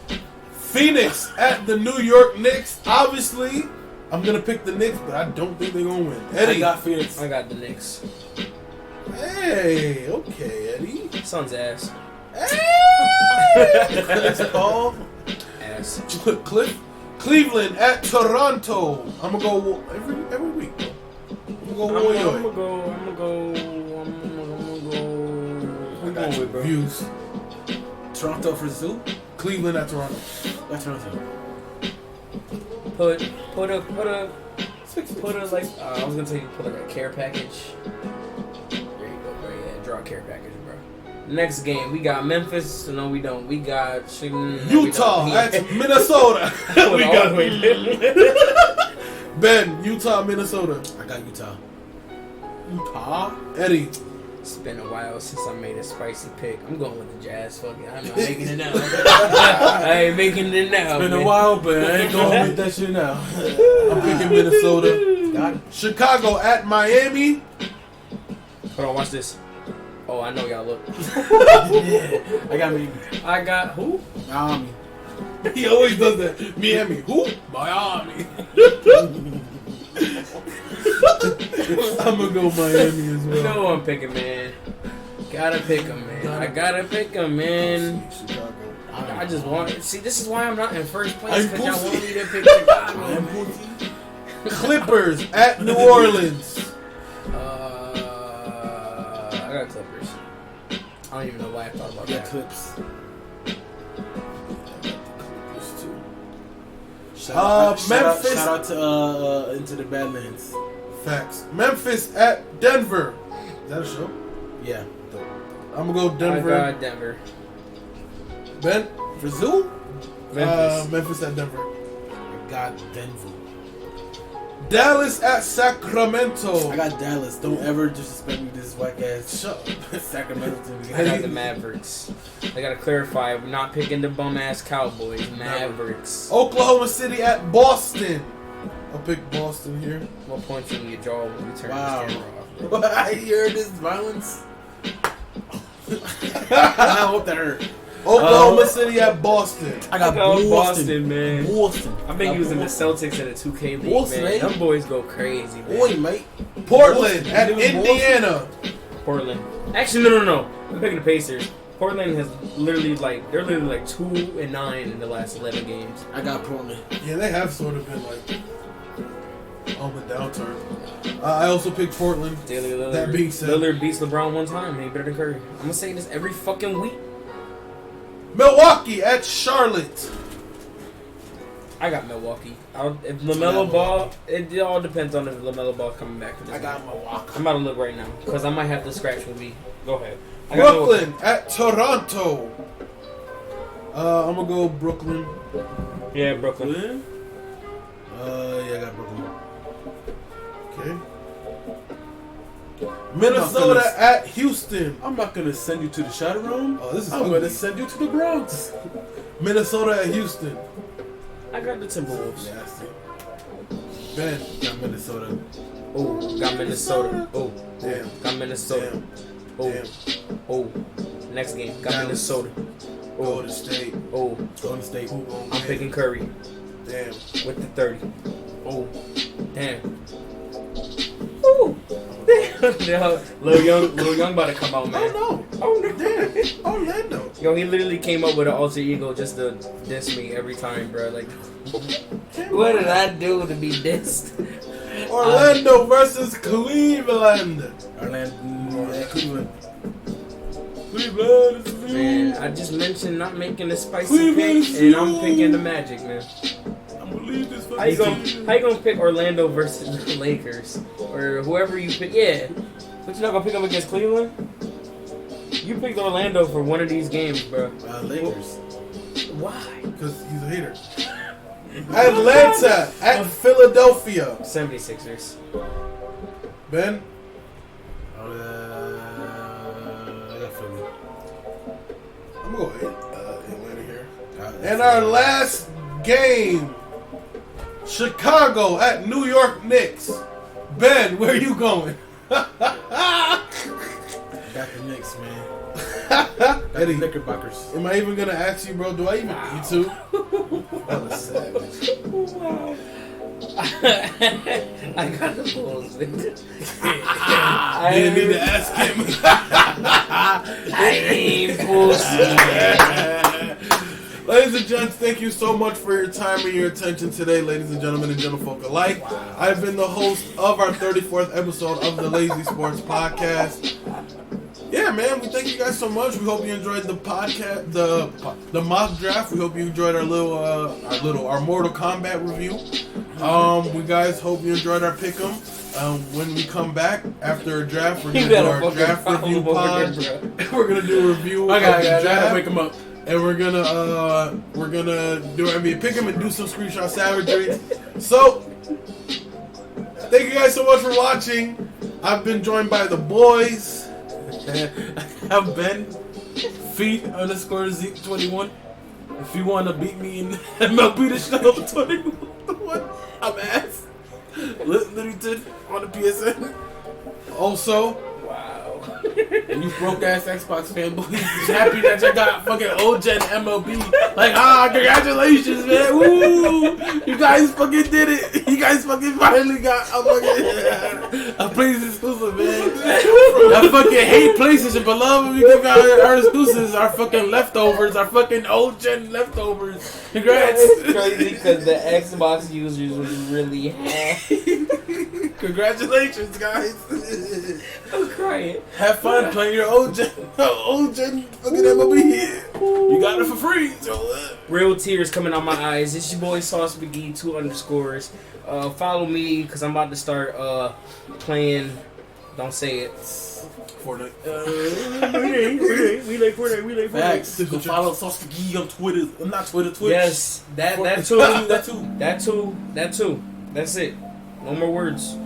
Phoenix at the New York Knicks. Obviously, I'm gonna pick the Knicks, but I don't think they're gonna win. Eddie. I got Phoenix. I got the Knicks. Hey, okay, Eddie. Son's ass. Hey! Cliff's call. Ass. Cleveland at Toronto. I'm gonna go every week, bro. I'm gonna go. I'm going with, bro. Views. Toronto for Zoo. Cleveland at Toronto. That's Toronto. Put a like I was gonna tell you put like a care package. There you go, bro. Yeah, draw a care package, bro. Next game we got Memphis. No, we don't. We got Utah at Minnesota. We got Ben. Utah, Minnesota. I got Utah. Utah. Eddie. It's been a while since I made a spicy pick. I'm going with the Jazz. Fuck it. I'm not making it now. I ain't making it now. It's been man. a while, but I ain't going with that shit now. I'm picking Minnesota. Got it. Chicago at Miami. Hold on, watch this. Oh, I know y'all look. I got me. I got who? Miami. He always does that. Miami. Who? Miami. I'm gonna go Miami as well. You know who I'm picking, man. Gotta pick him, man. I gotta pick him, man. Chicago. I just want. See, this is why I'm not in first place I'm because y'all pussy. want me to pick Chicago. man. Clippers at New Orleans. I got Clippers. I don't even know why I thought about Yeah, that. Clips. Memphis. Shout out to Into the Badlands. Facts. Memphis at Denver. Is that a show? Yeah. I'm gonna go Denver. I got Denver. Ben. For Zoo? Memphis. Memphis at Denver. I got Denver. Dallas at Sacramento. I got Dallas. Don't ever disrespect me with this whack ass Shut up. Sacramento team. I got the Mavericks. I gotta clarify. We're not picking the bum ass Cowboys. Mavericks. Oklahoma City at Boston. I'll pick Boston here. What points in your jaw when you turn Wow. this camera off? Bro? I hear this violence. I hope that hurt. Oklahoma City at Boston. I got Boston, man. Boston. I think he was in the Celtics in the 2K league, Boston, man. eh? Them boys go crazy, man. Boy, mate. Portland Boston. at It was Indiana. Portland. Actually, no. I'm picking the Pacers. Portland has literally they're literally 2-9 in the last 11 games. I got Portland. Yeah, they have sort of been on the downturn. I also picked Portland. Lillard, That being said, Lillard beats LeBron one time, and he better than Curry. I'm gonna say this every fucking week. Milwaukee at Charlotte. I got Milwaukee. If LaMelo Ball, it all depends on if LaMelo Ball coming back for this. I got Milwaukee. I'm about to look right now because I might have to scratch with me. Go ahead. I got Brooklyn at Toronto. I'm gonna go Brooklyn. Yeah, Brooklyn. Yeah, I got Brooklyn. Okay. Minnesota at Houston. I'm not gonna send you to the shadow room. Oh, this is I'm ugly. gonna send you to the Bronx. Minnesota at Houston. I got the Timberwolves. Nasty. Ben. Got Minnesota. Oh, got Minnesota. Oh, Damn. got Minnesota. Damn. Oh, Damn. oh. Next game, got Dallas. Minnesota. Oh, Golden State. oh. Golden State. Who gonna I'm win? picking Curry Damn. with the 30. Oh, damn. Ooh. Lil Young about to come out, man. Oh no. Damn. Orlando. Yo, he literally came up with an alter ego just to diss me every time, bro. Like, what did I do to be dissed? Orlando versus Cleveland. Orlando. Cleveland. Man, I just mentioned not making a spicy Cleveland pick, and I'm picking the Magic, man. I'm gonna leave this How you gonna pick Orlando versus the Lakers or whoever you pick? Yeah, but you're not gonna pick them against Cleveland. You picked Orlando for one of these games, bro. Lakers. Why? Because he's a hater. Atlanta at Philadelphia. 76ers. Ben. I got Philly. I'm going to go Atlanta here. And our last game, Chicago at New York Knicks. Ben, where are you going? I got the Knicks, man. Eddie, Knickerbockers. am I even going to ask you, bro? Do I even need to? That was savage. Wow. I got the Bulls. I didn't need to ask him. I ain't bullshit. Ladies and gents, thank you so much for your time and your attention today, ladies and gentlemen and gentlefolk alike. I've been the host of our 34th episode of the Lazy Sports Podcast. Yeah, man, we thank you guys so much. We hope you enjoyed the podcast, the mock draft. We hope you enjoyed our Mortal Kombat review. We guys hope you enjoyed our pick'em. When we come back after a draft, we're gonna do our draft review pod. We're gonna do a review of the draft. Wake them up. And we're gonna do pick 'em and do some screenshot savagery. So thank you guys so much for watching. I've been joined by the boys. I'm Ben. Feet_Zeke21. If you want to beat me in MLB the Show 21, I'm ass. Limited on the PSN. Also, wow. And you broke ass Xbox fanboys happy that you got fucking old-gen MLB. Like, congratulations, man. Woo! You guys fucking did it. You guys fucking finally got a PlayStation exclusive, man. I fucking hate PlayStation, but love when we give out our exclusives, our fucking leftovers, our fucking old-gen leftovers. Congrats. It's crazy because the Xbox users was really happy. Congratulations, guys. I'm crying. Have fun playing your old-gen fucking MLB. You got it for free. So, Real tears coming out my eyes. It's your boy Sauce McGee, 2_. Follow me because I'm about to start playing. Don't say it. Fortnite. We like Fortnite. Facts. Go follow Sauce McGee on Twitter. I'm not Twitch. Yes, that too. That too. That's it. No more words.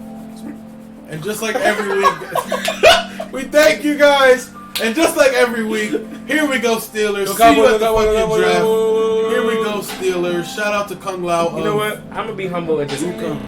And just like every week, we thank you guys. And just like every week, here we go Steelers. See you at the fucking draft. Here we go Steelers. Shout out to Kung Lao. You know what? I'm gonna be humble at this point.